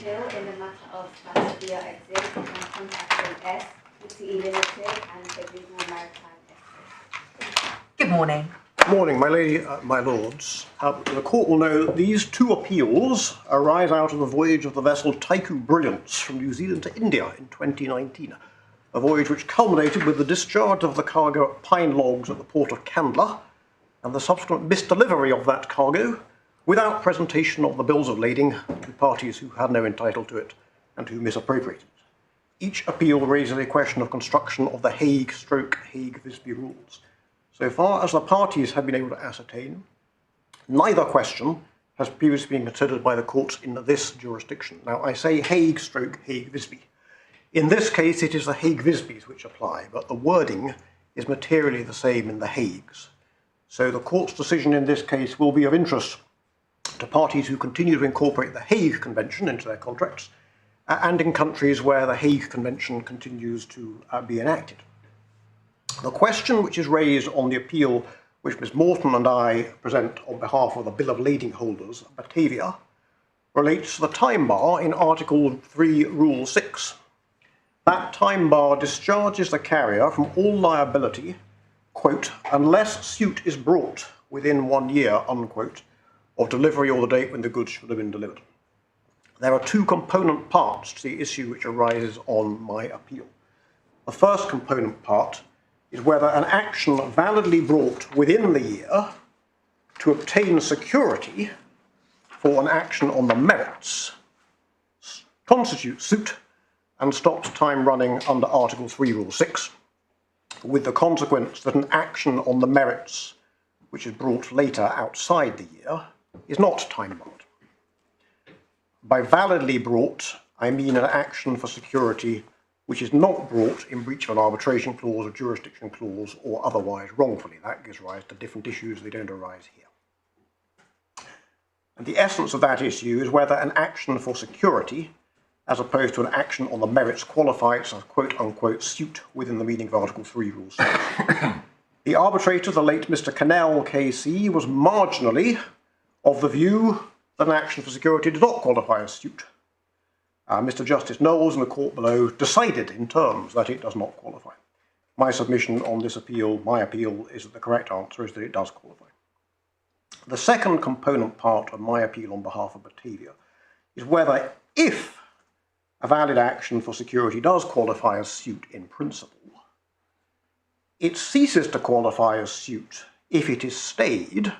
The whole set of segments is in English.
appeal in the matter of Batavia Eximp and Consequent S, PTE Limited and Pedregal Maritime S.A. Good morning. Good morning, my lady, my lords. The court will know that these two appeals arise out of the voyage of the vessel Taikoo Brilliance from New Zealand to India in 2019, a voyage which culminated with the discharge of the cargo at pine logs at the port of Candler and the subsequent misdelivery of that cargo without presentation of the bills of lading to parties who had no entitle to it and who misappropriated it. Each appeal raises a question of construction of the Hague Visby Rules. So far as the parties have been able to ascertain, neither question has previously been considered by the courts in this jurisdiction. Now, I say Hague Visby. In this case, it is the Hague Visbys which apply, but the wording is materially the same in the Hagues. So the court's decision in this case will be of interest to parties who continue to incorporate the Hague Convention into their contracts and in countries where the Hague Convention continues to be enacted. The question which is raised on the appeal which Ms. Morton and I present on behalf of the Bill of Lading holders, Batavia, relates to the time bar in Article 3, Rule 6. That time bar discharges the carrier from all liability, quote, unless suit is brought within 1 year, unquote, of delivery or the date when the goods should have been delivered. There are two component parts to the issue which arises on my appeal. The first component part is whether an action validly brought within the year to obtain security for an action on the merits constitutes suit and stops time running under Article 3, Rule 6, with the consequence that an action on the merits which is brought later outside the year is not time-barred. By validly brought, I mean an action for security which is not brought in breach of an arbitration clause, a jurisdiction clause, or otherwise wrongfully. That gives rise to different issues. They don't arise here. And the essence of that issue is whether an action for security, as opposed to an action on the merits, qualifies as quote-unquote suit within the meaning of Article 3, Rule 6. The arbitrator, the late Mr. Cannell, KC, was marginally of the view that an action for security did not qualify as suit. Mr. Justice Knowles in the court below decided in terms that it does not qualify. My submission on this appeal, my appeal, is that the correct answer is that it does qualify. The second component part of my appeal on behalf of Batavia is whether, if a valid action for security does qualify as suit in principle, it ceases to qualify as suit if it is stayed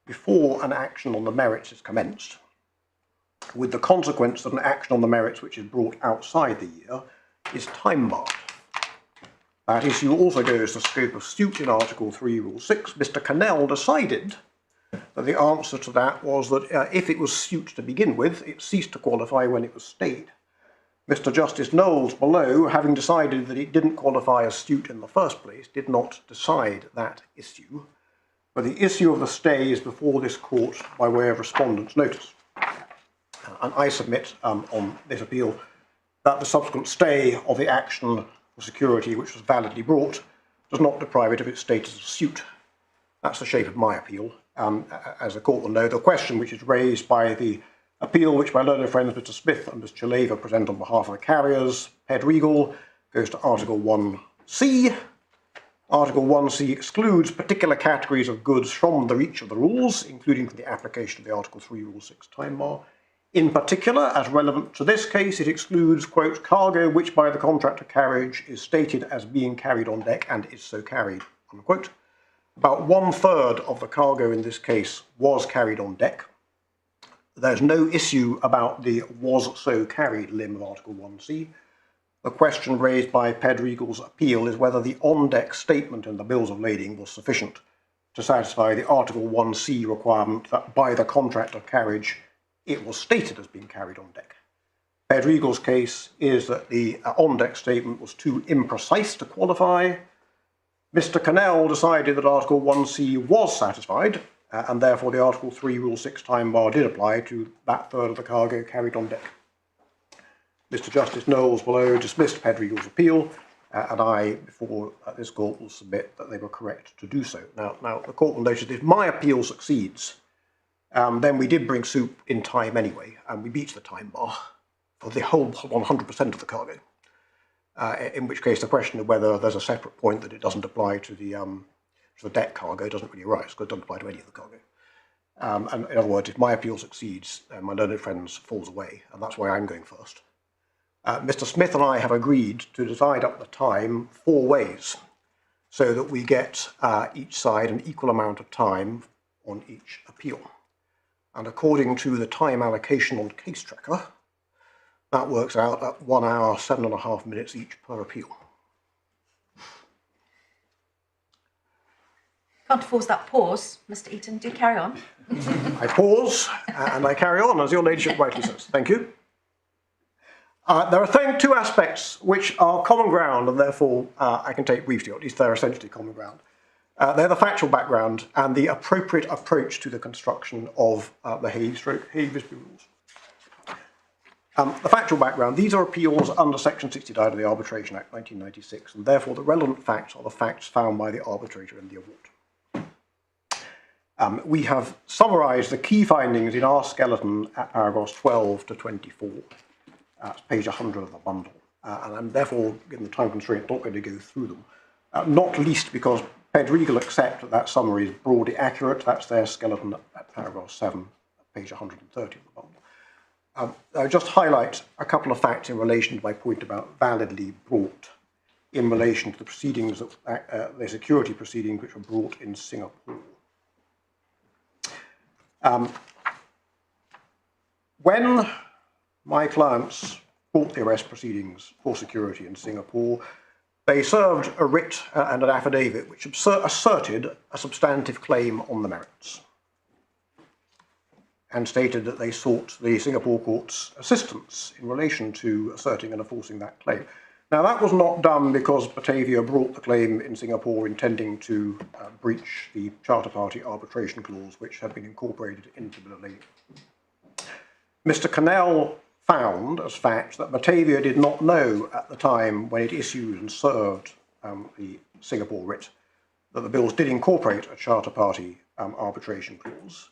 before an action on the merits is commenced, with the consequence that an action on the merits which is brought outside the year is time-barred. That issue also goes to the scope of suit in Article 3, Rule 6. Mr. Cannell decided that the answer to that was that if it was suit to begin with, it ceased to qualify when it was stayed. Mr. Justice Knowles below, having decided that it didn't qualify as suit in the first place, did not decide that issue, but the issue of the stay is before this court by way of Respondent's notice. And I submit on this appeal that the subsequent stay of the action for security which was validly brought does not deprive it of its status of suit. That's the shape of my appeal. As the court will know, the question which is raised by the appeal which my learned friends Mr. Smith and Ms. Chaleva present on behalf of the carriers, Pedregal, goes to Article 1C. Article 1C excludes particular categories of goods from the reach of the rules, including from the application of the Article 3, Rule 6 time bar. In particular, as relevant to this case, it excludes, quote, cargo which by the contract of carriage is stated as being carried on deck and is so carried, unquote. About 1/3 of the cargo in this case was carried on deck. There's no issue about the was so carried limb of Article 1C. The question raised by Pedregal's appeal is whether the on-deck statement in the bills of lading was sufficient to satisfy the Article 1C requirement that by the contract of carriage it was stated as being carried on deck. Pedregal's case is that the on-deck statement was too imprecise to qualify. Mr. Cannell decided that Article 1C was satisfied, and therefore the Article 3, Rule 6 time bar did apply to that third of the cargo carried on deck. Mr. Justice Knowles below dismissed Pedregal's appeal, and I, before this court, will submit that they were correct to do so. Now the court will notice that if my appeal succeeds, then we did bring suit in time anyway, and we beat the time bar. of the whole 100% of the cargo, in which case the question of whether there's a separate point that it doesn't apply to the deck cargo doesn't really arise, because it doesn't apply to any of the cargo. And in other words, if my appeal succeeds, my learned friend's falls away, and that's why I'm going first. Mr. Smith and I have agreed to divide up the time 4 ways, so that we get each side an equal amount of time on each appeal. And according to the time allocation on Case Tracker, that works out at 1 hour, 7.5 minutes each per appeal. Can't force that pause, Mr. Eaton. Do carry on. I pause and I carry on, as your ladyship rightly says. Thank you. There are 2 aspects which are common ground, and therefore I can take briefly, or at least they're essentially common ground. They're the factual background and the appropriate approach to the construction of the Hague Visby Rules. The factual background, these are appeals under Section 69 of the Arbitration Act 1996, and therefore the relevant facts are the facts found by the arbitrator in the award. We have summarised the key findings in our skeleton at paragraphs 12 to 24. It's page 100 of the bundle. And I'm therefore, given the time constraint, not going to go through them. Not least because Pedregal accept that summary is broadly accurate. That's their skeleton at paragraph 7, page 130 of the bundle. I'll just highlight a couple of facts in relation to my point about validly brought in relation to the proceedings, the security proceedings which were brought in Singapore. When my clients brought the arrest proceedings for security in Singapore, they served a writ and an affidavit which asserted a substantive claim on the merits and stated that they sought the Singapore court's assistance in relation to asserting and enforcing that claim. Now, that was not done because Batavia brought the claim in Singapore intending to breach the Charter Party arbitration clause, which had been incorporated into the lady. Mr. Cannell found as fact that Batavia did not know at the time when it issued and served the Singapore writ that the bills did incorporate a Charter Party arbitration clause,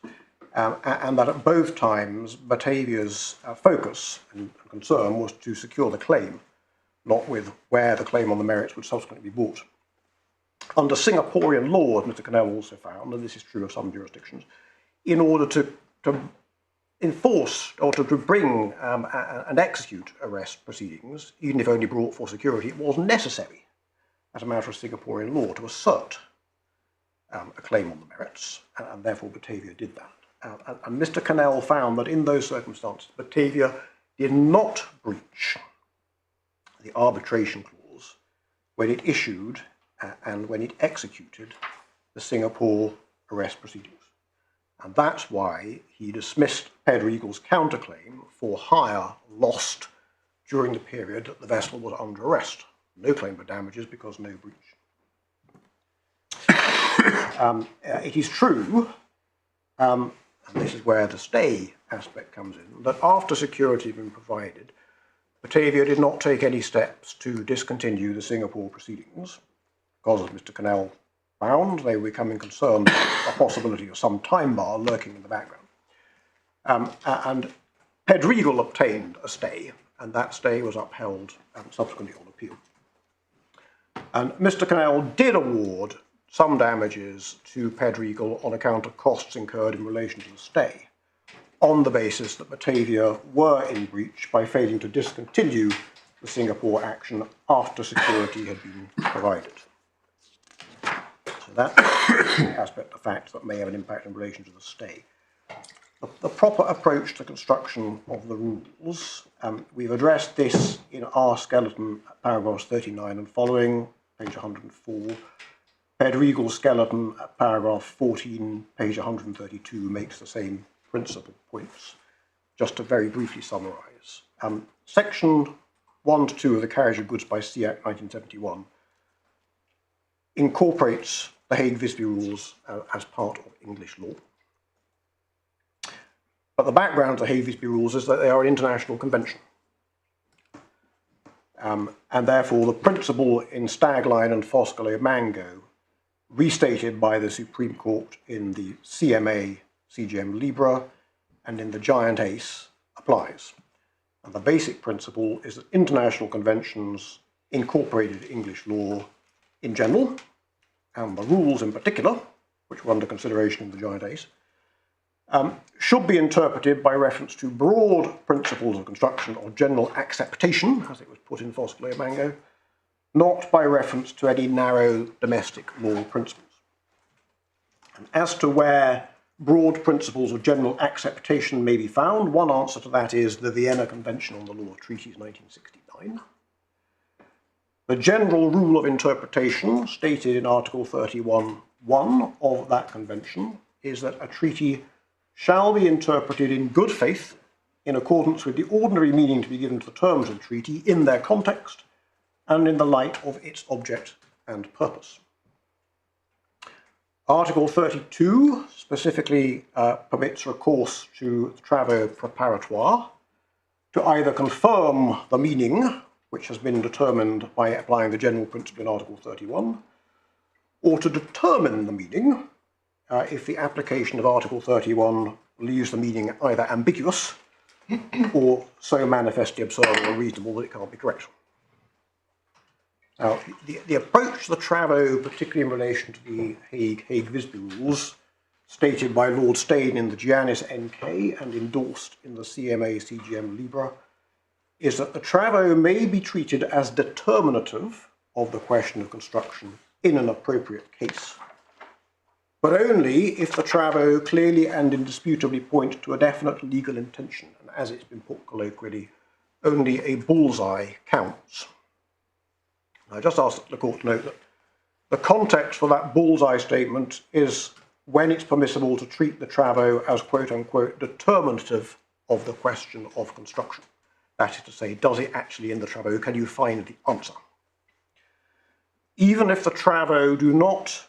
and that at both times Batavia's focus and concern was to secure the claim, not with where the claim on the merits would subsequently be brought. Under Singaporean law, as Mr. Cannell also found, and this is true of some jurisdictions, in order to enforce or to bring and execute arrest proceedings, even if only brought for security, it was necessary, as a matter of Singaporean law, to assert a claim on the merits, and therefore Batavia did that. And Mr. Cannell found that in those circumstances, Batavia did not breach the arbitration clause when it issued and when it executed the Singapore arrest proceedings. And that's why he dismissed Pedregal's counterclaim for hire lost during the period that the vessel was under arrest. No claim for damages because no breach. It is true, and this is where the stay aspect comes in, that after security had been provided, Batavia did not take any steps to discontinue the Singapore proceedings, because, as Mr. Cannell found, they were becoming concerned about the possibility of some time bar lurking in the background. And Pedregal obtained a stay, and that stay was upheld subsequently on appeal. And Mr. Cannell did award some damages to Pedregal on account of costs incurred in relation to the stay, on the basis that Batavia were in breach by failing to discontinue the Singapore action after security had been provided. So that's the aspect of fact that may have an impact in relation to the stay. The proper approach to construction of the rules, we've addressed this in our skeleton at paragraphs 39 and following, page 104. Pedregal's skeleton at paragraph 14, page 132, makes the same principal points. Just to very briefly summarise. Section 1 to 2 of the Carriage of Goods by Sea Act 1971 incorporates the Hague Visby Rules as part of English law. But the background to the Hague Visby Rules is that they are an international convention. And therefore the principle in Stagline and Foscolo Mango, restated by the Supreme Court in the CMA CGM Libra and in the Giant Ace, applies. And the basic principle is that international conventions incorporated English law in general, and the rules in particular, which were under consideration in the Giant Ace, should be interpreted by reference to broad principles of construction or general acceptation, as it was put in Foscolo Mango, not by reference to any narrow domestic law principles. And as to where broad principles of general acceptation may be found, one answer to that is the Vienna Convention on the Law of Treaties 1969. The general rule of interpretation stated in Article 31(1) of that convention is that a treaty shall be interpreted in good faith in accordance with the ordinary meaning to be given to the terms of the treaty in their context and in the light of its object and purpose. Article 32 specifically permits recourse to the travaux préparatoires to either confirm the meaning which has been determined by applying the general principle in Article 31, or to determine the meaning if the application of Article 31 leaves the meaning either ambiguous or so manifestly absurd or unreasonable that it can't be correct. Now, the approach to the travaux, particularly in relation to the Hague Visby Rules, stated by Lord Steyne in the Giannis NK and endorsed in the CMA CGM Libra, is that the travaux may be treated as determinative of the question of construction in an appropriate case, but only if the travaux clearly and indisputably point to a definite legal intention, and as it's been put colloquially, only a bullseye counts. I just asked the court to note that the context for that bullseye statement is when it's permissible to treat the travaux as quote-unquote determinative of the question of construction. That is to say, does it actually in the travaux, can you find the answer? Even if the travaux do not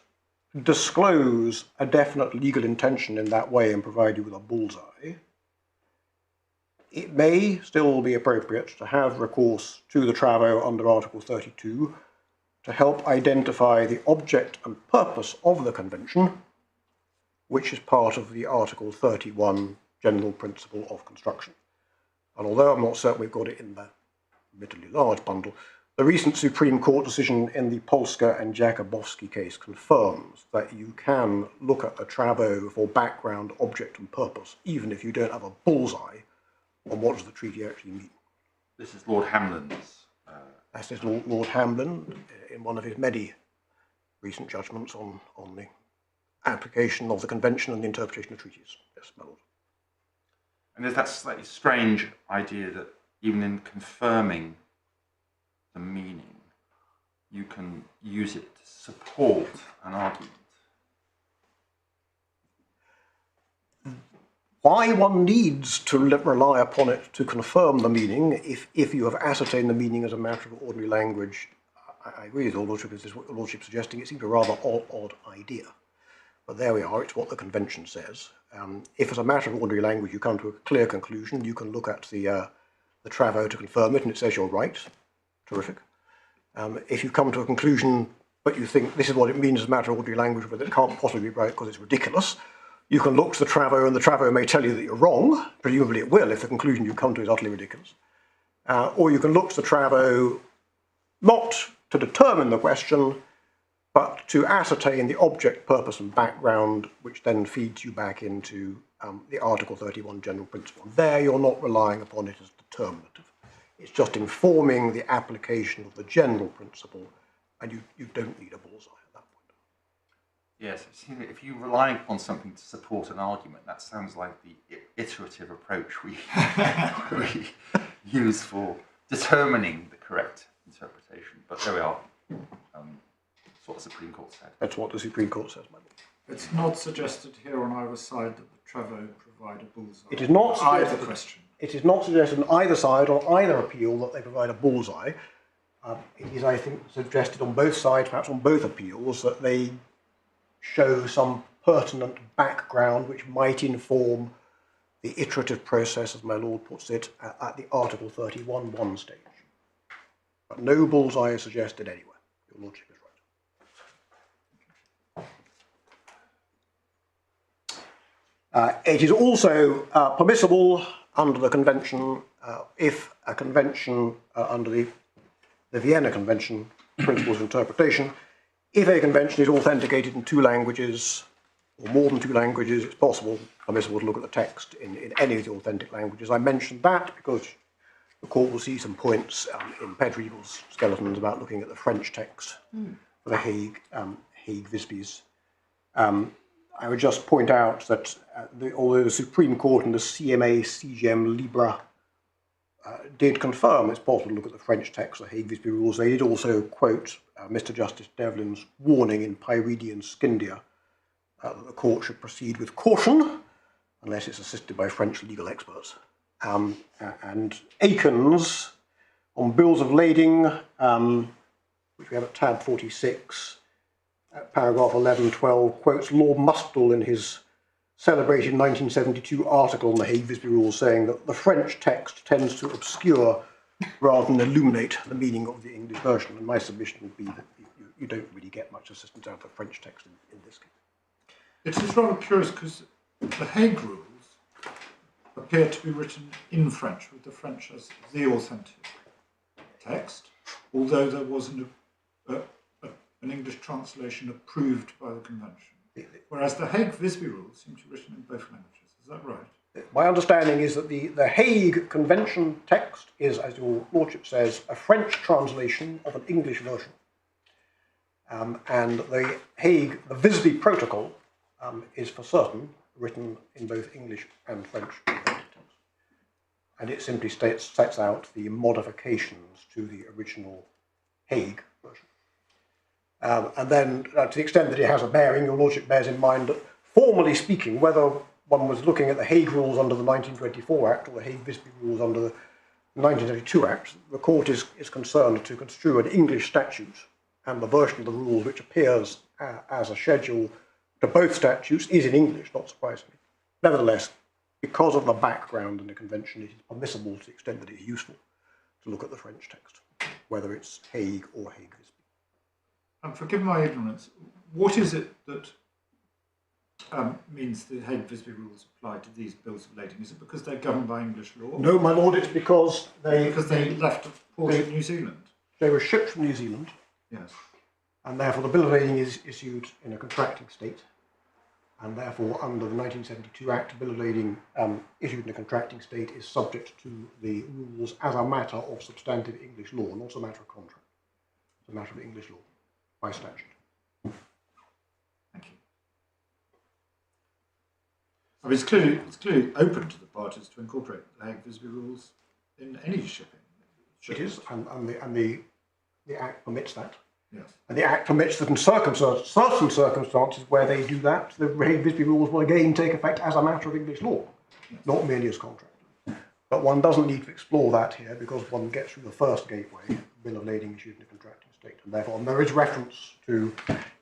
disclose a definite legal intention in that way and provide you with a bullseye, it may still be appropriate to have recourse to the travaux under Article 32 to help identify the object and purpose of the convention, which is part of the Article 31 general principle of construction. And although I'm not certain we've got it in the admittedly large bundle, the recent Supreme Court decision in the Polska and Jakubowski case confirms that you can look at a travaux for background, object and purpose, even if you don't have a bullseye on what does the treaty actually mean. This is Lord Hamlin's. That is Lord Hamlin in one of his many recent judgments on the application of the convention and the interpretation of treaties. Yes, my lord. And there's that slightly strange idea that even in confirming the meaning, you can use it to support an argument. Why one needs to rely upon it to confirm the meaning, if you have ascertained the meaning as a matter of ordinary language, I agree with your lordship, is what your lordship is suggesting. It seems a rather odd idea. But there we are, it's what the convention says. If as a matter of ordinary language you come to a clear conclusion, you can look at the travaux to confirm it and it says you're right. Terrific. If you come to a conclusion but you think this is what it means as a matter of ordinary language, but it can't possibly be right because it's ridiculous, you can look to the travaux and the travaux may tell you that you're wrong. Presumably it will if the conclusion you come to is utterly ridiculous. Or you can look to the travaux not to determine the question, but to ascertain the object, purpose and background, which then feeds you back into the Article 31 general principle. There you're not relying upon it as determinative. It's just informing the application of the general principle, and you don't need a bullseye at that point. Yes, if you rely upon something to support an argument, that sounds like the iterative approach we use for determining the correct interpretation. But there we are. That's what the Supreme Court said. That's what the Supreme Court says, my lord. It's not suggested here on either side that the travaux provide a bullseye. It is not either question. It is not suggested on either side or either appeal that they provide a bullseye. It is, I think, suggested on both sides, perhaps on both appeals, that they show some pertinent background which might inform the iterative process, as my lord puts it, at the Article 31(1) stage. But no bullseye is suggested anywhere. Your lordship is right. It is also permissible under the convention if a convention under the Vienna Convention principles of interpretation, if a convention is authenticated in two languages or more than two languages, it's permissible to look at the text in any of the authentic languages. I mentioned that because the court will see some points in Pedregal's skeletons about looking at the French text for the Hague Visbys. I would just point out that although the Supreme Court and the CMA CGM Libra did confirm it's possible to look at the French text of the Hague Visby Rules, they did also quote Mr. Justice Devlin's warning in Pyredi and Scindia that the court should proceed with caution unless it's assisted by French legal experts. And Aikens, on bills of lading, which we have at tab 46, paragraph 1112, quotes Lord Mustall in his celebrated 1972 article on the Hague Visby Rules, saying that the French text tends to obscure rather than illuminate the meaning of the English version. And my submission would be that you don't really get much assistance out of the French text in this case. It is rather curious because the Hague Rules appear to be written in French, with the French as the authentic text, although there wasn't an English translation approved by the convention. Whereas the Hague Visby Rules seem to be written in both languages. Is that right? My understanding is that the Hague Convention text is, as your lordship says, a French translation of an English version. And the Visby Protocol is for certain written in both English and French. And it simply sets out the modifications to the original Hague version. And then, to the extent that it has a bearing, your lordship bears in mind that, formally speaking, whether one was looking at the Hague Rules under the 1924 Act or the Hague Visby Rules under the 1932 Act, the court is concerned to construe an English statute, and the version of the rules which appears as a schedule to both statutes is in English, not surprisingly. Nevertheless, because of the background in the convention, it is permissible, to the extent that it is useful, to look at the French text, whether it's Hague or Hague Visby. And forgive my ignorance, what is it that means the Hague Visby Rules apply to these bills of lading? Is it because they're governed by English law? No, my lord, it's because they left a port of New Zealand. They were shipped from New Zealand. Yes. And therefore the bill of lading is issued in a contracting state. And therefore, under the 1972 Act, bill of lading issued in a contracting state is subject to the rules as a matter of substantive English law, not a matter of contract. It's a matter of English law by statute. Thank you. I mean, it's clearly open to the parties to incorporate the Hague Visby Rules in any shipping. It is, and the Act permits that. Yes. And the Act permits that in certain circumstances where they do that, the Hague Visby Rules will again take effect as a matter of English law, yes, not merely as contract. But one doesn't need to explore that here because one gets through the first gateway, bill of lading issued in a contracting state. And therefore, there is reference to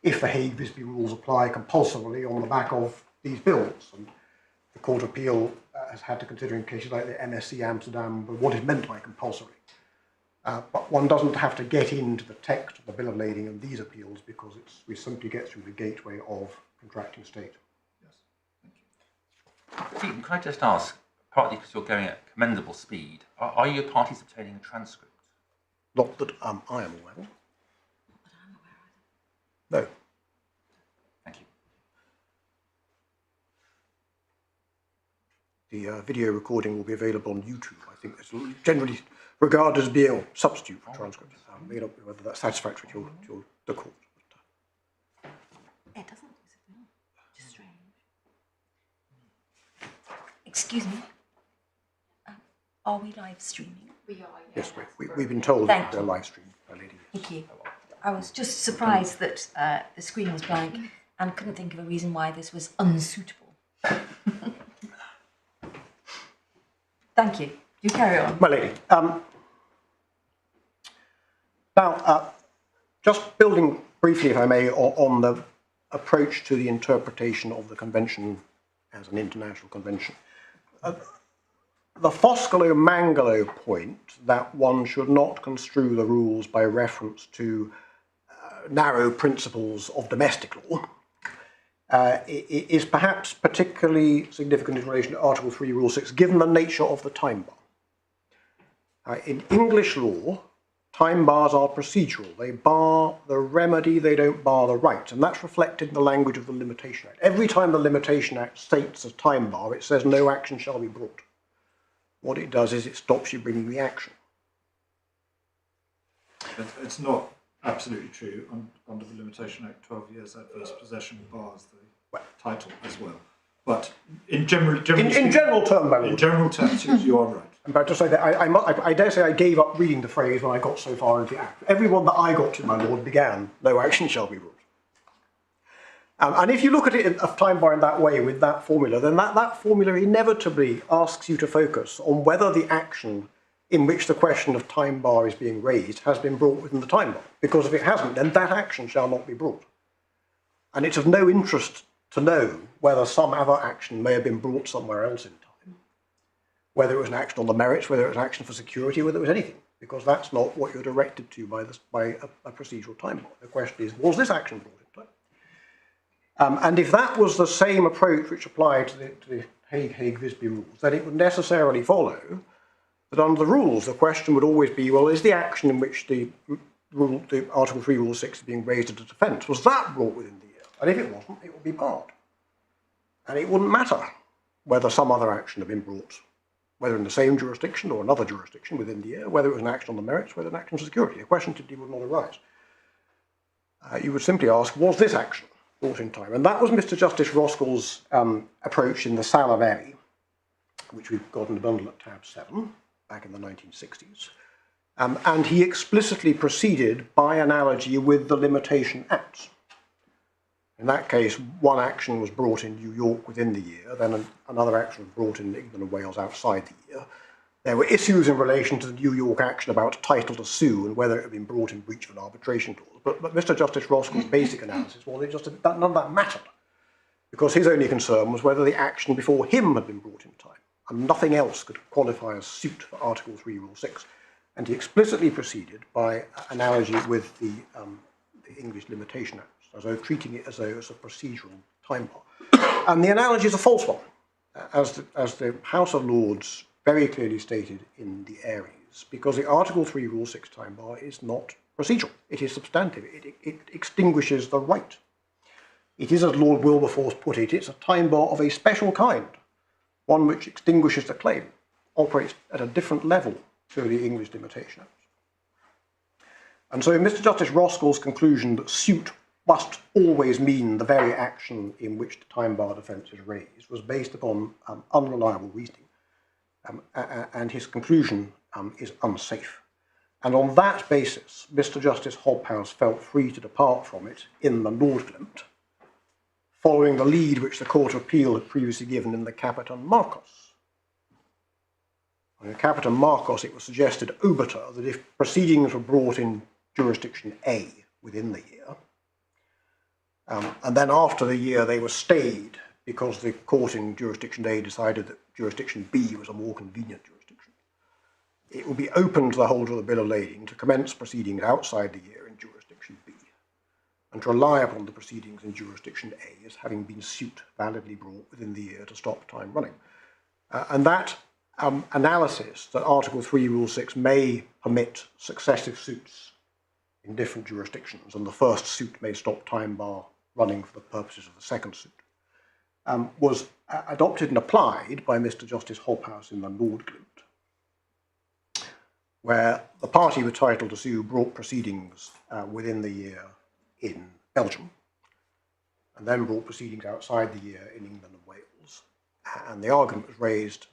if the Hague Visby Rules apply compulsorily on the back of these bills. And the Court of Appeal has had to consider in cases like the MSC Amsterdam what is meant by compulsory. But one doesn't have to get into the text of the bill of lading and these appeals because we simply get through the gateway of contracting state. Yes, thank you. Stephen, can I just ask, partly because you're going at commendable speed, are your parties obtaining a transcript? Not that I am aware of. No. Thank you. The video recording will be available on YouTube. I think it's generally regarded as being a substitute for transcript. May not be whether that's satisfactory to the court. It doesn't. Just strange. Excuse me. Are we live streaming? We are, Yes, we've been told that Thank they're you. live streamed, lady. Thank you. I was just surprised that the screen was blank and couldn't think of a reason why this was unsuitable. Thank you. You carry on. My lady. Now, just building briefly, if I may, on the approach to the interpretation of the convention as an international convention. The Foscolo-Mangolo point that one should not construe the rules by reference to narrow principles of domestic law is perhaps particularly significant in relation to Article 3, Rule 6, given the nature of the time bar. In English law, time bars are procedural. They bar the remedy, they don't bar the right. And that's reflected in the language of the Limitation Act. Every time the Limitation Act states a time bar, it says no action shall be brought. What it does is it stops you bringing the action. It's not absolutely true. Under the Limitation Act, 12 years adverse possession bars the title as well. But in general terms, you are right. I'm about to say that I dare say I gave up reading the phrase when I got so far into the Act. Everyone that I got to, my lord, began, no action shall be brought. And if you look at it, a time bar in that way, with that formula, then that formula inevitably asks you to focus on whether the action in which the question of time bar is being raised has been brought within the time bar. Because if it hasn't, then that action shall not be brought. And it's of no interest to know whether some other action may have been brought somewhere else in time, whether it was an action on the merits, whether it was an action for security, whether it was anything, because that's not what you're directed to by a procedural time bar. The question is, was this action brought in time? And if that was the same approach which applied to the Hague Visby Rules, then it would necessarily follow that under the rules, the question would always be, well, is the action in which the Article 3, Rule 6 is being raised as a defence, was that brought within the year? And if it wasn't, it would be barred. And it wouldn't matter whether some other action had been brought, whether in the same jurisdiction or another jurisdiction within the year, whether it was an action on the merits, whether an action for security. The question typically would not arise. You would simply ask, was this action brought in time? And that was Mr. Justice Roskell's approach in the Salaveri, which we've got in the bundle at tab 7, back in the 1960s. And he explicitly proceeded by analogy with the Limitation Acts. In that case, one action was brought in New York within the year, then another action was brought in England and Wales outside the year. There were issues in relation to the New York action about title to sue and whether it had been brought in breach of an arbitration clause. But Mr. Justice Roskell's basic analysis was none of that mattered, because his only concern was whether the action before him had been brought in time, and nothing else could qualify as suit for Article 3, Rule 6. And he explicitly proceeded by analogy with the English Limitation Act, as though treating it as though it's a procedural time bar. And the analogy is a false one, as the House of Lords very clearly stated in the Ares, because the Article 3, Rule 6 time bar is not procedural. It is substantive. It extinguishes the right. It is, as Lord Wilberforce put it, it's a time bar of a special kind, one which extinguishes the claim, operates at a different level to the English Limitation Act. And so Mr. Justice Roskell's conclusion that suit must always mean the very action in which the time bar defence is raised was based upon unreliable reasoning, and his conclusion is unsafe. And on that basis, Mr. Justice Hobhouse felt free to depart from it in the Nordglimt, following the lead which the Court of Appeal had previously given in the Capitan Marcos. In Capitan Marcos, it was suggested obiter that if proceedings were brought in jurisdiction A within the year, and then after the year they were stayed because the court in jurisdiction A decided that jurisdiction B was a more convenient jurisdiction, it would be open to the holder of the bill of lading to commence proceedings outside the year in jurisdiction B, and to rely upon the proceedings in jurisdiction A as having been suit validly brought within the year to stop time running. And that analysis that Article 3, Rule 6 may permit successive suits in different jurisdictions, and the first suit may stop time bar running for the purposes of the second suit, was adopted and applied by Mr. Justice Hobhouse in the Nordglimt, where the party with title to sue brought proceedings within the year in Belgium, and then brought proceedings outside the year in England and Wales. And the argument was raised,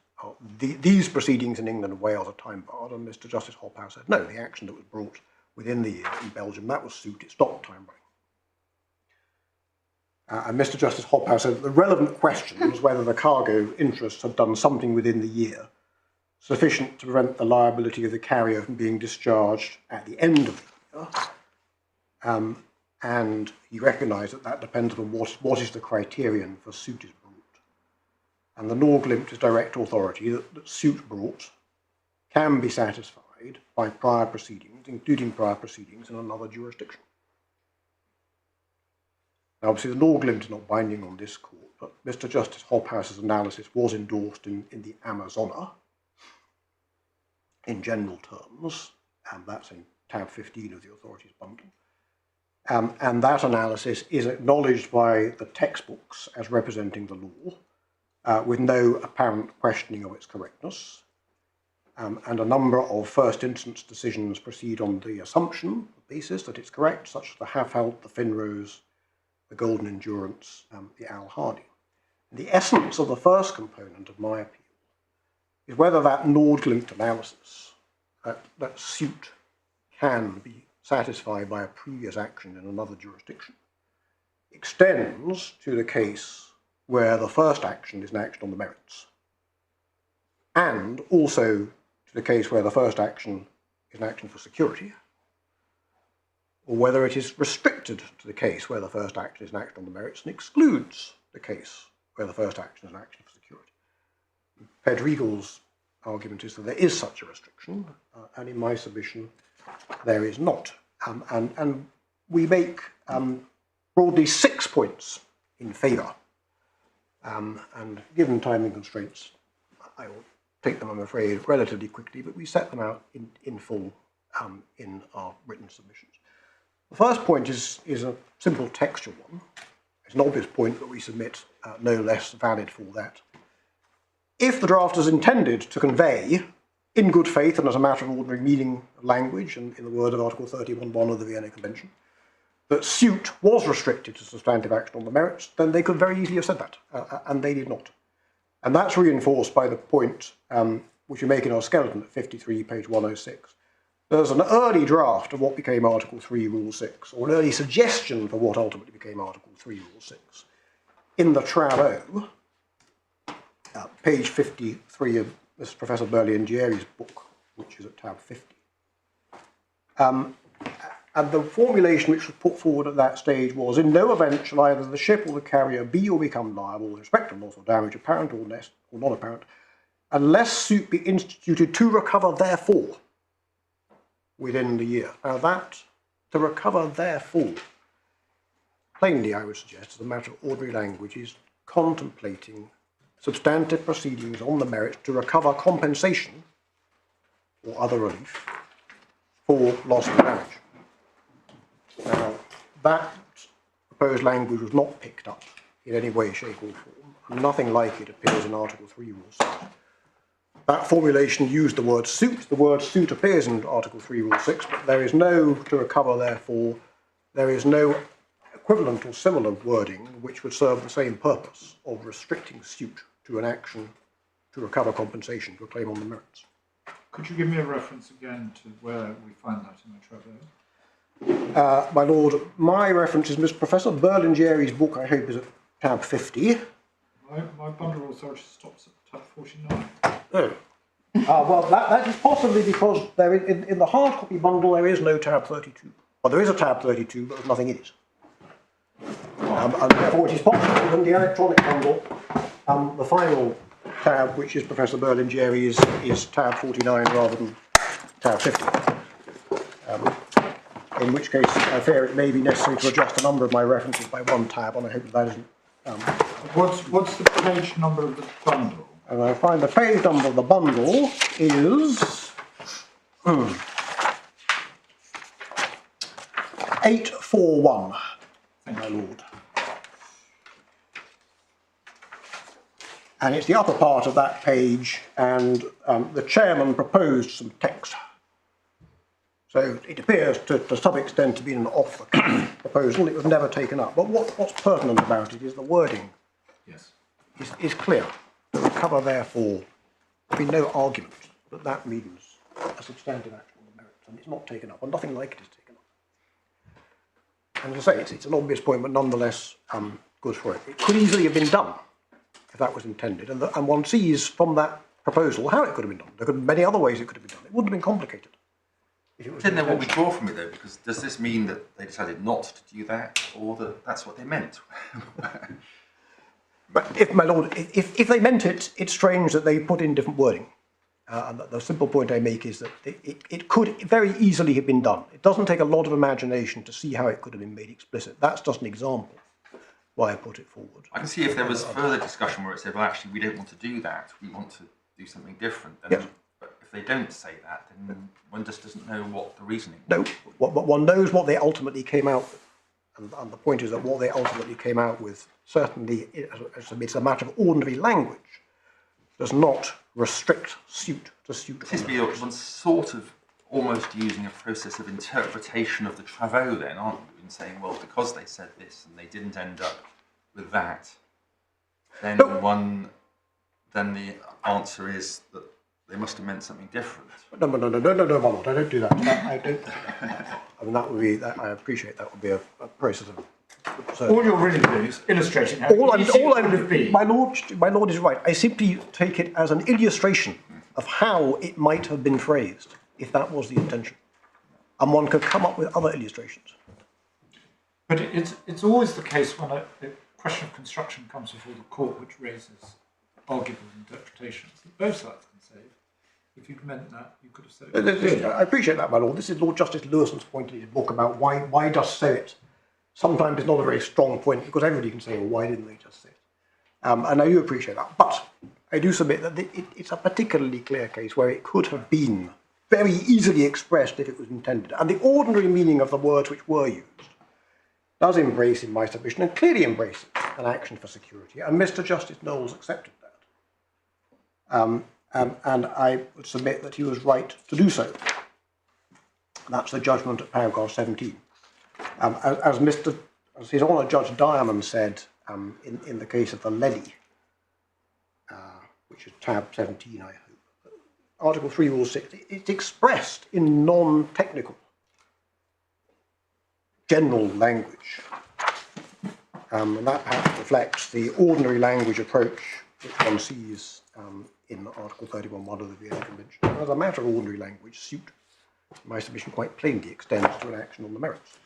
these proceedings in England and Wales are time barred, and Mr. Justice Hobhouse said, no, the action that was brought within the year in Belgium, that was suit, it stopped time running. And Mr. Justice Hobhouse said that the relevant question was whether the cargo interests had done something within the year sufficient to prevent the liability of the carrier from being discharged at the end of the year. And he recognised that that depends on what is the criterion for suit is brought. And the Nordglimt is direct authority that suit brought can be satisfied by prior proceedings, including prior proceedings in another jurisdiction. Now, obviously, the Nordglimt is not binding on this court, but Mr. Justice Hobhouse's analysis was endorsed in the Amazona in general terms, and that's in tab 15 of the authorities bundle. And that analysis is acknowledged by the textbooks as representing the law, with no apparent questioning of its correctness. And a number of first instance decisions proceed on the assumption, the basis that it's correct, such as the Haffelt, the Finrose, the Golden Endurance, the Al Hardy. The essence of the first component of my appeal is whether that Nord-linked analysis, that suit can be satisfied by a previous action in another jurisdiction, extends to the case where the first action is an action on the merits, and also to the case where the first action is an action for security, or whether it is restricted to the case where the first action is an action on the merits and excludes the case where the first action is an action for security. Pedregal's argument is that there is such a restriction, and in my submission, there is not. And we make broadly 6 points in favour. And given timing constraints, I will take them, I'm afraid, relatively quickly, but we set them out in full in our written submissions. The first point is a simple textual one. It's an obvious point, but we submit no less valid for that. If the drafters intended to convey, in good faith and as a matter of ordinary meaning of language, and in the word of Article 31.1 of the Vienna Convention, that suit was restricted to substantive action on the merits, then they could very easily have said that, and they did not. And that's reinforced by the point which we make in our skeleton at 53, page 106. There's an early draft of what became Article 3, Rule 6, or an early suggestion for what ultimately became Article 3, Rule 6. In the Trab O, page 53 of this Professor Berliangeri's book, which is at tab 50. And the formulation which was put forward at that stage was, in no event shall either the ship or the carrier be or become liable with respect to loss or damage, apparent or not apparent, unless suit be instituted to recover therefore within the year. Now that, to recover therefore, plainly I would suggest, as a matter of ordinary language, is contemplating substantive proceedings on the merits to recover compensation or other relief for loss or damage. Now, that proposed language was not picked up in any way, shape or form, and nothing like it appears in Article 3, Rule 6. That formulation used the word suit. The word suit appears in Article 3, Rule 6, but there is no to recover, therefore, there is no equivalent or similar wording which would serve the same purpose of restricting suit to an action to recover compensation, to a claim on the merits. Could you give me a reference again to where we find that in the Trab O? My lord, my reference is Professor Berliangeri's book, I hope, is at tab 50. My bundle authority stops at tab 49. Oh. Well, that is possibly because there in the hard copy bundle there is no tab 32. Well, there is a tab 32, but there's nothing in it. And therefore it is possible in the electronic bundle, the final tab, which is Professor Berliangeri's, is tab 49 rather than tab 50. In which case, I fear it may be necessary to adjust the number of my references by one tab, and I hope that isn't... What's the page number of the bundle? And I find the page number of the bundle is 841, my lord. And it's the upper part of that page, and the chairman proposed some text. So it appears to some extent to be an off-the-cuff proposal. It was never taken up. But what's pertinent about it is the wording. Yes. Is clear. To recover, therefore, there'll be no argument that that means a substantive action on the merits, and it's not taken up, and nothing like it is taken up. And as I say, it's an obvious point, but nonetheless good for it. It could easily have been done if that was intended, and one sees from that proposal how it could have been done. There could have been many other ways it could have been done. It wouldn't have been complicated. If it was Didn't know what we draw from it though, because does this mean that they decided not to do that, or that that's what they meant? But if, my lord, if they meant it, it's strange that they put in different wording. And the simple point I make is that it could very easily have been done. It doesn't take a lot of imagination to see how it could have been made explicit. That's just an example why I put it forward. I can see if there was further discussion where it said, well, actually, we don't want to do that. We want to do something different. And Yes. but if they don't say that, then one just doesn't know what the reasoning is. No, but one knows what they ultimately came out with. And the point is that what they ultimately came out with, certainly as it's a matter of ordinary language, does not restrict suit to suit. It seems to be one sort of almost using a process of interpretation of the travaux then, aren't you? In saying, well, because they said this and they didn't end up with that, then then the answer is that they must have meant something different. No, my lord, I don't do that. I don't. I mean, that would be. I appreciate that would be a process of. All you're really doing is illustrating how easy it would have been. My lord is right. I simply take it as an illustration of how it might have been phrased if that was the intention, and one could come up with other illustrations. But it's always the case when a question of construction comes before the court, which raises arguable interpretations that both sides can say. If you'd meant that, you could have said it. I appreciate that, my lord. This is Lord Justice Lewison's point in his book about why just say it. Sometimes it's not a very strong point because everybody can say, well, why didn't they just say it? And I do appreciate that. But I do submit that it's a particularly clear case where it could have been very easily expressed if it was intended. And the ordinary meaning of the words which were used does embrace, in my submission, and clearly embraces an action for security. And Mr. Justice Knowles accepted that. And I would submit that he was right to do so. That's the judgment at paragraph 17. As His Honour Judge Diamond said in the case of the levy, which is tab 17, I hope, Article 3, Rule 6, it's expressed in non-technical, general language. And that perhaps reflects the ordinary language approach which one sees in Article 31.1 of the Vienna Convention. As a matter of ordinary language, suit, my submission quite plainly extends to an action on the merits.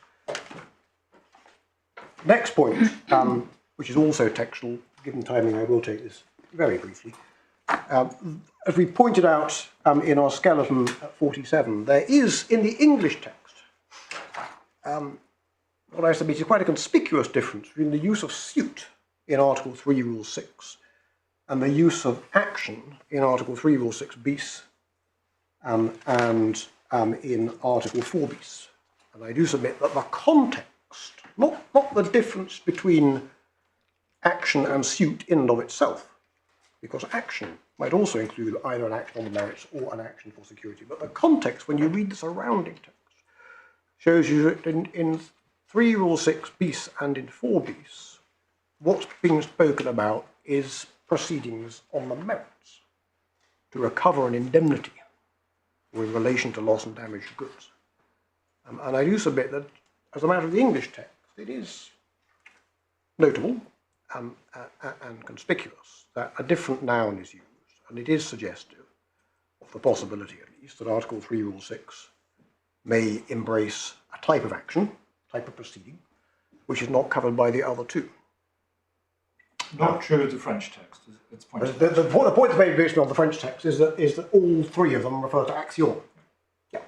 Next point, which is also textual, given timing I will take this very briefly. As we pointed out in our skeleton at 47, there is in the English text what I submit is quite a conspicuous difference between the use of suit in Article 3, Rule 6 and the use of action in Article 3, Rule 6 bis and in Article 4 bis. And I do submit that the context, not the difference between action and suit in and of itself, because action might also include either an action on the merits or an action for security, but the context, when you read the surrounding text, shows you that in 3 Rule 6 bis and in 4 bis, what's being spoken about is proceedings on the merits to recover an indemnity or in relation to loss and damage to goods. And I do submit that, as a matter of the English text, it is notable and conspicuous that a different noun is used, and it is suggestive of the possibility, at least, that Article 3, Rule 6 may embrace a type of action, type of proceeding, which is not covered by the other two. Not true of the French text. It's pointed out. The point that's made based on the French text is that all three of them refer to axiom. Yeah.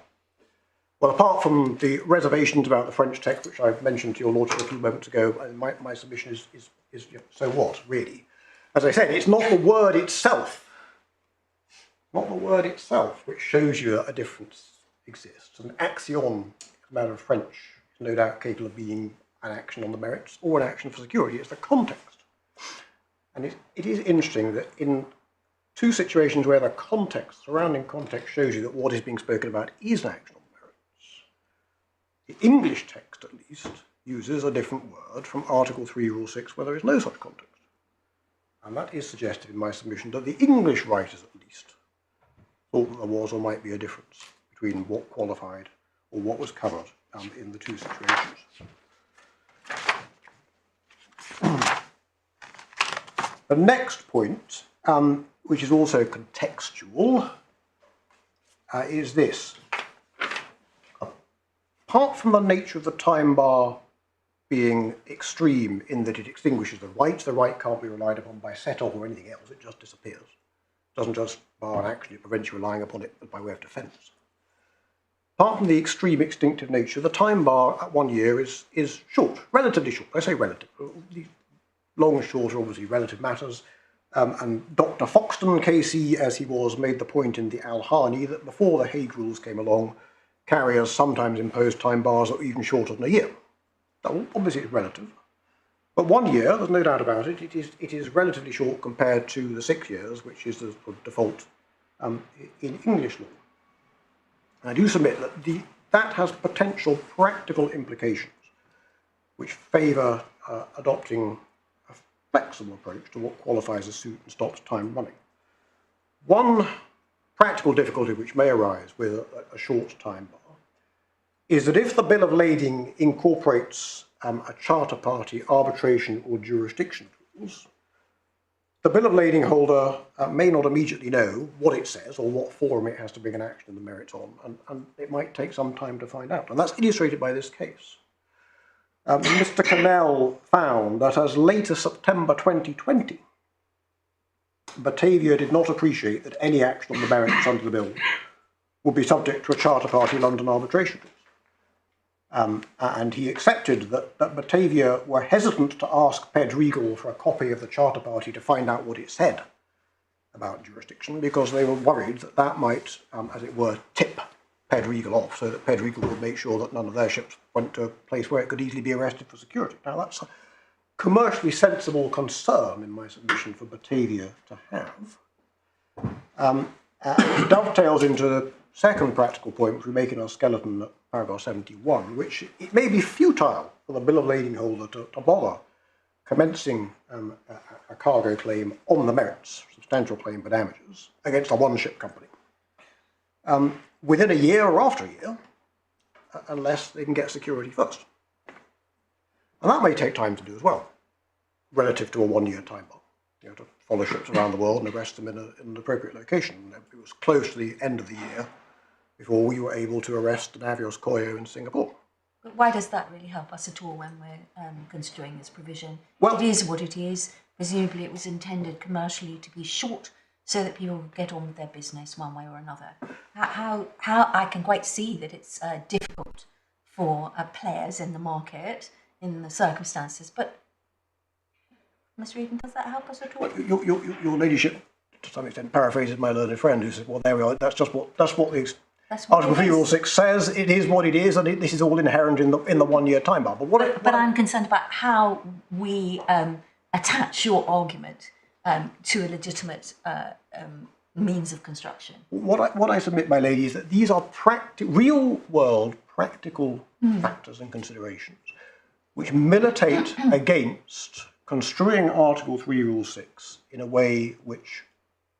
Well, apart from the reservations about the French text, which I mentioned to your lordship a few moments ago, my submission is so what, really? As I said, it's not the word itself, which shows you that a difference exists. An axiom, as a matter of French, is no doubt capable of being an action on the merits or an action for security. It's the context. And it is interesting that in two situations where the context, surrounding context, shows you that what is being spoken about is an action on the merits, the English text, at least, uses a different word from Article 3, Rule 6, where there is no such context. And that is suggested in my submission that the English writers, at least, thought that there was or might be a difference between what qualified or what was covered in the two situations. The next point, which is also contextual, is this. Apart from the nature of the time bar being extreme in that it extinguishes the right can't be relied upon by set-off or anything else, it just disappears. It doesn't just bar an action, it prevents you relying upon it by way of defence. Apart from the extreme extinctive nature, the time bar at 1 year is short, relatively short. I say relative. Long and short are obviously relative matters. And Dr. Foxton, KC as he was, made the point in the Al-Hani that before the Hague Rules came along, carriers sometimes imposed time bars that were even shorter than a year. Now, obviously it's relative, but 1 year, there's no doubt about it, it is relatively short compared to the 6 years, which is the default in English law. And I do submit that that has potential practical implications which favour adopting a flexible approach to what qualifies a suit and stops time running. One practical difficulty which may arise with a short time bar is that if the bill of lading incorporates a charter party arbitration or jurisdiction clause, the bill of lading holder may not immediately know what it says or what forum it has to bring an action in the merits on, and it might take some time to find out. And that's illustrated by this case. Mr. Cannell found that as late as September 2020, Batavia did not appreciate that any action on the merits under the bill would be subject to a charter party London arbitration clause. And he accepted that Batavia were hesitant to ask Pedregal for a copy of the charter party to find out what it said about jurisdiction, because they were worried that that might, as it were, tip Pedregal off, so that Pedregal would make sure that none of their ships went to a place where it could easily be arrested for security. Now that's a commercially sensible concern in my submission for Batavia to have. It dovetails into the second practical point which we make in our skeleton at paragraph 71, which it may be futile for the bill of lading holder to bother commencing a cargo claim on the merits, substantial claim for damages, against a one-ship company within a year or after a year, unless they can get security first. And that may take time to do as well, relative to a 1 year time bar. You know, to follow ships around the world and arrest them in an appropriate location. It was close to the end of the year before we were able to arrest Navios Koyo in Singapore. But why does that really help us at all when we're construing this provision? Well, it is what it is. Presumably it was intended commercially to be short so that people would get on with their business one way or another. How I can quite see that it's difficult for players in the market in the circumstances, but Mr. Eden, does that help us at all? Well, your ladyship, to some extent, paraphrases my learned friend who said, well, there we are, that's what the Article 3 Rule 6 says, it is what it is, and this is all inherent in the 1 year time bar. But I'm concerned about how we attach your argument to a legitimate means of construction. What I submit, my lady, is that these are real-world practical factors and considerations which militate against construing Article 3 Rule 6 in a way which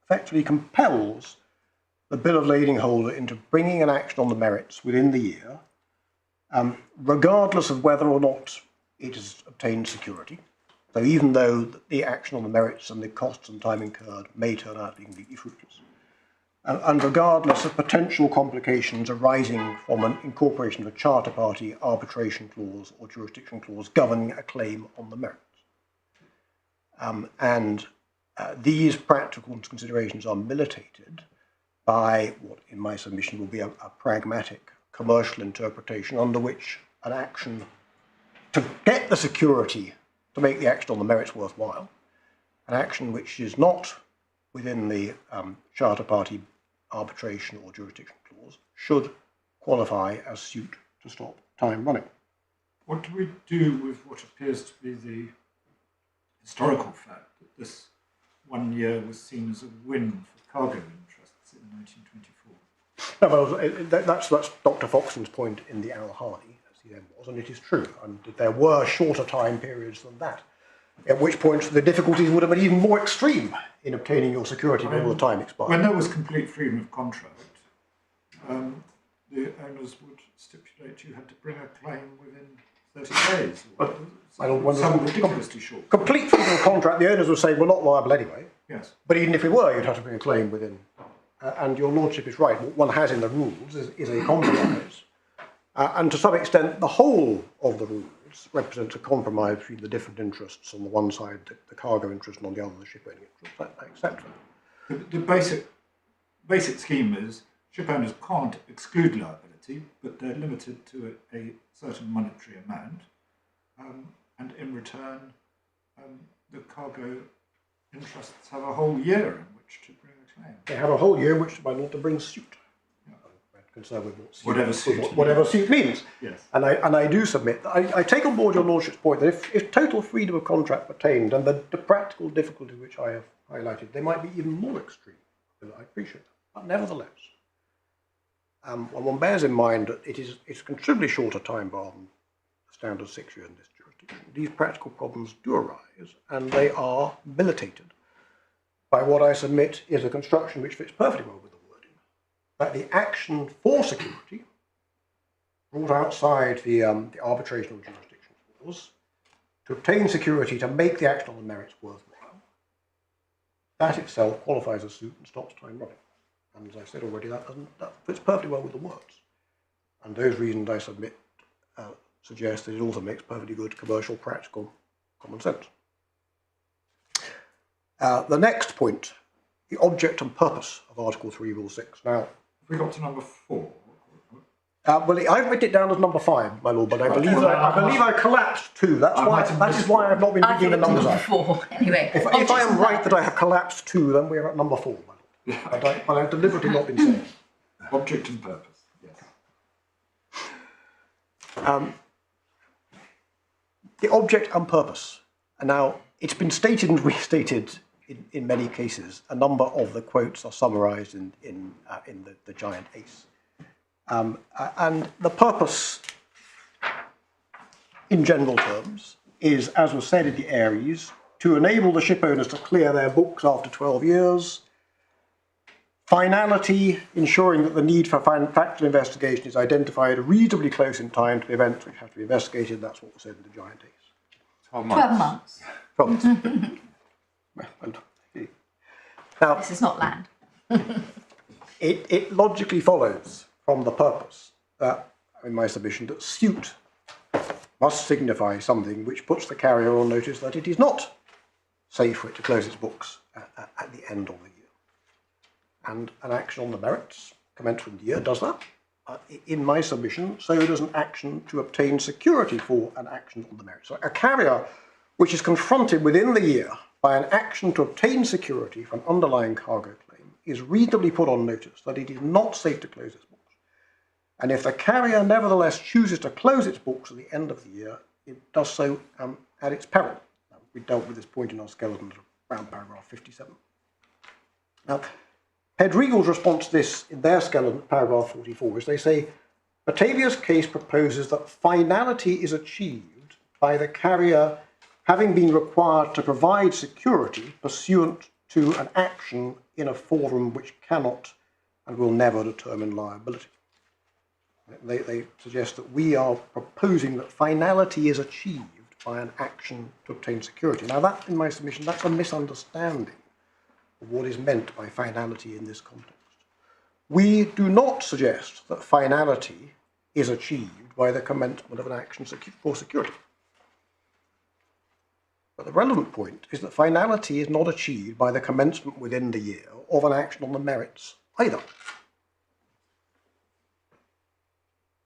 effectively compels the bill of lading holder into bringing an action on the merits within the year, regardless of whether or not it has obtained security. So even though the action on the merits and the costs and time incurred may turn out to be completely fruitless, and regardless of potential complications arising from an incorporation of a charter party arbitration clause or jurisdiction clause governing a claim on the merits. These practical considerations are militated by what, in my submission, will be a pragmatic commercial interpretation under which an action to get the security to make the action on the merits worthwhile, an action which is not within the charter party arbitration or jurisdiction clause should qualify as suit to stop time running. What do we do with what appears to be the historical fact that this 1 year was seen as a win for cargo interests in 1924? No, well, that's Dr. Foxton's point in the Al-Hani, as he then was, and it is true. And there were shorter time periods than that, at which point the difficulties would have been even more extreme in obtaining your security before the time expired. When there was complete freedom of contract, the owners would stipulate you had to bring a claim within 30 days. Some ridiculously short. Complete freedom of contract, the owners would say, we're not liable anyway. Yes. But even if we were, you'd have to bring a claim within. And your lordship is right, what one has in the rules is a compromise. And to some extent, the whole of the rules represents a compromise between the different interests. On the one side, the cargo interest, and on the other, the ship owning interest, etc. The basic scheme is ship owners can't exclude liability, but they're limited to a certain monetary amount, and in return, the cargo interests have a whole year in which to bring a claim. They have a whole year in which to bring suit. Concerned with Whatever suit means. Yes. And I do submit that I take on board your Lordship's point that if total freedom of contract pertained, and the practical difficulties which I have highlighted, they might be even more extreme. I appreciate that. But nevertheless, when one bears in mind that it's considerably shorter time bar than the standard 6 year in this jurisdiction, these practical problems do arise, and they are militated by what I submit is a construction which fits perfectly well with the wording, that the action for security, brought outside the arbitration or jurisdiction clause, to obtain security to make the action on the merits worthwhile, that itself qualifies as suit and stops time running. And as I said already, that fits perfectly well with the words. And those reasons I submit suggest that it also makes perfectly good commercial, practical common sense. The next point, the object and purpose of Article 3, Rule 6. Now, we got to number 4. Well, I've written it down as number 5, my lord, but I believe I collapsed 2. That is why I've not been reading the numbers out. 4, anyway. If I am right that I have collapsed 2, then we are at number 4, my lord. But I've deliberately not been saying. Object and purpose, yes. The object and purpose. And now, it's been stated and restated in many cases. A number of the quotes are summarised in the giant ace. And the purpose, in general terms, is, as was said in the Ares, to enable the ship owners to clear their books after 12 years, finality, ensuring that the need for factual investigation is identified reasonably close in time to the events which have to be investigated. That's what was said in the giant ace. 12 months. 12 months. Now, This is not land. it logically follows from the purpose that, in my submission, that suit must signify something which puts the carrier on notice that it is not safe for it to close its books at the end of the year. And an action on the merits, commenced from the year, does that. In my submission, so does an action to obtain security for an action on the merits. So a carrier which is confronted within the year by an action to obtain security for an underlying cargo claim is reasonably put on notice that it is not safe to close its books. And if the carrier nevertheless chooses to close its books at the end of the year, it does so at its peril. We dealt with this point in our skeleton around paragraph 57. Now, Pedregal's response to this in their skeleton, paragraph 44, is they say, Batavia's case proposes that finality is achieved by the carrier having been required to provide security pursuant to an action in a forum which cannot and will never determine liability. They suggest that we are proposing that finality is achieved by an action to obtain security. Now that, in my submission, that's a misunderstanding of what is meant by finality in this context. We do not suggest that finality is achieved by the commencement of an action for security. But the relevant point is that finality is not achieved by the commencement within the year of an action on the merits either.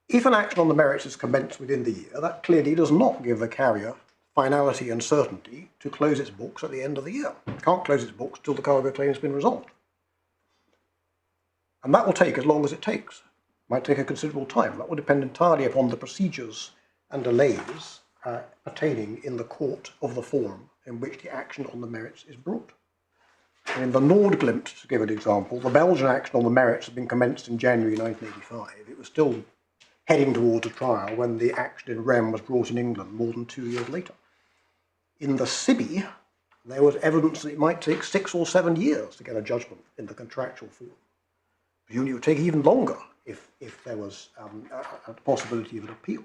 If an action on the merits is commenced within the year, that clearly does not give the carrier finality and certainty to close its books at the end of the year. It can't close its books until the cargo claim has been resolved. And that will take as long as it takes. It might take a considerable time. That will depend entirely upon the procedures and delays pertaining in the court of the forum in which the action on the merits is brought. And in the Nordglimt, to give an example, the Belgian action on the merits had been commenced in January 1985. It was still heading towards a trial when the action in Rem was brought in England more than 2 years later. In the Sibby, there was evidence that it might take 6 or 7 years to get a judgment in the contractual form. Presumably it would take even longer if there was a possibility of an appeal.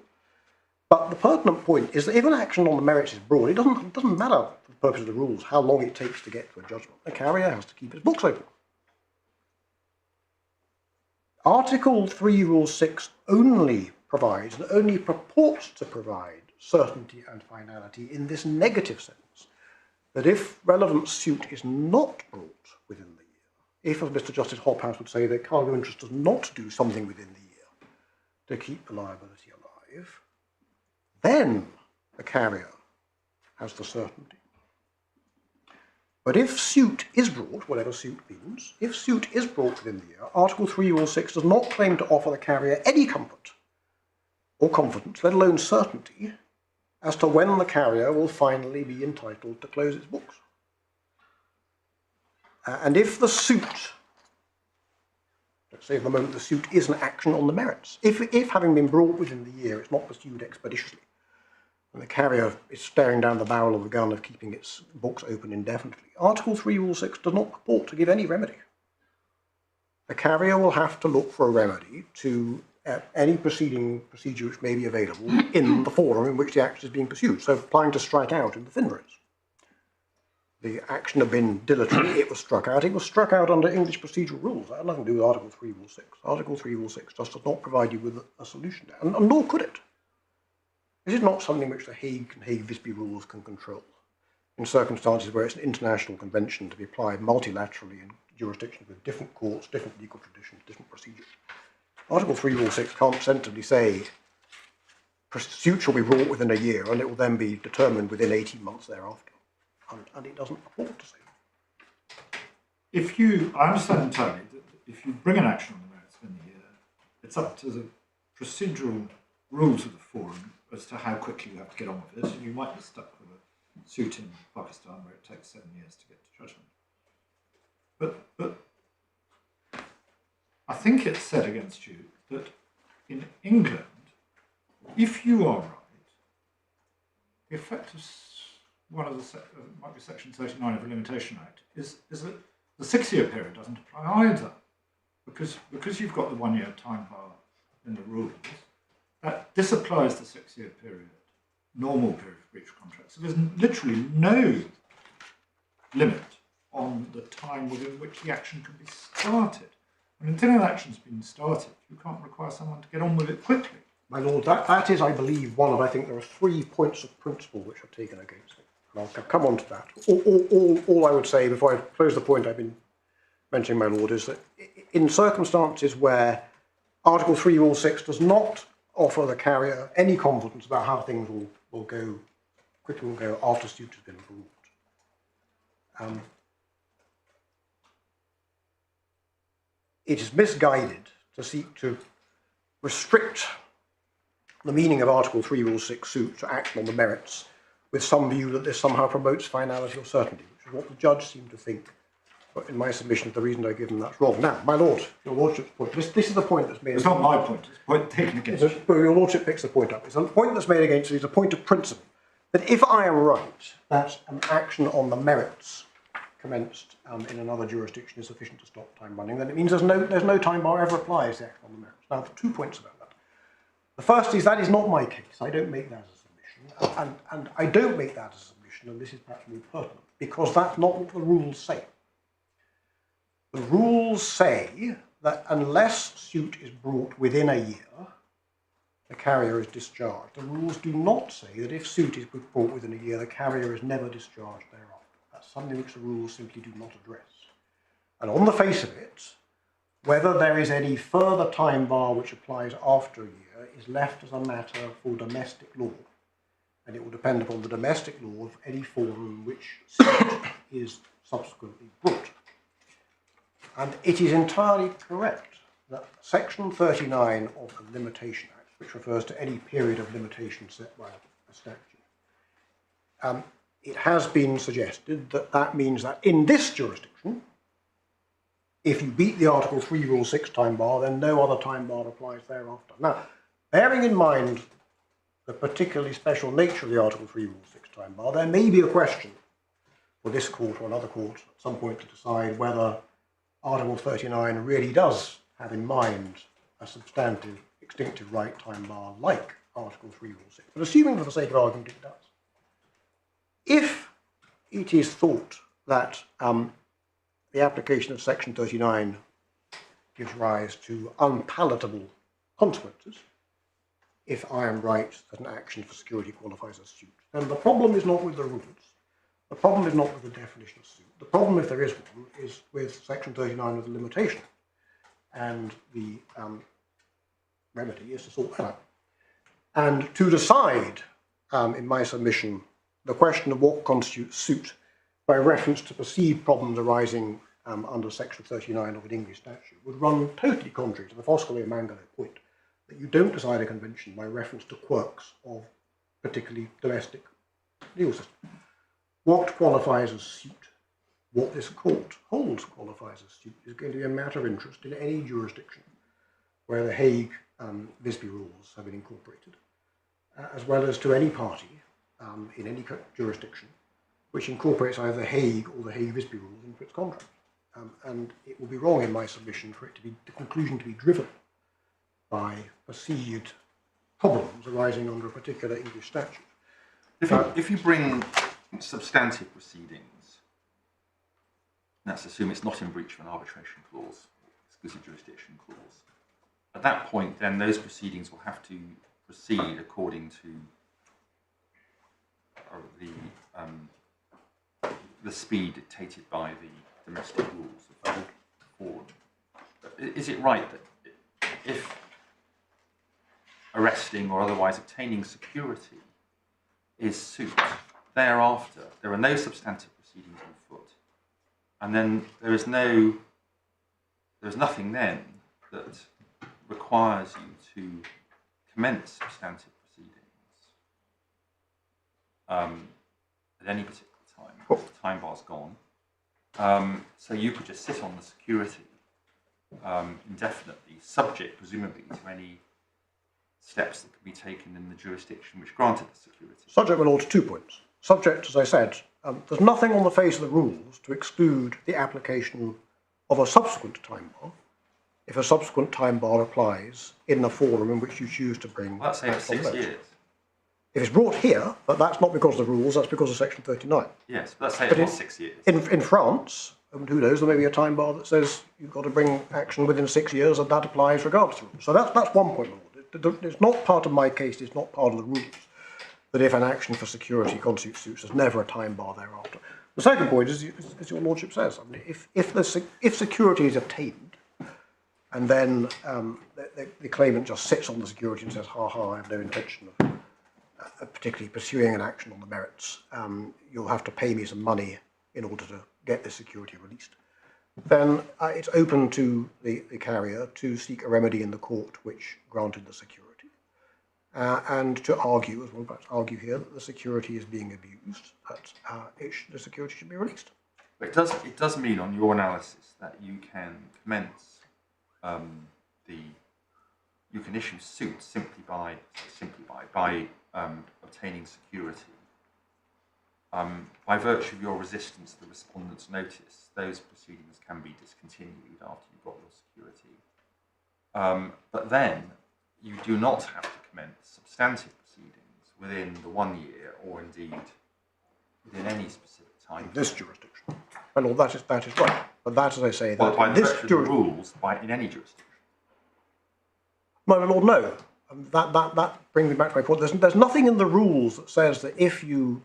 But the pertinent point is that if an action on the merits is brought, it doesn't matter for the purpose of the rules how long it takes to get to a judgment. The carrier has to keep its books open. Article 3, Rule 6 only provides and only purports to provide certainty and finality in this negative sense, that if relevant suit is not brought within the year, if, as Mr. Justice Hobhouse would say, the cargo interest does not do something within the year to keep the liability alive, then the carrier has the certainty. But if suit is brought, whatever suit means, if suit is brought within the year, Article 3, Rule 6 does not claim to offer the carrier any comfort or confidence, let alone certainty, as to when the carrier will finally be entitled to close its books. And if the suit, let's say at the moment the suit is an action on the merits, if having been brought within the year it's not pursued expeditiously, and the carrier is staring down the barrel of the gun of keeping its books open indefinitely, Article 3, Rule 6 does not purport to give any remedy. The carrier will have to look for a remedy to any procedure which may be available in the forum in which the action is being pursued. So applying to strike out in the FINRAs. The action had been dilatory, it was struck out. It was struck out under English procedural rules. That had nothing to do with Article 3, Rule 6. Article 3, Rule 6 just does not provide you with a solution there, and nor could it. This is not something which the Hague and Hague Visby Rules can control in circumstances where it's an international convention to be applied multilaterally in jurisdictions with different courts, different legal traditions, different procedures. Article 3, Rule 6 can't sensibly say suit shall be brought within a year and it will then be determined within 18 months thereafter. And it doesn't purport to say. I understand entirely that if you bring an action on the merits within the year, it's up to the procedural rules of the forum as to how quickly you have to get on with it. And you might be stuck with a suit in Pakistan where it takes 7 years to get to judgment. But I think it's said against you that in England, if you are right, the effect of one of the might be Section 39 of the Limitation Act is that the 6-year period doesn't apply either, because you've got the 1-year time bar in the rules. That disapplies the 6-year period, normal period of breach of contract. So there's literally no limit on the time within which the action can be started. And until an action's been started, you can't require someone to get on with it quickly. My lord, that is, I believe, one of, I think there are 3 points of principle which are taken against me. And I'll come on to that. All I would say before I close the point I've been mentioning, my lord, is that in circumstances where Article 3, Rule 6 does not offer the carrier any confidence about how things will go after suit has been brought, it is misguided to seek to restrict the meaning of Article 3, Rule 6 suit to action on the merits with some view that this somehow promotes finality or certainty, which is what the judge seemed to think. But in my submission, the reason I give him that's wrong. Now, my lord, your lordship's point, this is the point that's made. It's not my point, it's a point taken against you. But your lordship picks the point up. It's a point that's made against you, it's a point of principle. That if I am right, that an action on the merits commenced in another jurisdiction is sufficient to stop time running, then it means there's no time bar ever applies to action on the merits. Now, 2 points about that. The first is that is not my case. I don't make that as a submission. And I don't make that as a submission, and this is perhaps more pertinent, because that's not what the rules say. The rules say that unless suit is brought within a year, the carrier is discharged. The rules do not say that if suit is brought within a year, the carrier is never discharged thereafter. That's something which the rules simply do not address. And on the face of it, whether there is any further time bar which applies after a year is left as a matter for domestic law. And it will depend upon the domestic law of any forum in which suit is subsequently brought. And it is entirely correct that Section 39 of the Limitation Act, which refers to any period of limitation set by a statute, it has been suggested that that means that in this jurisdiction, if you beat the Article 3, Rule 6 time bar, then no other time bar applies thereafter. Now, bearing in mind the particularly special nature of the Article 3, Rule 6 time bar, there may be a question for this court or another court at some point to decide whether Article 39 really does have in mind a substantive extinctive right time bar like Article 3, Rule 6. But assuming for the sake of argument it does, if it is thought that the application of Section 39 gives rise to unpalatable consequences, if I am right that an action for security qualifies as suit, then the problem is not with the rules. The problem is not with the definition of suit. The problem, if there is one, is with Section 39 of the limitation. And the remedy is to sort that out. And to decide, in my submission, the question of what constitutes suit by reference to perceived problems arising under Section 39 of an English statute would run totally contrary to the Foscolo-Mangano point that you don't decide a convention by reference to quirks of particularly domestic legal system. What qualifies as suit, what this court holds qualifies as suit, is going to be a matter of interest in any jurisdiction where the Hague Visby Rules have been incorporated, as well as to any party in any jurisdiction which incorporates either the Hague or the Hague Visby Rules into its contract. And it will be wrong in my submission for it to be the conclusion to be driven by perceived problems arising under a particular English statute. If you bring substantive proceedings, let's assume it's not in breach of an arbitration clause, exclusive jurisdiction clause. At that point, then those proceedings will have to proceed according to the speed dictated by the domestic rules of the forum. Is it right that if arresting or otherwise obtaining security is suit, thereafter there are no substantive proceedings on foot, and then there's nothing then that requires you to commence substantive proceedings at any particular time. The time bar's gone. So you could just sit on the security indefinitely, subject presumably to any steps that could be taken in the jurisdiction which granted the security. Subject, my lord, to 2 points. Subject, as I said, there's nothing on the face of the rules to exclude the application of a subsequent time bar if a subsequent time bar applies in the forum in which you choose to bring. Well, let's say it's 6 years. If it's brought here, but that's not because of the rules, that's because of Section 39. Yes, but let's say it was 6 years. In France, who knows, there may be a time bar that says you've got to bring action within 6 years, and that applies regardless of the rules. So that's one point, my lord. It's not part of my case, it's not part of the rules, that if an action for security constitutes suit, there's never a time bar thereafter. The second point is, as your lordship says, I mean, if security is obtained, and then the claimant just sits on the security and says, I have no intention of particularly pursuing an action on the merits, you'll have to pay me some money in order to get this security released, then it's open to the carrier to seek a remedy in the court which granted the security, and to argue, as well perhaps argue here, that the security is being abused, that the security should be released. But it does mean, on your analysis, that you can commence you can issue suits simply by obtaining security. By virtue of your resistance to the respondent's notice, those proceedings can be discontinued after you've got your security. But then you do not have to commence substantive proceedings within the 1 year, or indeed within any specific time. This jurisdiction. My lord, that is right. But that, as I say, that by this virtue of the rules, in any jurisdiction. My lord, no. That brings me back to my point. There's nothing in the rules that says that if you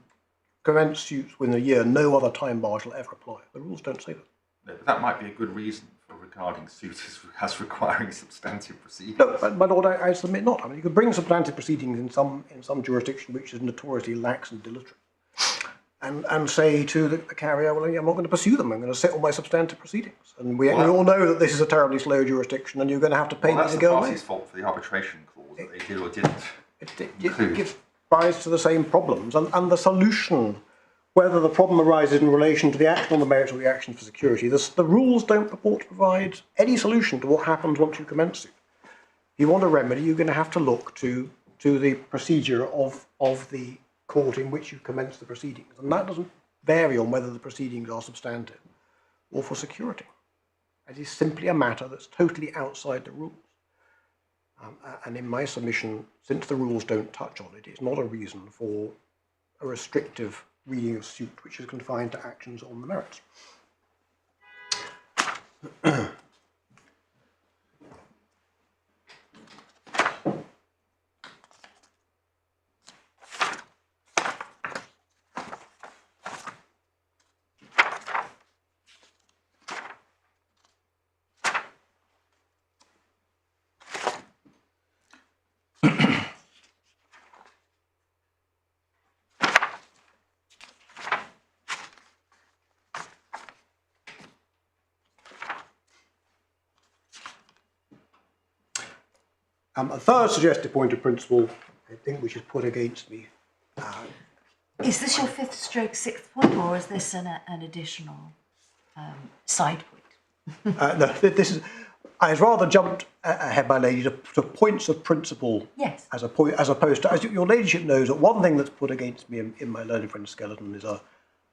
commence suits within a year, no other time bar shall ever apply. The rules don't say that. No, but that might be a good reason for regarding suits as requiring substantive proceedings. No, my lord, I submit not. I mean, you could bring substantive proceedings in some jurisdiction which is notoriously lax and dilatory, and say to the carrier, well, I'm not going to pursue them. I'm going to sit on my substantive proceedings. And we all know that this is a terribly slow jurisdiction, and you're going to have to pay me to go away. That's the party's fault for the arbitration clause that they did or didn't. It gives rise to the same problems, and the solution, whether the problem arises in relation to the action on the merits or the action for security, the rules don't purport to provide any solution to what happens once you commence suit. If you want a remedy, you're going to have to look to the procedure of the court in which you commence the proceedings, and that doesn't vary on whether the proceedings are substantive or for security. It is simply a matter that's totally outside the rules. And in my submission, since the rules don't touch on it, it's not a reason for a restrictive reading of suit which is confined to actions on the merits. A third suggested point of principle, I think, which is put against me. Is this your fifth stroke sixth point, or is this an additional side point? No, this is. I've rather jumped ahead, my lady, to points of principle. Yes. As opposed to, as your ladyship knows, that one thing that's put against me in my learned friend skeleton is a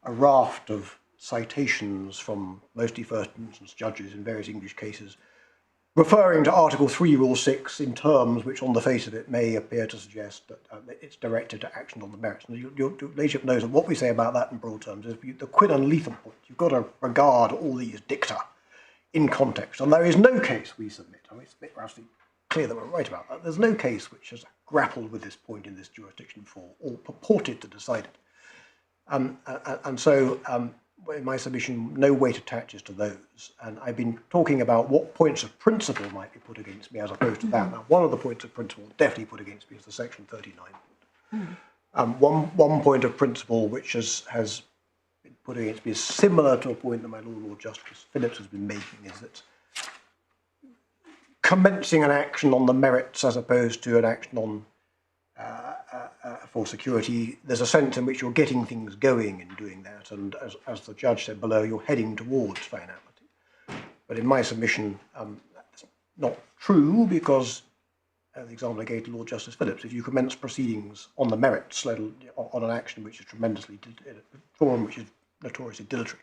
raft of citations from mostly first instance judges in various English cases, referring to Article 3, Rule 6 in terms which, on the face of it, may appear to suggest that it's directed to action on the merits. And your ladyship knows that what we say about that in broad terms is the quid and lethal point. You've got to regard all these dicta in context. And there is no case we submit, I mean, it's absolutely clear that we're right about that, there's no case which has grappled with this point in this jurisdiction before, or purported to decide it. And so, in my submission, no weight attaches to those. And I've been talking about what points of principle might be put against me as opposed to that. Now, one of the points of principle definitely put against me is the Section 39. One point of principle which has been put against me is similar to a point that my Lord Justice Phillips has been making, is that commencing an action on the merits as opposed to an action on for security, there's a sense in which you're getting things going in doing that, and as the judge said below, you're heading towards finality. But in my submission, that's not true, because the example I gave to Lord Justice Phillips, if you commence proceedings on the merits, on an action which is which is notoriously dilatory,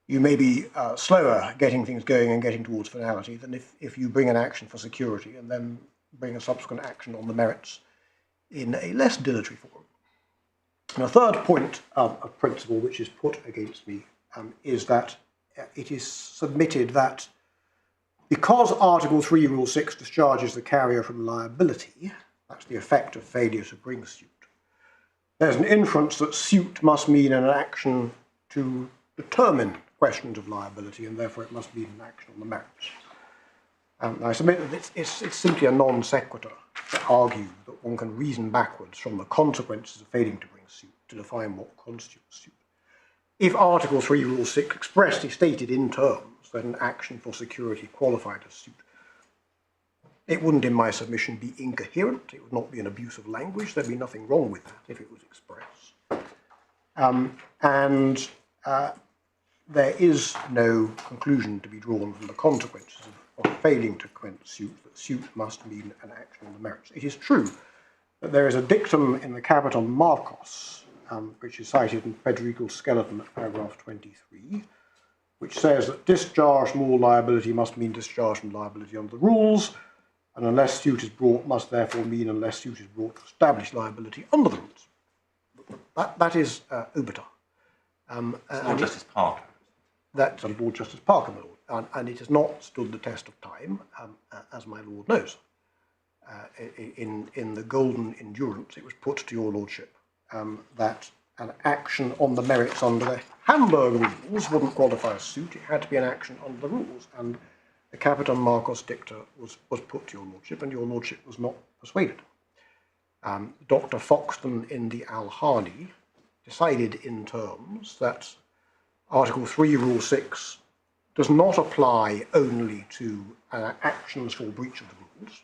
you may be slower getting things going and getting towards finality than if you bring an action for security and then bring a subsequent action on the merits in a less dilatory form. And a third point of principle which is put against me is that it is submitted that because Article 3, Rule 6 discharges the carrier from liability, that's the effect of failure to bring suit, there's an inference that suit must mean an action to determine questions of liability, and therefore it must mean an action on the merits. I submit that it's simply a non sequitur to argue that one can reason backwards from the consequences of failing to bring suit to define what constitutes suit. If Article 3, Rule 6 expressly stated in terms that an action for security qualified as suit, it wouldn't, in my submission, be incoherent, it would not be an abuse of language, there'd be nothing wrong with that if it was expressed. There is no conclusion to be drawn from the consequences of failing to commence suit, that suit must mean an action on the merits. It is true that there is a dictum in the Capital Marcos, which is cited in Pedregal Skeleton at paragraph 23, which says that discharge from all liability must mean discharge from liability under the rules, and unless suit is brought must therefore mean unless suit is brought to establish liability under the rules. That is obiter. Lord Justice Parker. That's Lord Justice Parker, my lord, and it has not stood the test of time, as my lord knows. In the Golden Endurance, it was put to your lordship that an action on the merits under the Hamburg rules wouldn't qualify as suit, it had to be an action under the rules, and the Capital Marcos dicta was put to your lordship, and your lordship was not persuaded. Dr. Foxton in the Al-Hani decided in terms that Article 3, Rule 6 does not apply only to actions for breach of the rules.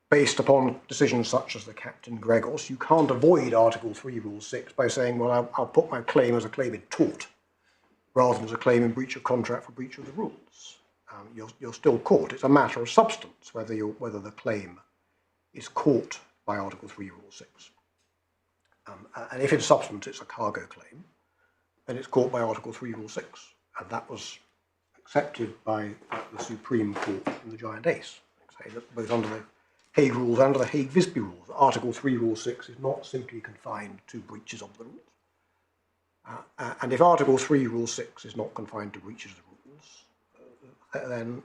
Based upon decisions such as the Captain Gregos, you can't avoid Article 3, Rule 6 by saying, well, I'll put my claim as a claim in tort, rather than as a claim in breach of contract for breach of the rules. You're still caught. It's a matter of substance whether the claim is caught by Article 3, Rule 6. And if in substance it's a cargo claim, then it's caught by Article 3, Rule 6. And that was accepted by the Supreme Court in the Giant Ace, saying that both under the Hague Rules and under the Hague Visby Rules, Article 3, Rule 6 is not simply confined to breaches of the rules. And if Article 3, Rule 6 is not confined to breaches of the rules, then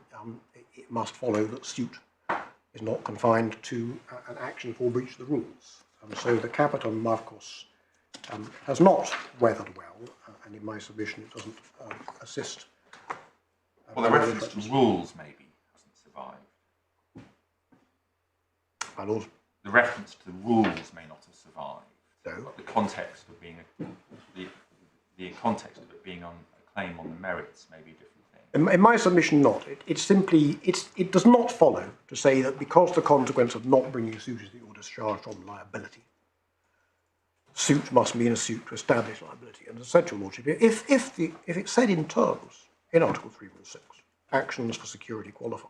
it must follow that suit is not confined to an action for breach of the rules. And so the Capital Marcos has not weathered well, and in my submission it doesn't assist. Well, the reference to rules maybe hasn't survived. My lord. The reference to rules may not have survived. No. But the context of being the context of it being on a claim on the merits may be a different thing. In my submission, not. It does not follow to say that because the consequence of not bringing a suit is that you're discharged from liability, suit must mean a suit to establish liability. And as said, Your Lordship, if it said in terms, in Article 3, Rule 6, actions for security qualify,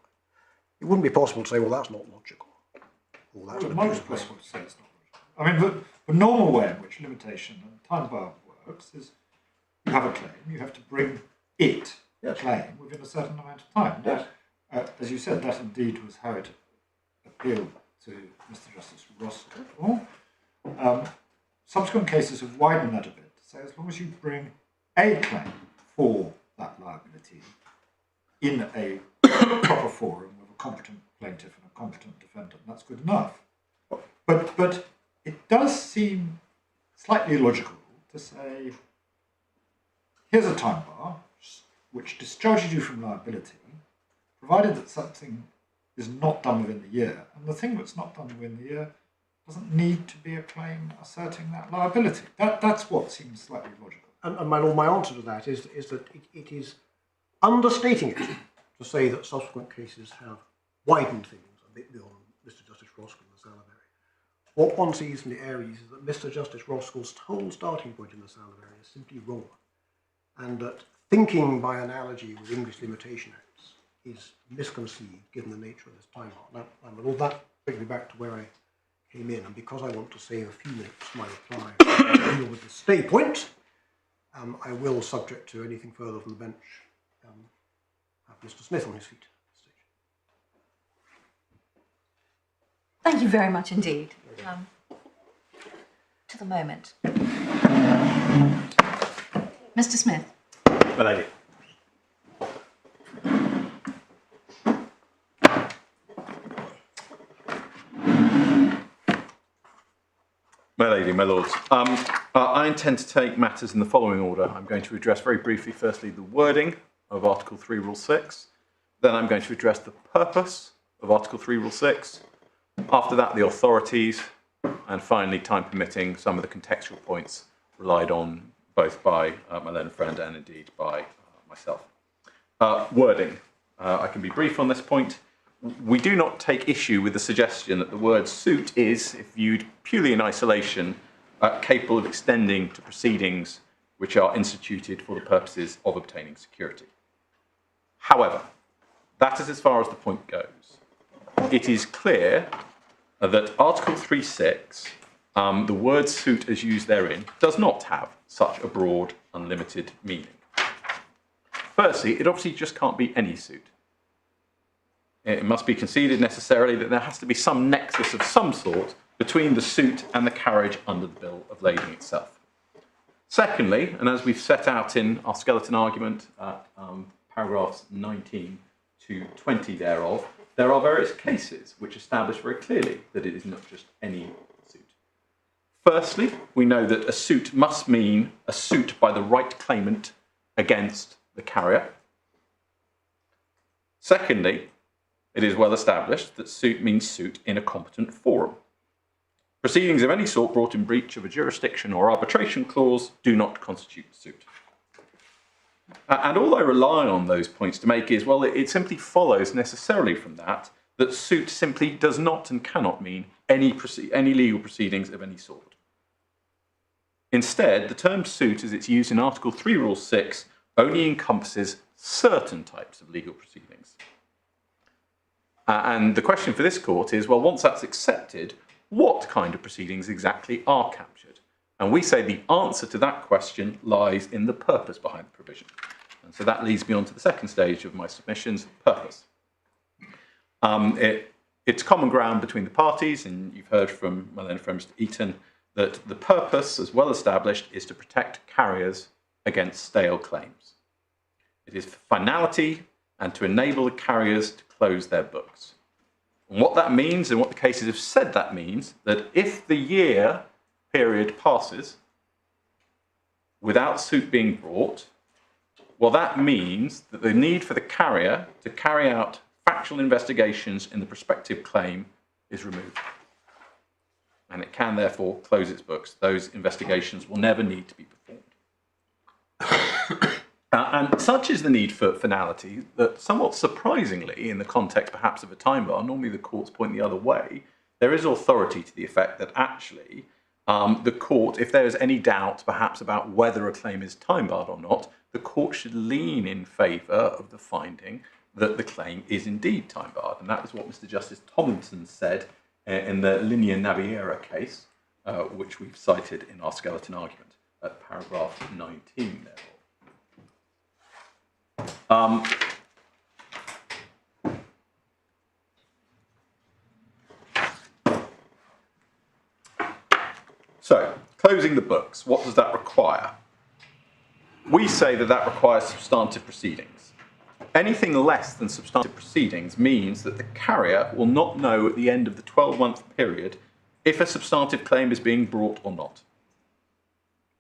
it wouldn't be possible to say, well, that's not logical. Or that's Well, it might be possible to say it's not logical. I mean, the normal way in which limitation and time bar works is you have a claim, you have to bring it, the claim, within a certain amount of time. Yes. That, as you said, that indeed was how it appealed to Mr. Justice Roskell. Subsequent cases have widened that a bit to say as long as you bring a claim for that liability in a proper forum with a competent plaintiff and a competent defendant, that's good enough. But it does seem slightly illogical to say, here's a time bar which discharges you from liability, provided that something is not done within the year, and the thing that's not done within the year doesn't need to be a claim asserting that liability. That's what seems slightly illogical. And my Lord, my answer to that is that it is understating it to say that subsequent cases have widened things a bit beyond Mr. Justice Roskell and the Salivary. What one sees from the Aries is that Mr. Justice Roskell's whole starting point in the Salivary is simply wrong, and that thinking by analogy with English limitation acts is misconceived given the nature of this time bar. Now, my Lord, that brings me back to where I came in, and because I want to save a few minutes for my reply to deal with the stay point, I will, subject to anything further from the bench, have Mr. Smith on his feet at this stage. Thank you very much indeed. To the moment. Mr. Smith. My lady. My lady, my lords, I intend to take matters in the following order. I'm going to address very briefly, firstly, the wording of Article 3, Rule 6. Then I'm going to address the purpose of Article 3, Rule 6. After that, the authorities. And finally, time permitting, some of the contextual points relied on both by my learned friend and indeed by myself. Wording. I can be brief on this point. We do not take issue with the suggestion that the word suit is, if viewed purely in isolation, capable of extending to proceedings which are instituted for the purposes of obtaining security. However, that is as far as the point goes. It is clear that Article 3.6, the word suit as used therein, does not have such a broad, unlimited meaning. Firstly, it obviously just can't be any suit. It must be conceded necessarily that there has to be some nexus of some sort between the suit and the carriage under the bill of lading itself. Secondly, and as we've set out in our skeleton argument at paragraphs 19 to 20 thereof, there are various cases which establish very clearly that it is not just any suit. Firstly, we know that a suit must mean a suit by the right claimant against the carrier. Secondly, it is well established that suit means suit in a competent forum. Proceedings of any sort brought in breach of a jurisdiction or arbitration clause do not constitute suit. And all I rely on those points to make is, well, it simply follows necessarily from that suit simply does not and cannot mean any legal proceedings of any sort. Instead, the term suit, as it's used in Article 3, Rule 6, only encompasses certain types of legal proceedings. And the question for this court is, well, once that's accepted, what kind of proceedings exactly are captured? And we say the answer to that question lies in the purpose behind the provision. And so that leads me on to the second stage of my submissions, purpose. It's common ground between the parties, and you've heard from my learned friend Mr. Eaton, that the purpose, as well established, is to protect carriers against stale claims. It is for finality and to enable the carriers to close their books. And what that means, and what the cases have said that means, that if the year period passes without suit being brought, well, that means that the need for the carrier to carry out factual investigations in the prospective claim is removed. And it can therefore close its books. Those investigations will never need to be performed. And such is the need for finality that, somewhat surprisingly, in the context perhaps of a time bar, normally the courts point the other way, there is authority to the effect that actually the court, if there is any doubt perhaps about whether a claim is time barred or not, the court should lean in favour of the finding that the claim is indeed time barred. And that was what Mr. Justice Tomlinson said in the Linea Naviera case, which we've cited in our skeleton argument at paragraph 19 there. So, closing the books, what does that require? We say that that requires substantive proceedings. Anything less than substantive proceedings means that the carrier will not know at the end of the 12-month period if a substantive claim is being brought or not.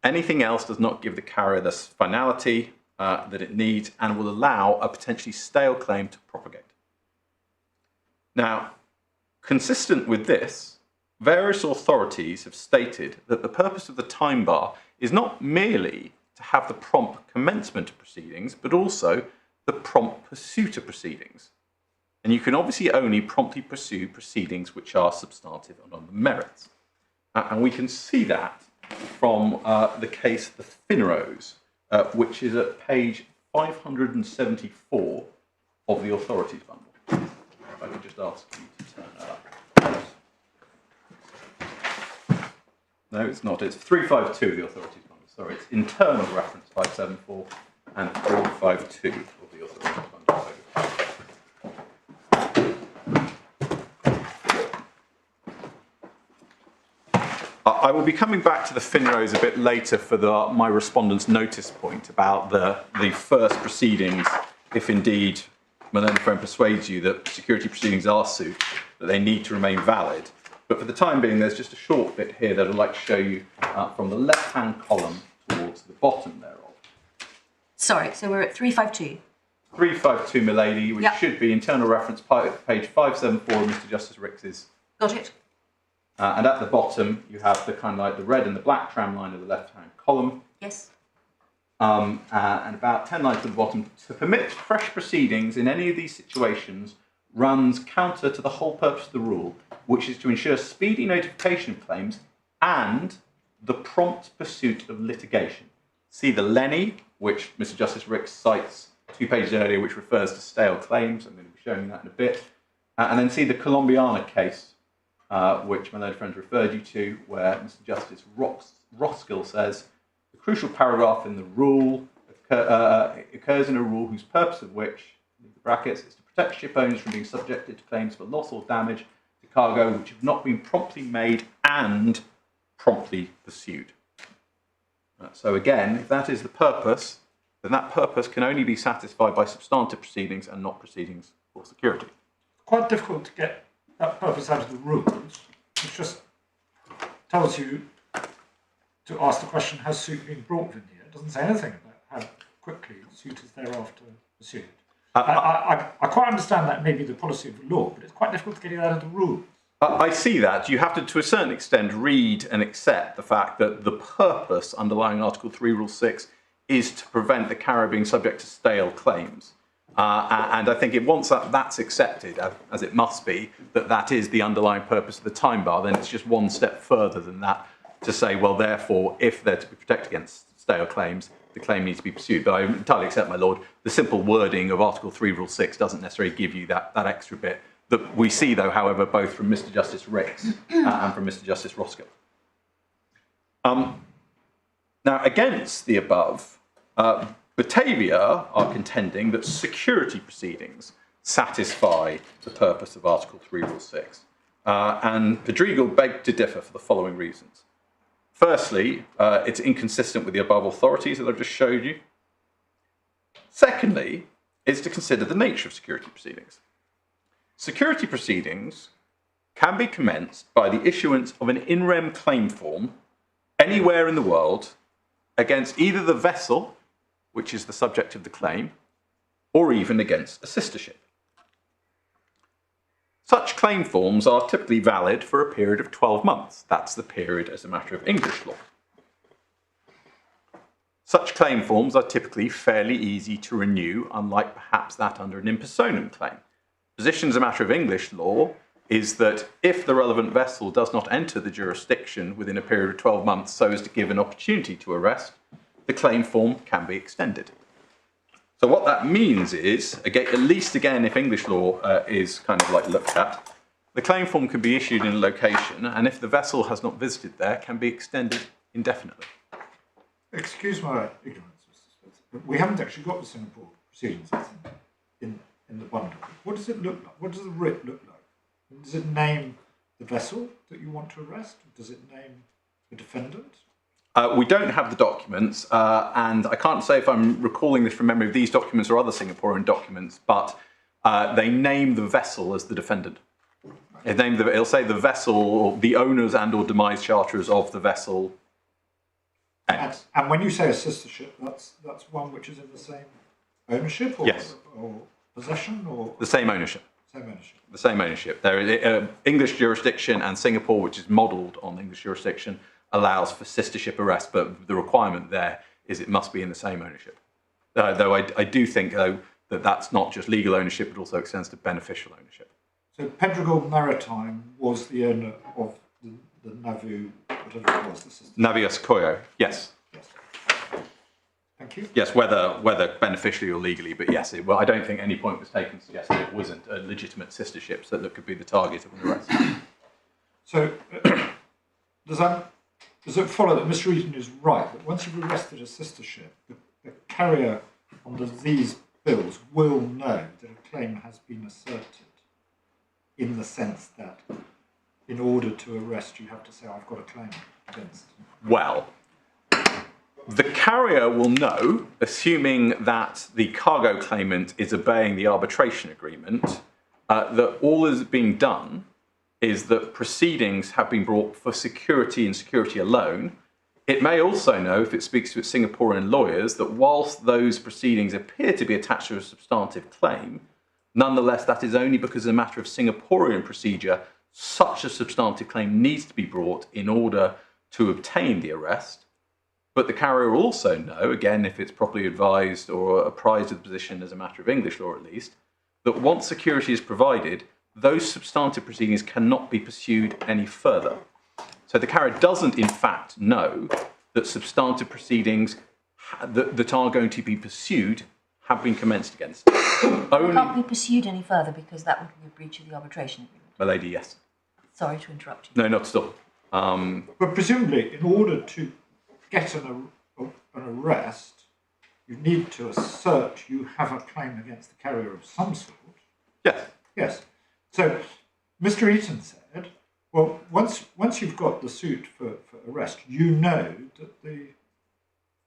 Anything else does not give the carrier the finality that it needs and will allow a potentially stale claim to propagate. Now, consistent with this, various authorities have stated that the purpose of the time bar is not merely to have the prompt commencement of proceedings, but also the prompt pursuit of proceedings. And you can obviously only promptly pursue proceedings which are substantive and on the merits. And we can see that from the case of the Finrose, which is at page 574 of the authorities bundle. If I could just ask you to turn that up. No, it's not. It's 352 of the authorities bundle. Sorry, it's internal reference 574 and 352 of the authorities bundle. I will be coming back to the Finrose a bit later for my respondent's notice point about the first proceedings, if indeed my learned friend persuades you that security proceedings are suit, that they need to remain valid. But for the time being, there's just a short bit here that I'd like to show you from the left-hand column towards the bottom thereof. Sorry, so we're at 352. 352, milady, which should be internal reference page 574 of Mr. Justice Ricks's. Got it. And at the bottom, you have the kind of like the red and the black tram line of the left-hand column. Yes. And about 10 lines to the bottom. To permit fresh proceedings in any of these situations runs counter to the whole purpose of the rule, which is to ensure speedy notification of claims and the prompt pursuit of litigation. See the Lenny, which Mr. Justice Ricks cites 2 pages earlier, which refers to stale claims. I'm going to be showing you that in a bit. And then see the Colombiana case, which my learned friends referred you to, where Mr. Justice Roskill says, the crucial paragraph in the rule occurs in a rule whose purpose of which, in the brackets, is to protect ship owners from being subjected to claims for loss or damage to cargo which have not been promptly made and promptly pursued. So again, if that is the purpose, then that purpose can only be satisfied by substantive proceedings and not proceedings for security. Quite difficult to get that purpose out of the rules, which just tells you to ask the question, has suit been brought in here? It doesn't say anything about how quickly suit is thereafter pursued. I quite understand that may be the policy of the law, but it's quite difficult to get it out of the rules. I see that. You have to a certain extent, read and accept the fact that the purpose underlying Article 3, Rule 6 is to prevent the carrier being subject to stale claims. And I think once that's accepted, as it must be, that is the underlying purpose of the time bar, then it's just one step further than that to say, well, therefore, if they're to be protected against stale claims, the claim needs to be pursued. But I entirely accept, my lord, the simple wording of Article 3, Rule 6 doesn't necessarily give you that extra bit that we see, though, however, both from Mr. Justice Ricks and from Mr. Justice Roskill. Now, against the above, Batavia are contending that security proceedings satisfy the purpose of Article 3, Rule 6. And Pedregal begged to differ for the following reasons. Firstly, it's inconsistent with the above authorities that I've just showed you. Secondly, is to consider the nature of security proceedings. Security proceedings can be commenced by the issuance of an in rem claim form anywhere in the world against either the vessel, which is the subject of the claim, or even against a sister ship. Such claim forms are typically valid for a period of 12 months. That's the period as a matter of English law. Such claim forms are typically fairly easy to renew, unlike perhaps that under an in personam claim. Position as a matter of English law is that if the relevant vessel does not enter the jurisdiction within a period of 12 months so as to give an opportunity to arrest, the claim form can be extended. So what that means is, again, at least again if English law is kind of like looked at, the claim form can be issued in a location, and if the vessel has not visited there, can be extended indefinitely. Excuse my ignorance, Mr. Smith, but we haven't actually got the Singapore proceedings in the bundle. What does it look like? What does the writ look like? Does it name the vessel that you want to arrest? Does it name the defendant? We don't have the documents, and I can't say if I'm recalling this from memory of these documents or other Singaporean documents, but they name the vessel as the defendant. It'll say the vessel, or the owners and or demise charterers of the vessel. And when you say a sister ship, that's one which is in the same ownership, or, yes, or possession, or the same ownership. Same ownership. The same ownership. There is English jurisdiction, and Singapore, which is modelled on English jurisdiction, allows for sister ship arrest, but the requirement there is it must be in the same ownership. Though I do think, though, that that's not just legal ownership, it also extends to beneficial ownership. So Pedregal Maritime was the owner of the Navu, whatever it was, the sister. Navius Coyo, yes. Yes. Thank you. Yes, whether beneficially or legally, but yes, well, I don't think any point was taken to suggest that it wasn't a legitimate sister ship, so that could be the target of an arrest. So does it follow that Mr. Eaton is right, that once you've arrested a sister ship, the carrier under these bills will know that a claim has been asserted, in the sense that in order to arrest you have to say, I've got a claim against? Well, the carrier will know, assuming that the cargo claimant is obeying the arbitration agreement, that all is being done is that proceedings have been brought for security and security alone. It may also know, if it speaks to its Singaporean lawyers, that whilst those proceedings appear to be attached to a substantive claim, nonetheless that is only because as a matter of Singaporean procedure, such a substantive claim needs to be brought in order to obtain the arrest. But the carrier will also know, again, if it's properly advised or apprised of the position as a matter of English law at least, that once security is provided, those substantive proceedings cannot be pursued any further. So the carrier doesn't, in fact, know that substantive proceedings that are going to be pursued have been commenced against. Only can't be pursued any further because that would be a breach of the arbitration agreement. My lady, yes. Sorry to interrupt you. No, not at all. But presumably, in order to get an arrest, you need to assert you have a claim against the carrier of some sort. Yes. Yes. So, Mr. Eaton said, well, once you've got the suit for arrest, you know that the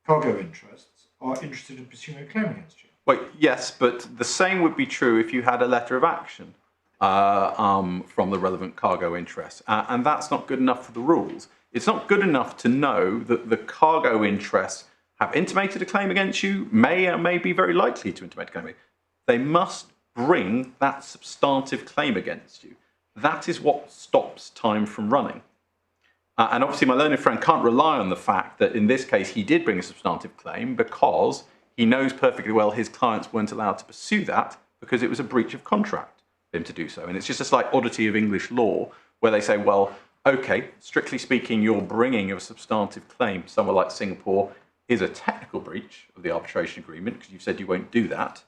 cargo interests are interested in pursuing a claim against you. Well, yes, but the same would be true if you had a letter of action from the relevant cargo interests, and that's not good enough for the rules. It's not good enough to know that the cargo interests have intimated a claim against you, may or may be very likely to intimate a claim. They must bring that substantive claim against you. That is what stops time from running. And obviously my learned friend can't rely on the fact that in this case he did bring a substantive claim because he knows perfectly well his clients weren't allowed to pursue that because it was a breach of contract for him to do so. And it's just a slight oddity of English law where they say, well, okay, strictly speaking, your bringing of a substantive claim somewhere like Singapore is a technical breach of the arbitration agreement because you've said you won't do that.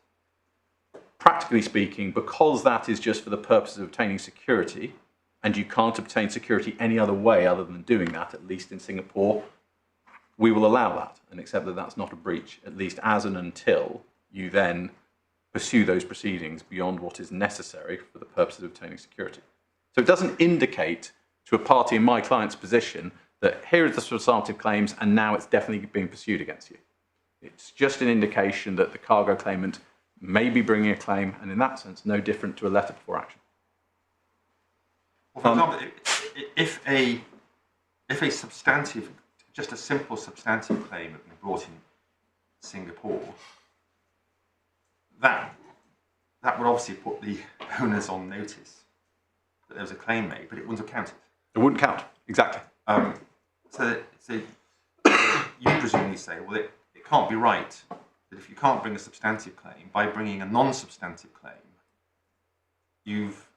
Practically speaking, because that is just for the purpose of obtaining security, and you can't obtain security any other way other than doing that, at least in Singapore, we will allow that and accept that that's not a breach, at least as and until you then pursue those proceedings beyond what is necessary for the purpose of obtaining security. So it doesn't indicate to a party in my client's position that here are the substantive claims and now it's definitely being pursued against you. It's just an indication that the cargo claimant may be bringing a claim, and in that sense, no different to a letter before action. Well, for example, if a substantive, just a simple substantive claim had been brought in Singapore, that would obviously put the owners on notice that there was a claim made, but it wouldn't have counted. It wouldn't count, exactly. So you presumably say, well, it can't be right that if you can't bring a substantive claim, by bringing a non-substantive claim, you've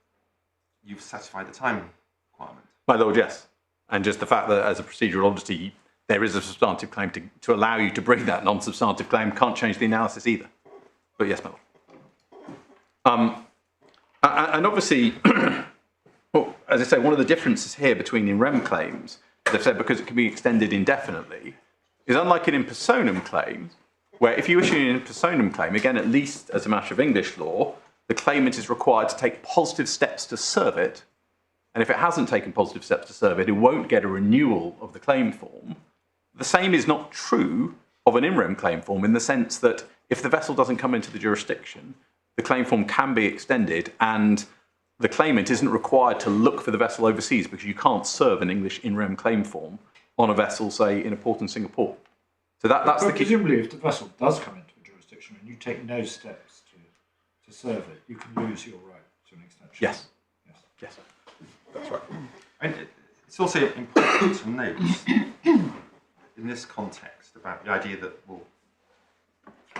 satisfied the time requirement. My lord, yes. And just the fact that as a procedural oddity, there is a substantive claim to allow you to bring that non-substantive claim can't change the analysis either. But yes, my lord. And obviously, well, as I say, one of the differences here between in rem claims, as I've said, because it can be extended indefinitely, is unlike an in personam claim, where if you issue an in personam claim, again, at least as a matter of English law, the claimant is required to take positive steps to serve it. And if it hasn't taken positive steps to serve it, it won't get a renewal of the claim form. The same is not true of an in rem claim form in the sense that if the vessel doesn't come into the jurisdiction, the claim form can be extended and the claimant isn't required to look for the vessel overseas because you can't serve an English in rem claim form on a vessel, say, in a port in Singapore. So that's the key. Presumably, if the vessel does come into a jurisdiction and you take no steps to serve it, you can lose your right to an extension. Yes. Yes. That's right. And it's also important to note in this context about the idea that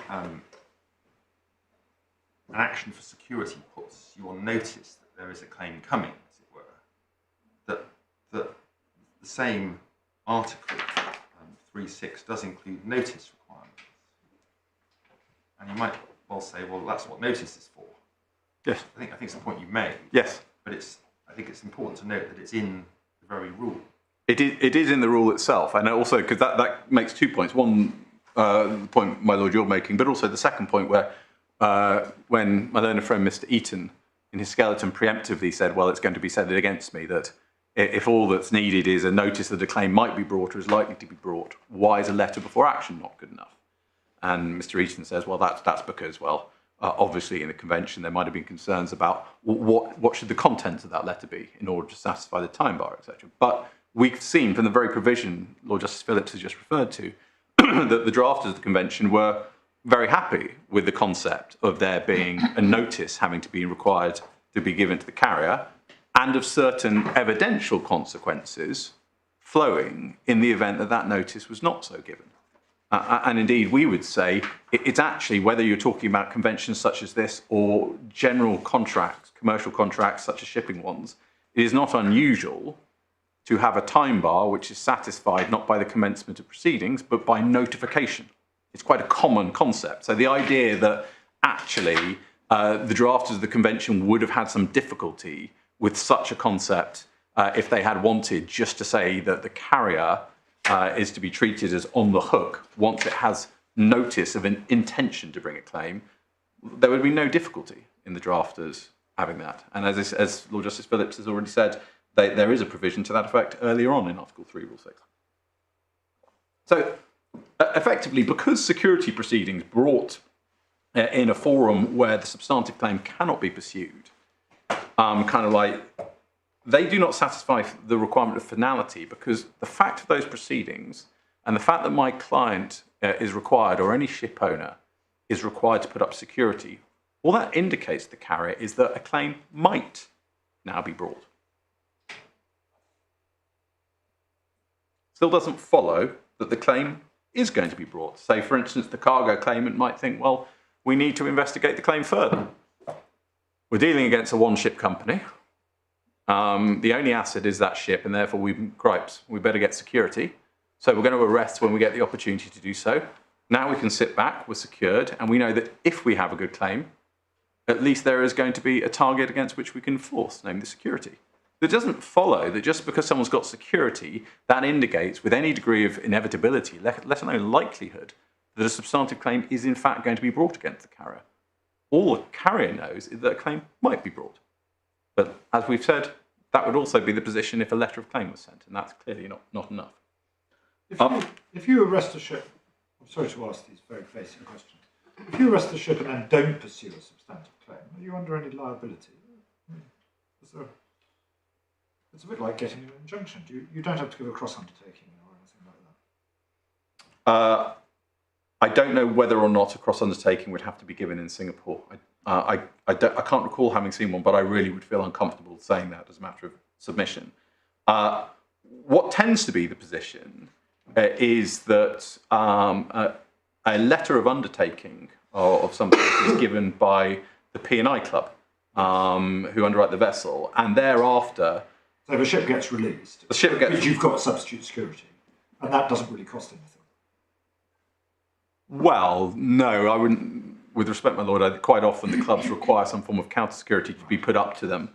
an action for security puts you on notice that there is a claim coming, as it were, that the same article, 3.6, does include notice requirements. And you might well say, well, that's what notice is for. Yes. I think it's the point you made. Yes. But I think it's important to note that it's in the very rule. It is in the rule itself, and also because that makes 2 points. One, the point, my lord, you're making, but also the second point where when my learned friend Mr. Eaton in his skeleton preemptively said, well, it's going to be said against me that if all that's needed is a notice that a claim might be brought or is likely to be brought, why is a letter before action not good enough? And Mr. Eaton says, well, that's because, well, obviously in the convention there might have been concerns about what should the contents of that letter be in order to satisfy the time bar, etc. But we've seen from the very provision Lord Justice Phillips has just referred to that the drafters of the convention were very happy with the concept of there being a notice having to be required to be given to the carrier and of certain evidential consequences flowing in the event that that notice was not so given. And indeed, we would say it's actually, whether you're talking about conventions such as this or general contracts, commercial contracts such as shipping ones, it is not unusual to have a time bar which is satisfied not by the commencement of proceedings, but by notification. It's quite a common concept. So the idea that actually the drafters of the convention would have had some difficulty with such a concept if they had wanted just to say that the carrier is to be treated as on the hook once it has notice of an intention to bring a claim, there would be no difficulty in the drafters having that. And as Lord Justice Phillips has already said, there is a provision to that effect earlier on in Article 3, Rule 6. So, effectively, because security proceedings brought in a forum where the substantive claim cannot be pursued, kind of like, they do not satisfy the requirement of finality because the fact of those proceedings and the fact that my client is required, or any ship owner is required to put up security, all that indicates to the carrier is that a claim might now be brought. Still doesn't follow that the claim is going to be brought. Say, for instance, the cargo claimant might think, well, we need to investigate the claim further. We're dealing against a one-ship company. The only asset is that ship, and therefore we better get security. So we're going to arrest when we get the opportunity to do so. Now we can sit back, we're secured, and we know that if we have a good claim, at least there is going to be a target against which we can enforce, namely the security. It doesn't follow that just because someone's got security, that indicates with any degree of inevitability, let alone likelihood, that a substantive claim is in fact going to be brought against the carrier. All the carrier knows is that a claim might be brought. But as we've said, that would also be the position if a letter of claim was sent, and that's clearly not enough. If you arrest a ship, I'm sorry to ask these very basic questions. If you arrest a ship and then don't pursue a substantive claim, are you under any liability? It's a bit like getting an injunction. You don't have to give a cross undertaking or anything like that. I don't know whether or not a cross undertaking would have to be given in Singapore. I can't recall having seen one, but I really would feel uncomfortable saying that as a matter of submission. What tends to be the position is that a letter of undertaking of some sort is given by the P&I Club, who underwrite the vessel, and thereafter... So if a ship gets released, the ship gets... you've got substitute security, and that doesn't really cost anything. Well, no, I wouldn't. With respect, my lord, quite often the clubs require some form of counter security to be put up to them,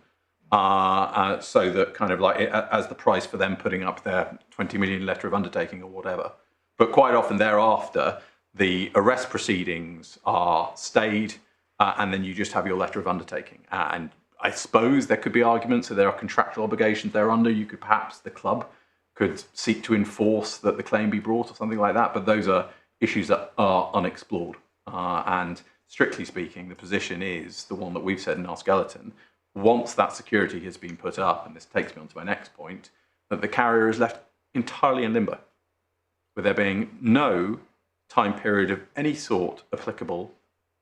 so that kind of like as the price for them putting up their 20 million letter of undertaking or whatever. But quite often thereafter, the arrest proceedings are stayed, and then you just have your letter of undertaking. And I suppose there could be arguments that there are contractual obligations they're under. You could perhaps, the club could seek to enforce that the claim be brought or something like that. But those are issues that are unexplored. And strictly speaking, the position is the one that we've said in our skeleton. Once that security has been put up, and this takes me on to my next point, that the carrier is left entirely in limbo, with there being no time period of any sort applicable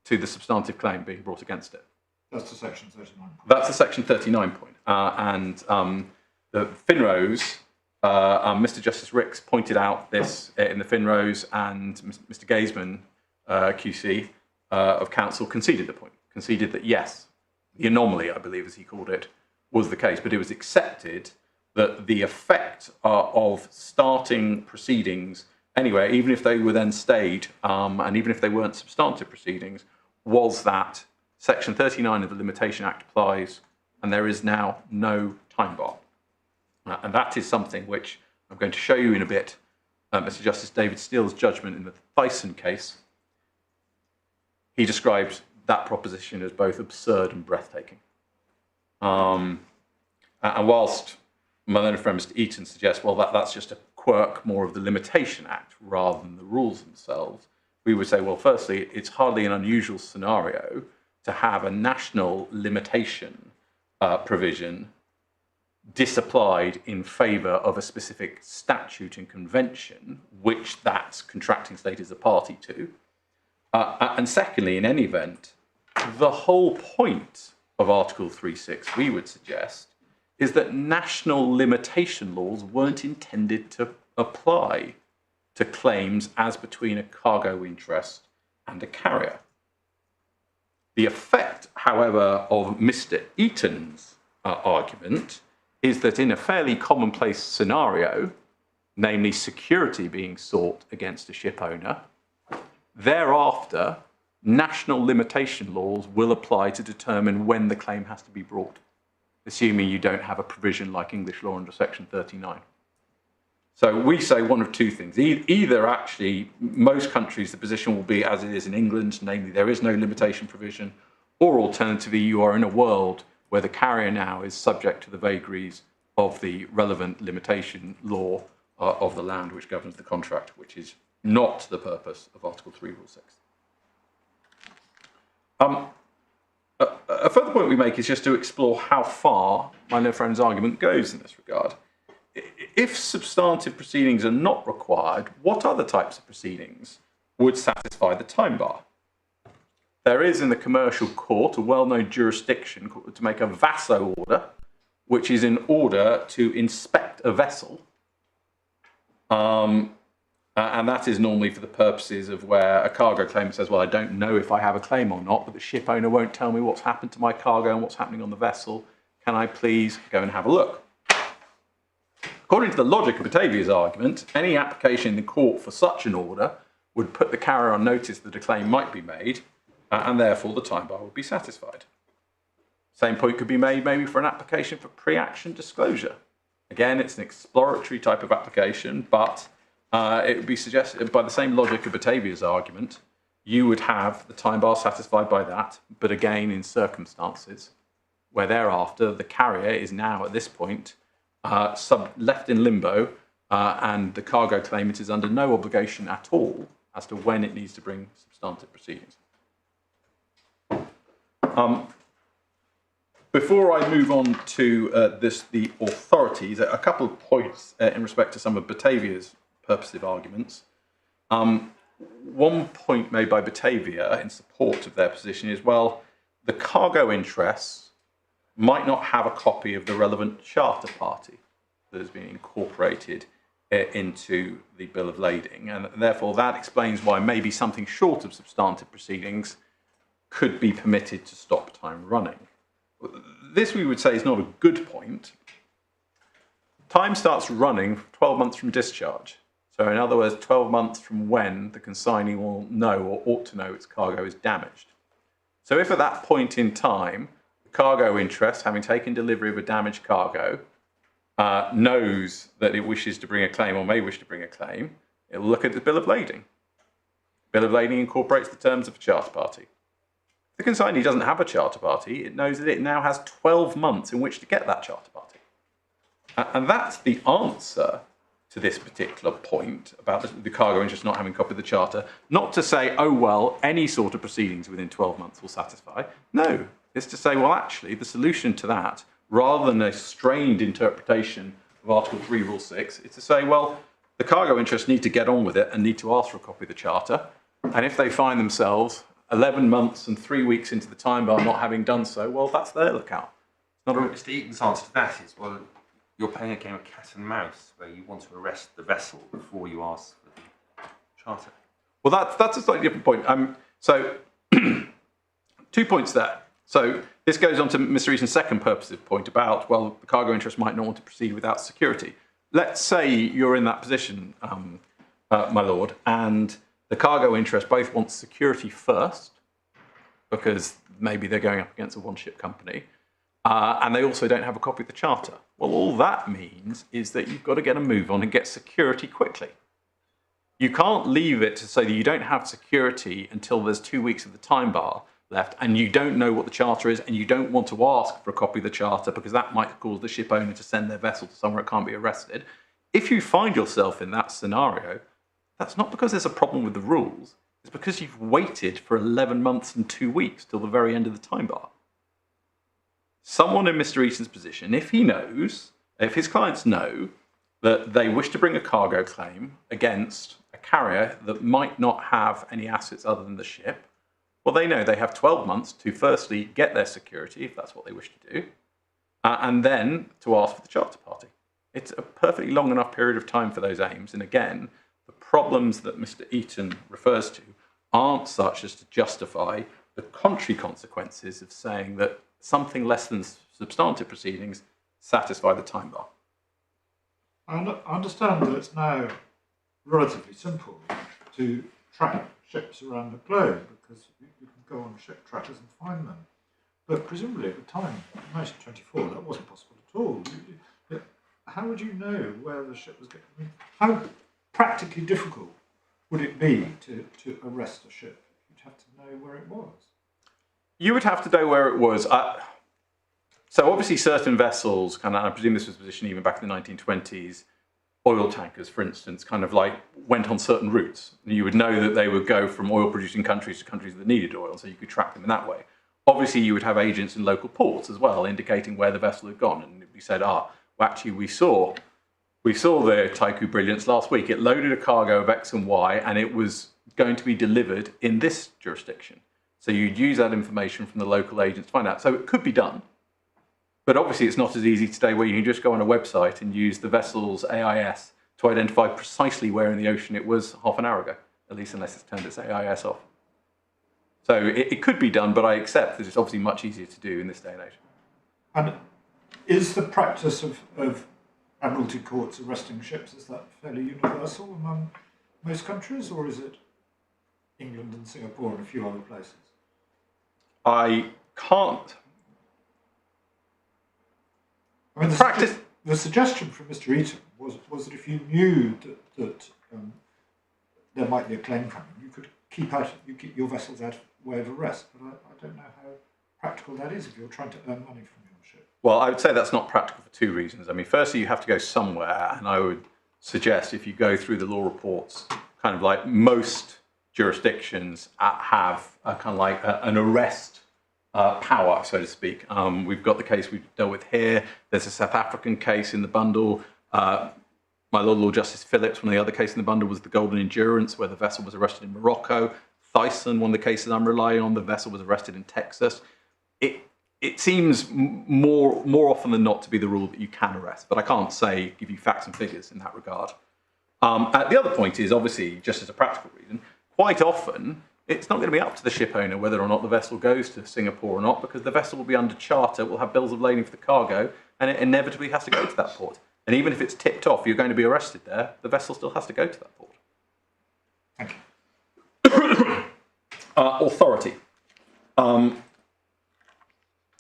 to the substantive claim being brought against it. That's the section 39 point. That's the section 39 point. The Finrose, Mr. Justice Ricks pointed out this in the Finrose, and Mr. Gazeman, QC, of counsel, conceded the point. Conceded that yes, the anomaly, I believe as he called it, was the case, but it was accepted that the effect of starting proceedings anyway, even if they were then stayed, and even if they weren't substantive proceedings, was that Section 39 of the Limitation Act applies, and there is now no time bar. And that is something which I'm going to show you in a bit. Mr. Justice David Steele's judgment in the Thyssen case, he described that proposition as both absurd and breathtaking. And whilst my learned friend Mr. Eaton suggests, well, that's just a quirk more of the Limitation Act rather than the rules themselves, we would say, well, firstly, it's hardly an unusual scenario to have a national limitation provision disapplied in favour of a specific statute and convention, which that contracting state is a party to. And secondly, in any event, the whole point of Article 3.6, we would suggest, is that national limitation laws weren't intended to apply to claims as between a cargo interest and a carrier. The effect, however, of Mr. Eaton's argument is that in a fairly commonplace scenario, namely security being sought against a ship owner, thereafter, national limitation laws will apply to determine when the claim has to be brought, assuming you don't have a provision like English law under Section 39. So we say one of two things. Either actually, most countries, the position will be as it is in England, namely there is no limitation provision, or alternatively, you are in a world where the carrier now is subject to the vagaries of the relevant limitation law of the land which governs the contract, which is not the purpose of Article 3, Rule 6. A further point we make is just to explore how far my learned friend's argument goes in this regard. If substantive proceedings are not required, what other types of proceedings would satisfy the time bar? There is in the commercial court a well-known jurisdiction to make a vasso order, which is in order to inspect a vessel. And that is normally for the purposes of where a cargo claimant says, well, I don't know if I have a claim or not, but the ship owner won't tell me what's happened to my cargo and what's happening on the vessel. Can I please go and have a look? According to the logic of Batavia's argument, any application in the court for such an order would put the carrier on notice that a claim might be made, and therefore the time bar would be satisfied. Same point could be made maybe for an application for pre-action disclosure. Again, it's an exploratory type of application, but it would be suggested by the same logic of Batavia's argument, you would have the time bar satisfied by that, but again in circumstances where thereafter the carrier is now at this point left in limbo, and the cargo claimant is under no obligation at all as to when it needs to bring substantive proceedings. Before I move on to the authorities, a couple of points in respect to some of Batavia's purposive arguments. One point made by Batavia in support of their position is, well, the cargo interests might not have a copy of the relevant charter party that has been incorporated into the bill of lading, and therefore that explains why maybe something short of substantive proceedings could be permitted to stop time running. This, we would say, is not a good point. Time starts running 12 months from discharge. So in other words, 12 months from when the consignee will know or ought to know its cargo is damaged. So if at that point in time, the cargo interest, having taken delivery of a damaged cargo, knows that it wishes to bring a claim or may wish to bring a claim, it will look at the bill of lading. Bill of lading incorporates the terms of a charter party. If the consignee doesn't have a charter party, it knows that it now has 12 months in which to get that charter party. And that's the answer to this particular point about the cargo interest not having a copy of the charter. Not to say, oh, well, any sort of proceedings within 12 months will satisfy. No, it's to say, well, actually, the solution to that, rather than a strained interpretation of Article 3, Rule 6, is to say, well, the cargo interests need to get on with it and need to ask for a copy of the charter. And if they find themselves 11 months and 3 weeks into the time bar not having done so, well, that's their lookout. Mr. Eaton's answer to that is, well, you're playing a game of cat and mouse where you want to arrest the vessel before you ask for the charter. Well, that's a slightly different point. So 2 points there. So this goes on to Mr. Eaton's second purposive point about, well, the cargo interest might not want to proceed without security. Let's say you're in that position, my lord, and the cargo interest both wants security first, because maybe they're going up against a one-ship company, and they also don't have a copy of the charter. Well, all that means is that you've got to get a move on and get security quickly. You can't leave it to say that you don't have security until there's 2 weeks of the time bar left, and you don't know what the charter is, and you don't want to ask for a copy of the charter because that might cause the ship owner to send their vessel to somewhere it can't be arrested. If you find yourself in that scenario, that's not because there's a problem with the rules. It's because you've waited for 11 months and 2 weeks till the very end of the time bar. Someone in Mr. Eaton's position, if his clients know that they wish to bring a cargo claim against a carrier that might not have any assets other than the ship, well, they know they have 12 months to firstly get their security, if that's what they wish to do, and then to ask for the charter party. It's a perfectly long enough period of time for those aims. And again, the problems that Mr. Eaton refers to aren't such as to justify the contrary consequences of saying that something less than substantive proceedings satisfy the time bar. I understand that it's now relatively simple to track ships around the globe because you can go on ship trackers and find them. But presumably at the time, in 1924, that wasn't possible at all. How would you know where the ship was going? How practically difficult would it be to arrest a ship? You'd have to know where it was. You would have to know where it was. So obviously certain vessels, I presume this was a position even back in the 1920s, oil tankers, for instance, went on certain routes. And you would know that they would go from oil-producing countries to countries that needed oil, so you could track them in that way. Obviously, you would have agents in local ports as well, indicating where the vessel had gone. And we said, well, actually, we saw the Taikoo Brilliance last week. It loaded a cargo of X and Y, and it was going to be delivered in this jurisdiction. So you'd use that information from the local agents to find out. So it could be done. But obviously, it's not as easy today where you can just go on a website and use the vessel's AIS to identify precisely where in the ocean it was half an hour ago, at least unless it's turned its AIS off. So it could be done, but I accept that it's obviously much easier to do in this day and age. And is the practice of Admiralty courts arresting ships, is that fairly universal among most countries, or is it England and Singapore and a few other places? I can't. I mean, the suggestion from Mr. Eaton was that if you knew that there might be a claim coming, you could keep your vessels out of way of arrest. But I don't know how practical that is if you're trying to earn money from your ship. Well, I would say that's not practical for two reasons. I mean, firstly, you have to go somewhere, and I would suggest if you go through the law reports, most jurisdictions have an arrest power, so to speak. We've got the case we've dealt with here. There's a South African case in the bundle. My Lord Justice Phillips, one of the other cases in the bundle was the Golden Endurance, where the vessel was arrested in Morocco. Thyssen, one of the cases I'm relying on, the vessel was arrested in Texas. It seems more often than not to be the rule that you can arrest, but I can't give you facts and figures in that regard. The other point is, obviously, just as a practical reason, quite often it's not going to be up to the ship owner whether or not the vessel goes to Singapore or not, because the vessel will be under charter, will have bills of lading for the cargo, and it inevitably has to go to that port. And even if it's tipped off, you're going to be arrested there, the vessel still has to go to that port. Thank you. Authority.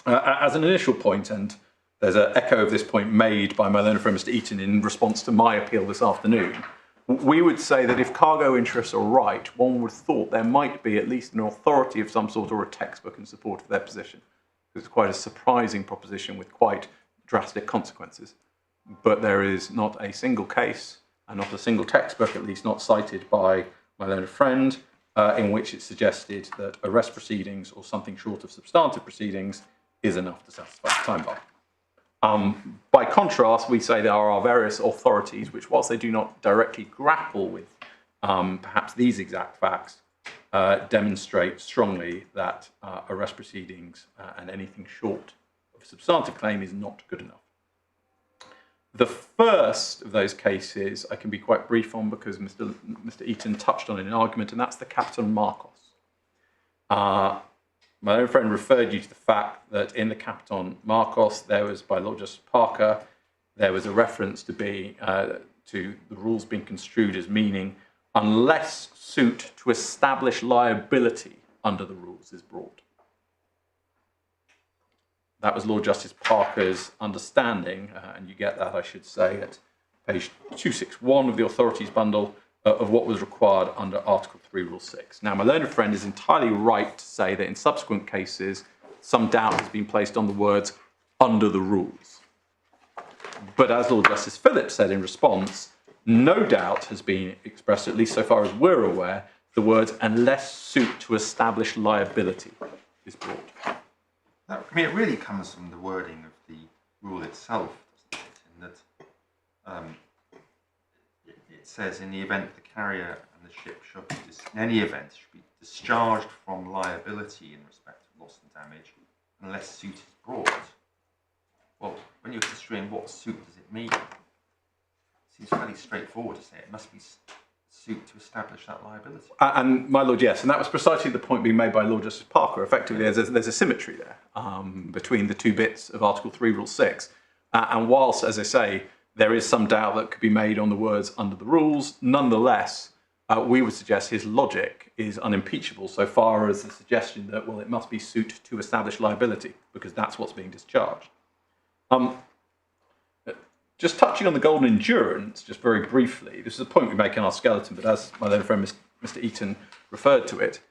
As an initial point, and there's an echo of this point made by my learned friend Mr. Eaton in response to my appeal this afternoon, we would say that if cargo interests are right, one would have thought there might be at least an authority of some sort or a textbook in support of their position. It's quite a surprising proposition with quite drastic consequences. But there is not a single case and not a single textbook, at least not cited by my learned friend, in which it's suggested that arrest proceedings or something short of substantive proceedings is enough to satisfy the time bar. By contrast, we say there are various authorities which, whilst they do not directly grapple with perhaps these exact facts, demonstrate strongly that arrest proceedings and anything short of a substantive claim is not good enough. The first of those cases I can be quite brief on because Mr. Eaton touched on it in an argument, and that's the Capiton Marcos. My own friend referred you to the fact that in the Capiton Marcos, there was, by Lord Justice Parker, there was a reference to the rules being construed as meaning unless suit to establish liability under the rules is brought. That was Lord Justice Parker's understanding, and you get that, I should say, at page 261 of the authorities bundle of what was required under Article 3, Rule 6. Now, my learned friend is entirely right to say that in subsequent cases, some doubt has been placed on the words under the rules. But as Lord Justice Phillips said in response, no doubt has been expressed, at least so far as we're aware, the words unless suit to establish liability is brought. I mean, it really comes from the wording of the rule itself, doesn't it? In that it says, in the event the carrier and the ship shall be, in any event, should be discharged from liability in respect of loss and damage, unless suit is brought. Well, when you're construing what suit does it mean, it seems fairly straightforward to say it must be suit to establish that liability. And my lord, yes, and that was precisely the point being made by Lord Justice Parker. Effectively, there's a symmetry there between the two bits of Article 3, Rule 6. And whilst, as I say, there is some doubt that could be made on the words under the rules, nonetheless, we would suggest his logic is unimpeachable so far as the suggestion that, well, it must be suit to establish liability, because that's what's being discharged. Just touching on the golden endurance, just very briefly, this is a point we make in our skeleton, but as my then friend Mr. Eaton referred to it,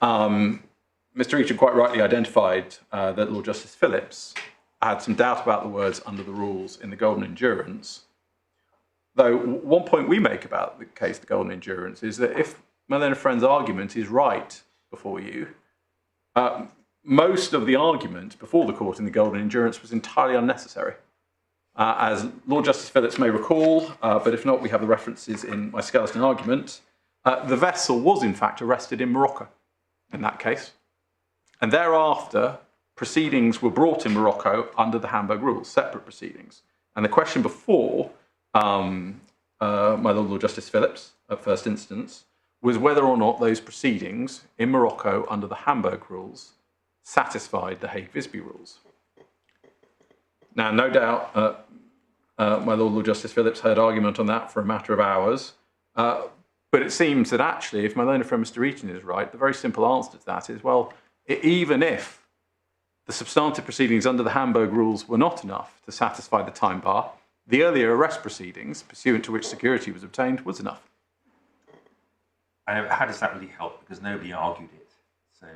Mr. Eaton quite rightly identified that Lord Justice Phillips had some doubt about the words under the rules in the golden endurance. Though one point we make about the case of the golden endurance is that if my then friend's argument is right before you, most of the argument before the court in the golden endurance was entirely unnecessary. As Lord Justice Phillips may recall, but if not, we have the references in my skeleton argument, the vessel was in fact arrested in Morocco in that case. And thereafter, proceedings were brought in Morocco under the Hamburg Rules, separate proceedings. And the question before my Lord Justice Phillips, at first instance, was whether or not those proceedings in Morocco under the Hamburg Rules satisfied the Hague Visby Rules. Now, no doubt, my Lord Justice Phillips heard argument on that for a matter of hours, but it seems that actually, if my learned friend Mr. Eaton is right, the very simple answer to that is, well, even if the substantive proceedings under the Hamburg Rules were not enough to satisfy the time bar, the earlier arrest proceedings, pursuant to which security was obtained, was enough. And how does that really help? Because nobody argued it, so...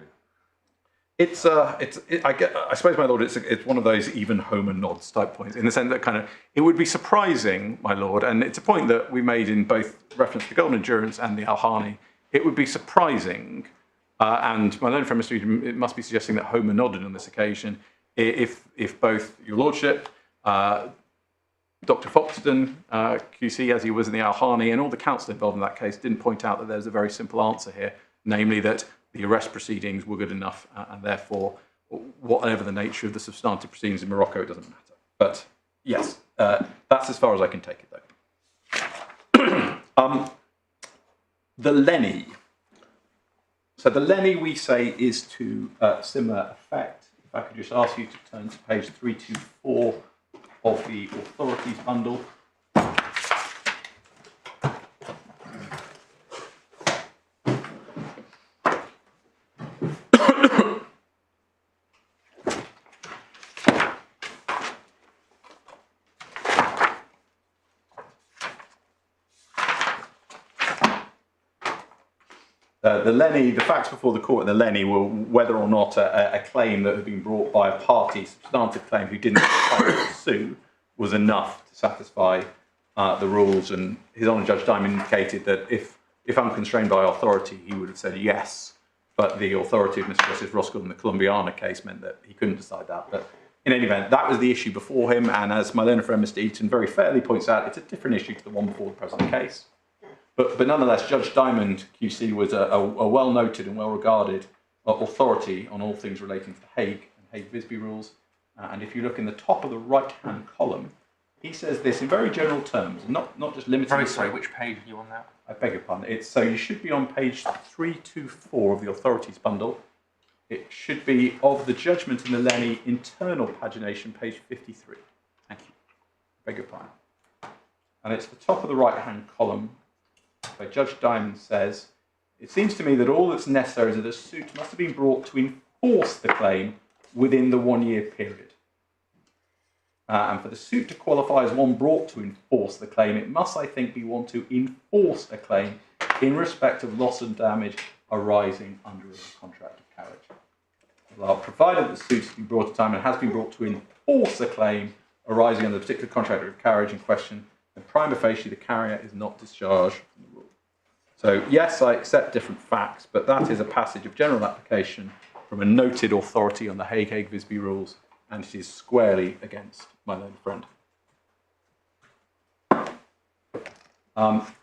I suppose, my lord, it's one of those even Homer nods type points, in the sense that kind of, it would be surprising, my lord, and it's a point that we made in both reference to the golden endurance and the Al-Hani, it would be surprising, and my learned friend Mr. Eaton, it must be suggesting that Homer nodded on this occasion, if both your lordship, Dr. Foxton, QC, as he was in the Al-Hani, and all the counsel involved in that case didn't point out that there's a very simple answer here, namely that the arrest proceedings were good enough, and therefore, whatever the nature of the substantive proceedings in Morocco, it doesn't matter. But yes, that's as far as I can take it, though. The Lenny. So the Lenny, we say, is to similar effect. If I could just ask you to turn to page 324 of the authorities bundle. The Lenny, the facts before the court in the Lenny were whether or not a claim that had been brought by a party, substantive claim, who didn't sue, was enough to satisfy the rules. And His Honour Judge Diamond indicated that if unconstrained by authority, he would have said yes. But the authority of Mr. Justice Roscoe in the Columbiana case meant that he couldn't decide that. But in any event, that was the issue before him. And as my learned friend Mr. Eaton very fairly points out, it's a different issue to the one before the present case. But nonetheless, Judge Diamond, QC, was a well-noted and well-regarded authority on all things relating to the Hague and Hague Visby Rules. And if you look in the top of the right-hand column, he says this in very general terms, not just limited. Very sorry, which page are you on now? I beg your pardon. So you should be on page 324 of the authorities bundle. It should be of the judgment in the Lenny internal pagination, page 53. Thank you. I beg your pardon. And it's the top of the right-hand column, where Judge Diamond says, it seems to me that all that's necessary is that a suit must have been brought to enforce the claim within the 1 year period. And for the suit to qualify as one brought to enforce the claim, it must, I think, be one to enforce a claim in respect of loss and damage arising under a contract of carriage. Well, provided the suit has been brought to time and has been brought to enforce a claim arising under the particular contract of carriage in question, then prima facie the carrier is not discharged from the rule. So yes, I accept different facts, but that is a passage of general application from a noted authority on the Hague Visby Rules, and it is squarely against my learned friend.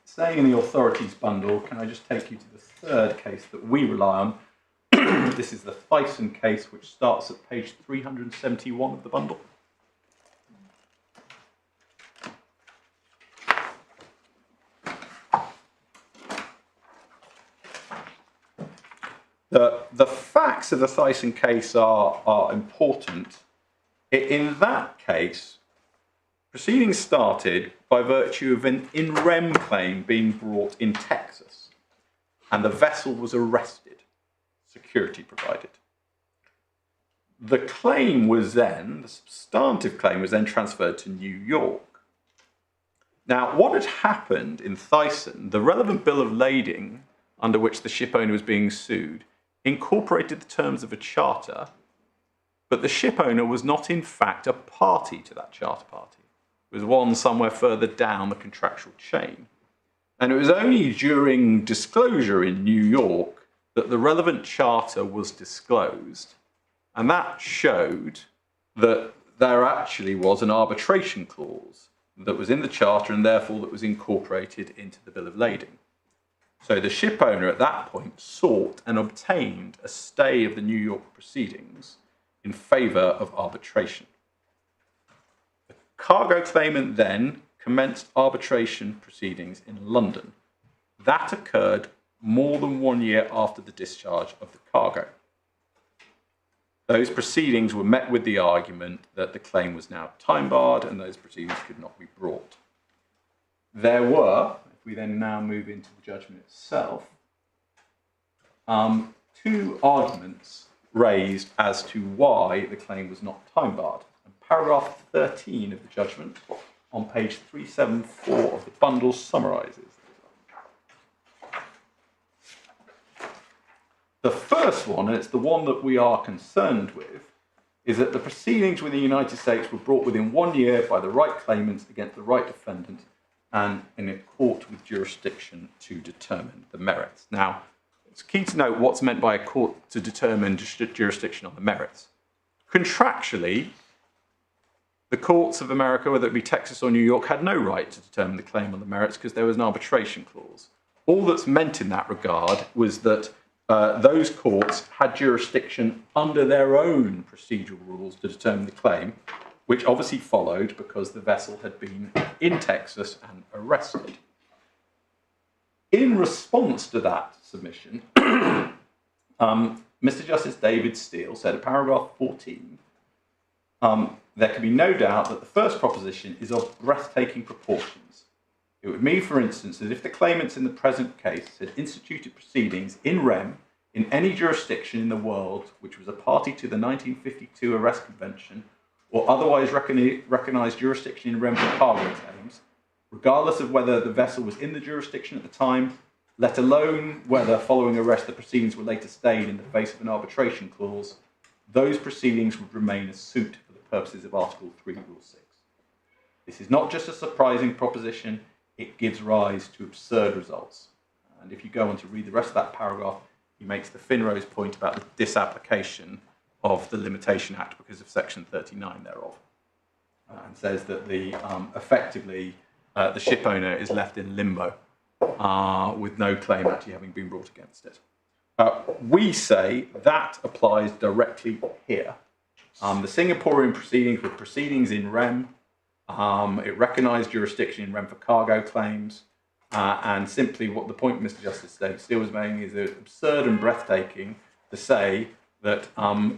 Staying in the authorities bundle, can I just take you to the third case that we rely on? This is the Thyssen case, which starts at page 371 of the bundle. The facts of the Thyssen case are important. In that case, proceedings started by virtue of an in rem claim being brought in Texas, and the vessel was arrested, security provided. The claim was then, the substantive claim was then transferred to New York. Now, what had happened in Thyssen, the relevant bill of lading under which the ship owner was being sued incorporated the terms of a charter, but the ship owner was not in fact a party to that charter party. It was one somewhere further down the contractual chain. And it was only during disclosure in New York that the relevant charter was disclosed, and that showed that there actually was an arbitration clause that was in the charter and therefore that was incorporated into the bill of lading. So the ship owner at that point sought and obtained a stay of the New York proceedings in favour of arbitration. The cargo claimant then commenced arbitration proceedings in London. That occurred more than 1 year after the discharge of the cargo. Those proceedings were met with the argument that the claim was now time-barred and those proceedings could not be brought. There were, if we then now move into the judgment itself, two arguments raised as to why the claim was not time-barred. And paragraph 13 of the judgment on page 374 of the bundle summarises. The first one, and it's the one that we are concerned with, is that the proceedings within the United States were brought within 1 year by the right claimants against the right defendant and in a court with jurisdiction to determine the merits. Now, it's key to note what's meant by a court to determine jurisdiction on the merits. Contractually, the courts of America, whether it be Texas or New York, had no right to determine the claim on the merits because there was an arbitration clause. All that's meant in that regard was that those courts had jurisdiction under their own procedural rules to determine the claim, which obviously followed because the vessel had been in Texas and arrested. In response to that submission, Mr. Justice David Steele said at paragraph 14, there can be no doubt that the first proposition is of breathtaking proportions. It would mean, for instance, that if the claimants in the present case had instituted proceedings in rem in any jurisdiction in the world which was a party to the 1952 Arrest Convention or otherwise recognised jurisdiction in rem for cargo claims, regardless of whether the vessel was in the jurisdiction at the time, let alone whether, following arrest, the proceedings were later stayed in the face of an arbitration clause, those proceedings would remain a suit for the purposes of Article 3, Rule 6. This is not just a surprising proposition, it gives rise to absurd results. And if you go on to read the rest of that paragraph, he makes the Finrose point about the disapplication of the Limitation Act because of Section 39 thereof, and says that effectively the ship owner is left in limbo with no claim actually having been brought against it. We say that applies directly here. The Singaporean proceedings were proceedings in rem. It recognised jurisdiction in rem for cargo claims. And simply what the point Mr. Justice David Steele was making is that it's absurd and breathtaking to say that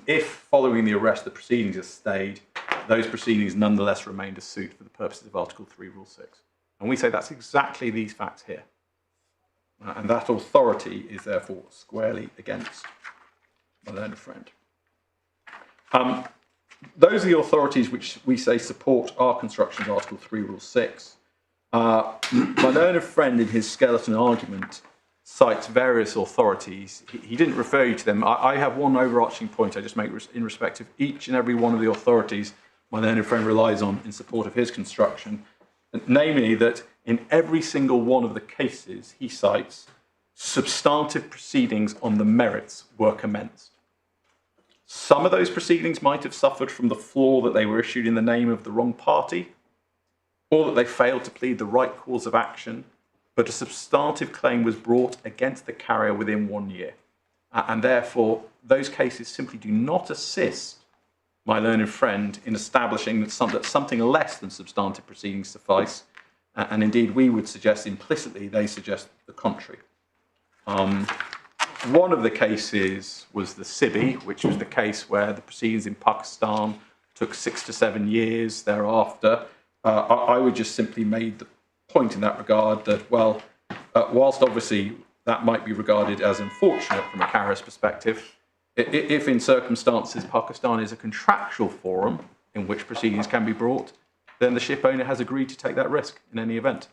if, following the arrest, the proceedings are stayed, those proceedings nonetheless remained a suit for the purposes of Article 3, Rule 6. And we say that's exactly these facts here. And that authority is therefore squarely against my learned friend. Those are the authorities which we say support our construction of Article 3, Rule 6. My learned friend, in his skeleton argument, cites various authorities. He didn't refer you to them. I have one overarching point I just make in respect of each and every one of the authorities my learned friend relies on in support of his construction, namely that in every single one of the cases he cites, substantive proceedings on the merits were commenced. Some of those proceedings might have suffered from the flaw that they were issued in the name of the wrong party, or that they failed to plead the right cause of action, but a substantive claim was brought against the carrier within 1 year. And therefore, those cases simply do not assist my learned friend in establishing that something less than substantive proceedings suffice. And indeed, we would suggest implicitly they suggest the contrary. One of the cases was the Sibi, which was the case where the proceedings in Pakistan took 6 to 7 years thereafter. I would just simply make the point in that regard that, well, whilst obviously that might be regarded as unfortunate from a carrier's perspective, if in circumstances Pakistan is a contractual forum in which proceedings can be brought, then the ship owner has agreed to take that risk in any event.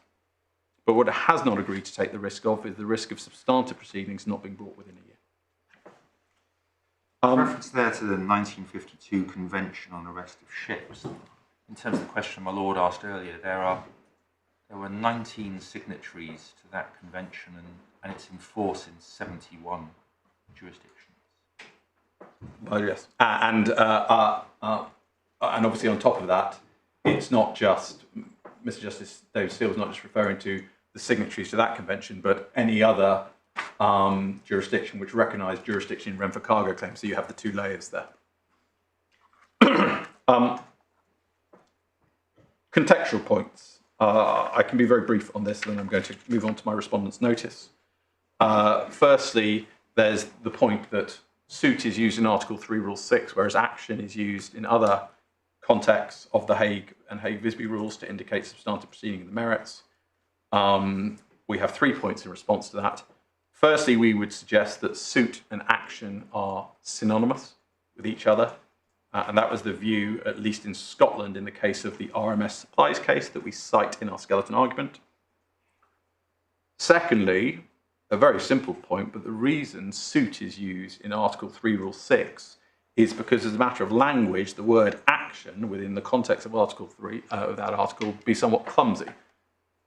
But what it has not agreed to take the risk of is the risk of substantive proceedings not being brought within a year. Reference there to the 1952 Convention on Arrest of Ships. In terms of the question my lord asked earlier, there were 19 signatories to that convention, and it's in force in 71 jurisdictions. Well, yes, and obviously on top of that, it's not just Mr. Justice David Steele is not just referring to the signatories to that convention, but any other jurisdiction which recognised jurisdiction in rem for cargo claims. So you have the two layers there. Contextual points. I can be very brief on this, and then I'm going to move on to my respondent's notice. Firstly, there's the point that suit is used in Article 3, Rule 6, whereas action is used in other contexts of the Hague and Hague Visby Rules to indicate substantive proceeding in the merits. We have 3 points in response to that. Firstly, we would suggest that suit and action are synonymous with each other. And that was the view, at least in Scotland, in the case of the RMS Supplies case that we cite in our skeleton argument. Secondly, a very simple point, but the reason suit is used in Article 3, Rule 6 is because, as a matter of language, the word action within the context of Article 3 of that article would be somewhat clumsy.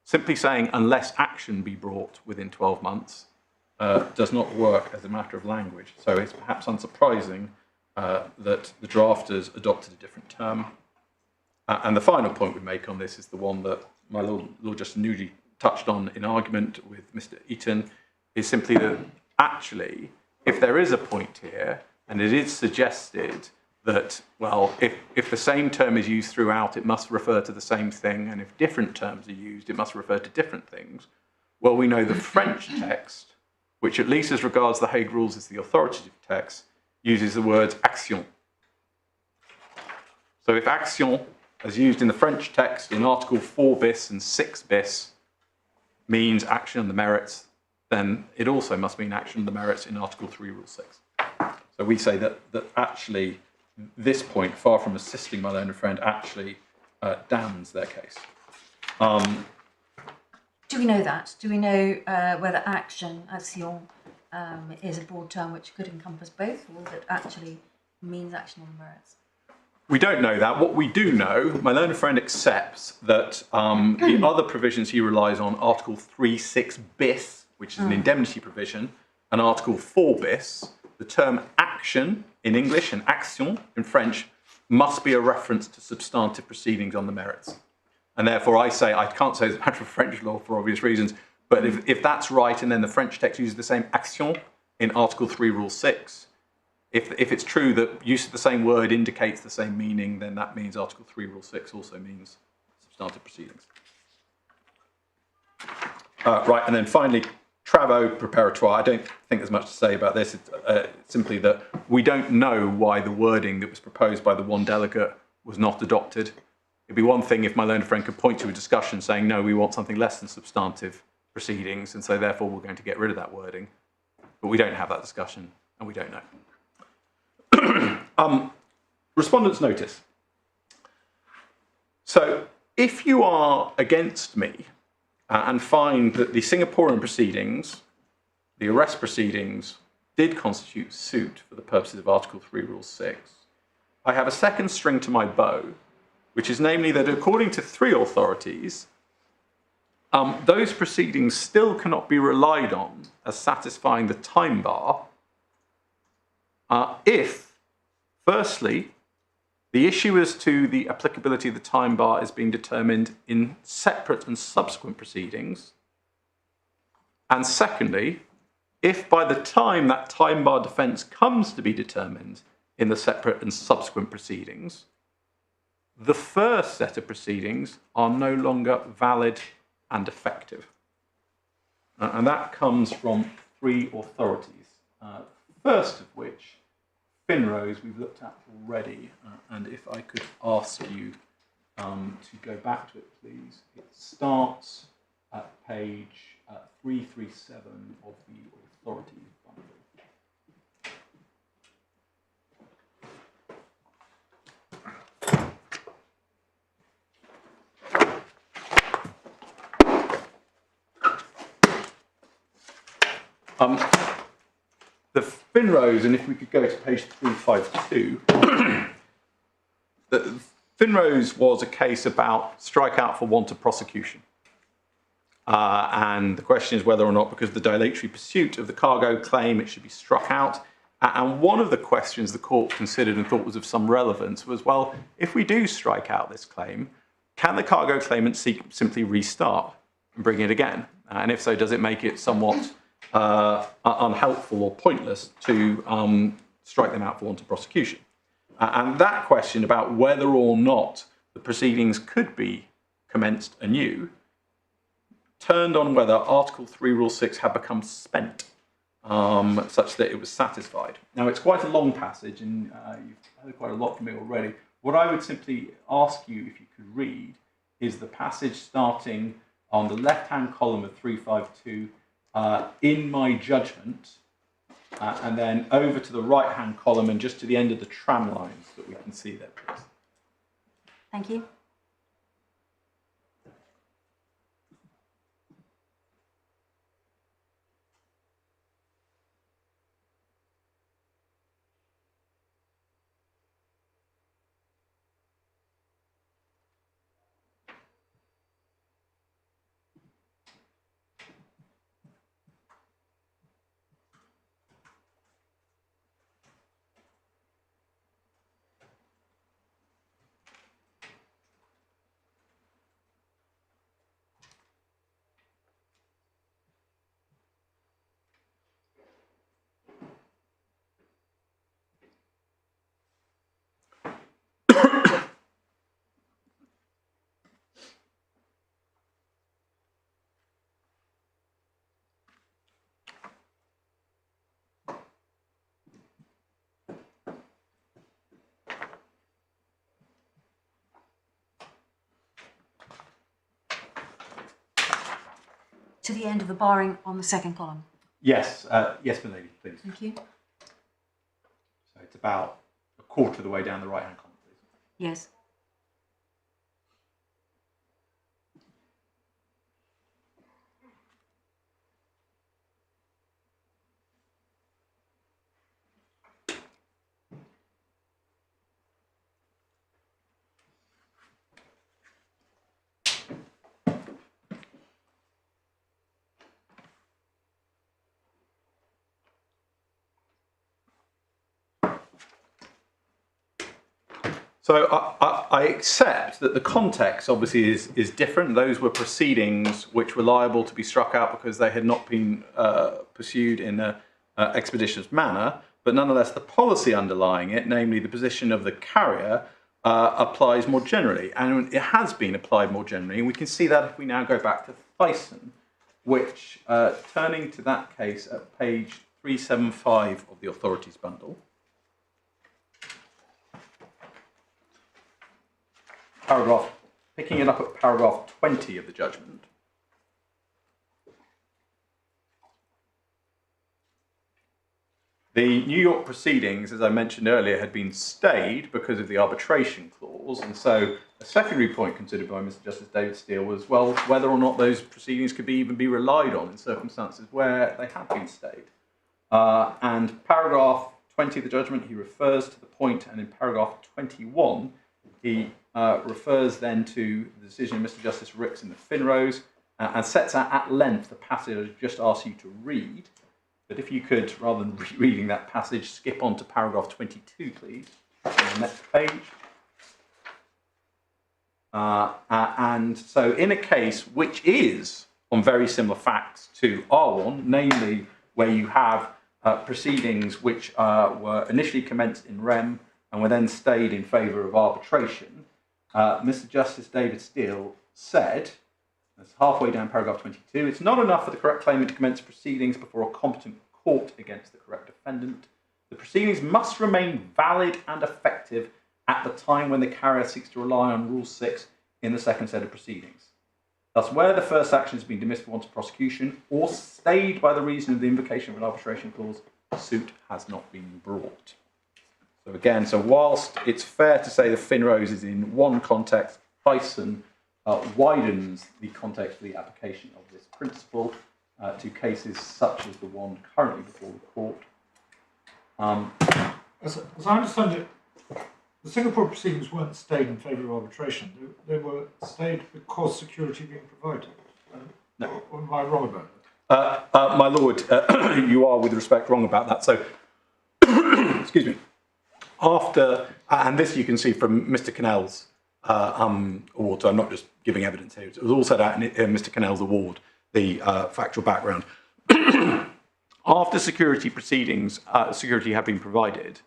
Simply saying unless action be brought within 12 months does not work as a matter of language. So it's perhaps unsurprising that the drafters adopted a different term. And the final point we make on this is the one that my Lord Justice Nugee touched on in argument with Mr. Eaton, is simply that actually, if there is a point here, and it is suggested that, well, if the same term is used throughout, it must refer to the same thing, and if different terms are used, it must refer to different things. Well, we know the French text, which at least as regards the Hague Rules as the authoritative text, uses the words action. So if action, as used in the French text in Article 4 bis and 6 bis, means action on the merits, then it also must mean action on the merits in Article 3, Rule 6. So we say that actually this point, far from assisting my learned friend, actually damns their case. Do we know that? Do we know whether action is a broad term which could encompass both, or that actually means action on the merits? We don't know that. What we do know, my learned friend accepts that the other provisions he relies on, Article 3.6 bis, which is an indemnity provision, and Article 4 bis, the term action in English and action in French must be a reference to substantive proceedings on the merits. And therefore I say, I can't say it's a matter of French law for obvious reasons, but if that's right, and then the French text uses the same action in Article 3, Rule 6, if it's true that use of the same word indicates the same meaning, then that means Article 3, Rule 6 also means substantive proceedings. Right, and then finally, travaux preparatoires. I don't think there's much to say about this. It's simply that we don't know why the wording that was proposed by the one delegate was not adopted. It'd be one thing if my learned friend could point to a discussion saying, no, we want something less than substantive proceedings, and so therefore we're going to get rid of that wording. But we don't have that discussion, and we don't know. Respondent's notice. So if you are against me and find that the Singaporean proceedings, the arrest proceedings, did constitute suit for the purposes of Article 3, Rule 6, I have a second string to my bow, which is namely that according to 3 authorities, those proceedings still cannot be relied on as satisfying the time bar if, firstly, the issue as to the applicability of the time bar is being determined in separate and subsequent proceedings, and secondly, if by the time that time bar defence comes to be determined in the separate and subsequent proceedings, the first set of proceedings are no longer valid and effective. And that comes from 3 authorities. First of which, Finrose, we've looked at already. And if I could ask you to go back to it, please. It starts at page 337 of the authorities bundle. The Finrose, and if we could go to page 352, the Finrose was a case about strikeout for want of prosecution. And the question is whether or not, because of the dilatory pursuit of the cargo claim, it should be struck out. And one of the questions the court considered and thought was of some relevance was, well, if we do strike out this claim, can the cargo claimant simply restart and bring it again? And if so, does it make it somewhat unhelpful or pointless to strike them out for want of prosecution? And that question about whether or not the proceedings could be commenced anew turned on whether Article 3, Rule 6 had become spent such that it was satisfied. Now, it's quite a long passage, and you've heard quite a lot from it already. What I would simply ask you, if you could read, is the passage starting on the left-hand column of 352, in my judgment, and then over to the right-hand column and just to the end of the tram lines that we can see there, please. Thank you. to the end of the barring on the second column. Yes, yes, my lady, please. Thank you. So it's about a quarter of the way down the right-hand column, please. Yes. So I accept that the context obviously is different. Those were proceedings which were liable to be struck out because they had not been pursued in an expeditious manner, but nonetheless the policy underlying it, namely the position of the carrier, applies more generally, and it has been applied more generally, and we can see that if we now go back to Thyssen, which, turning to that case at page 375 of the authorities bundle, picking it up at paragraph 20 of the judgment. The New York proceedings, as I mentioned earlier, had been stayed because of the arbitration clause, and so a secondary point considered by Mr. Justice David Steele was, well, whether or not those proceedings could even be relied on in circumstances where they had been stayed. And paragraph 20 of the judgment, he refers to the point, and in paragraph 21, he refers then to the decision of Mr. Justice Ricks in the Finrose and sets out at length the passage I just asked you to read. But if you could, rather than reading that passage, skip on to paragraph 22, please, on the next page. And so in a case which is on very similar facts to R1, namely where you have proceedings which were initially commenced in rem and were then stayed in favour of arbitration, Mr. Justice David Steele said, that's halfway down paragraph 22, it's not enough for the correct claimant to commence proceedings before a competent court against the correct defendant. The proceedings must remain valid and effective at the time when the carrier seeks to rely on Rule 6 in the second set of proceedings. Thus, where the first action has been dismissed for want of prosecution or stayed by the reason of the invocation of an arbitration clause, the suit has not been brought. So again, so whilst it's fair to say the Finrose is in one context, Thyssen widens the context of the application of this principle to cases such as the one currently before the court. As I understand it, the Singapore proceedings weren't stayed in favour of arbitration. They were stayed because security being provided. No. Or am I wrong about that? My lord, you are with respect wrong about that. So, excuse me. After, and this you can see from Mr. Cannell's award, so I'm not just giving evidence here, it was all set out in Mr. Cannell's award, the factual background. After security proceedings, security had been provided,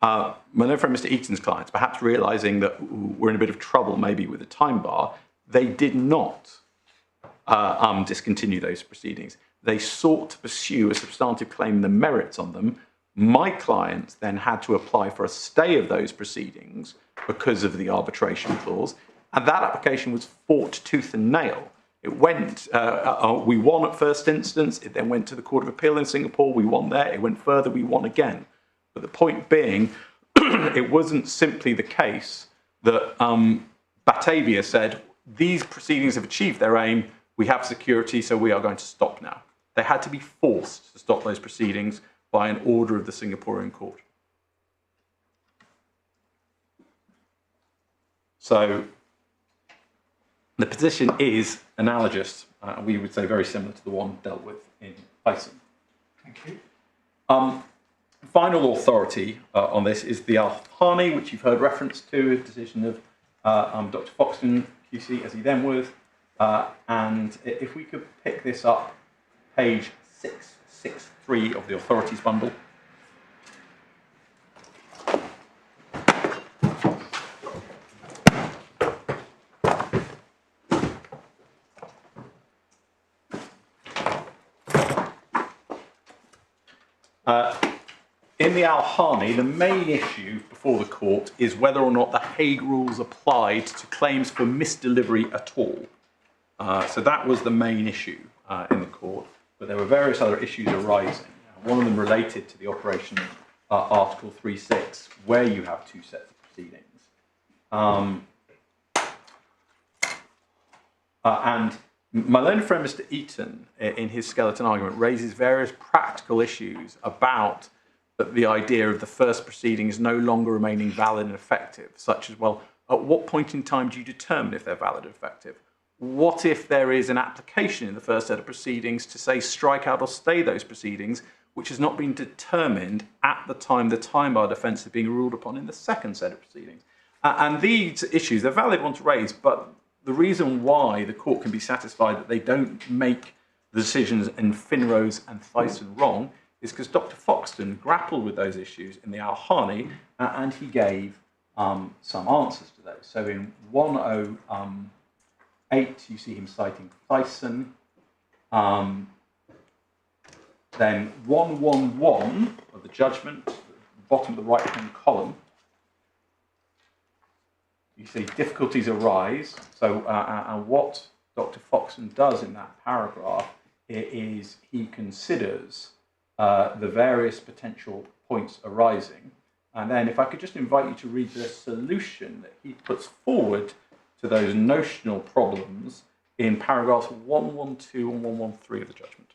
my friend Mr. Eaton's clients, perhaps realising that we're in a bit of trouble maybe with the time bar, they did not discontinue those proceedings. They sought to pursue a substantive claim in the merits on them. My clients then had to apply for a stay of those proceedings because of the arbitration clause, and that application was fought tooth and nail. It went, we won at first instance, it then went to the Court of Appeal in Singapore, we won there, it went further, we won again. But the point being, it wasn't simply the case that Batavia said, these proceedings have achieved their aim, we have security, so we are going to stop now. They had to be forced to stop those proceedings by an order of the Singaporean court. So the position is analogous, we would say very similar to the one dealt with in Thyssen. Thank you. Final authority on this is the Al-Hani, which you've heard reference to, a decision of Dr. Foxton, QC, as he then was. And if we could pick this up, page 663 of the authorities bundle. In the Al-Hani, the main issue before the court is whether or not the Hague Rules applied to claims for misdelivery at all. So that was the main issue in the court, but there were various other issues arising. One of them related to the operation of Article 3.6, where you have two sets of proceedings. And my learned friend Mr. Eaton, in his skeleton argument, raises various practical issues about the idea of the first proceedings no longer remaining valid and effective, such as, well, at what point in time do you determine if they're valid and effective? What if there is an application in the first set of proceedings to say strike out or stay those proceedings, which has not been determined at the time the time-bar defence is being ruled upon in the second set of proceedings? And these issues, they're valid ones to raise, but the reason why the court can be satisfied that they don't make the decisions in Finrose and Thyssen wrong is because Dr. Foxton grappled with those issues in the Al-Hani, and he gave some answers to those. So in 108, you see him citing Thyssen. Then 111 of the judgment, bottom of the right-hand column, you see difficulties arise. So, and what Dr. Foxton does in that paragraph is he considers the various potential points arising. And then if I could just invite you to read the solution that he puts forward to those notional problems in paragraphs 112 and 113 of the judgment.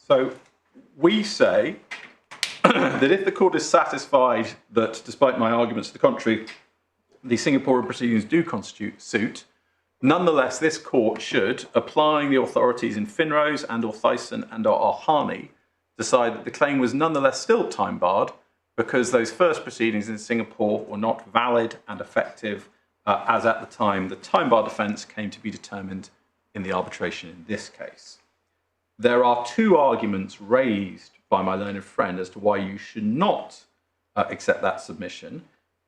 So we say that if the court is satisfied that, despite my arguments to the contrary, the Singaporean proceedings do constitute suit, nonetheless this court should, applying the authorities in Finrose and or Thyssen and or Al-Hani, decide that the claim was nonetheless still time-barred because those first proceedings in Singapore were not valid and effective as at the time the time-bar defence came to be determined in the arbitration in this case. There are two arguments raised by my learned friend as to why you should not accept that submission.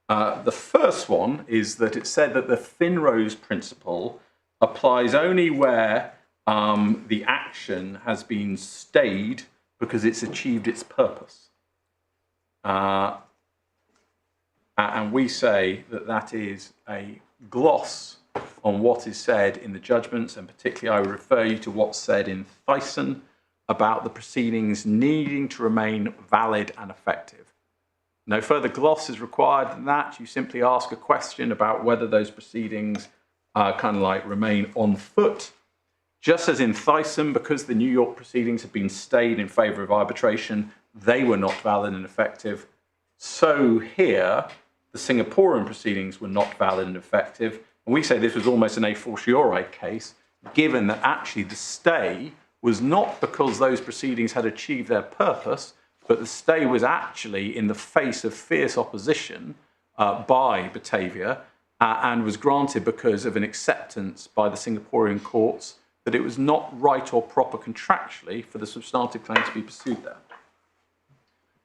The first one is that it said that the Finrose principle applies only where the action has been stayed because it's achieved its purpose. And we say that that is a gloss on what is said in the judgments, and particularly I would refer you to what's said in Thyssen about the proceedings needing to remain valid and effective. No further gloss is required than that. You simply ask a question about whether those proceedings kind of like remain on foot. Just as in Thyssen, because the New York proceedings have been stayed in favour of arbitration, they were not valid and effective. So here, the Singaporean proceedings were not valid and effective. And we say this was almost an a fortiori case, given that actually the stay was not because those proceedings had achieved their purpose, but the stay was actually in the face of fierce opposition by Batavia and was granted because of an acceptance by the Singaporean courts that it was not right or proper contractually for the substantive claim to be pursued there.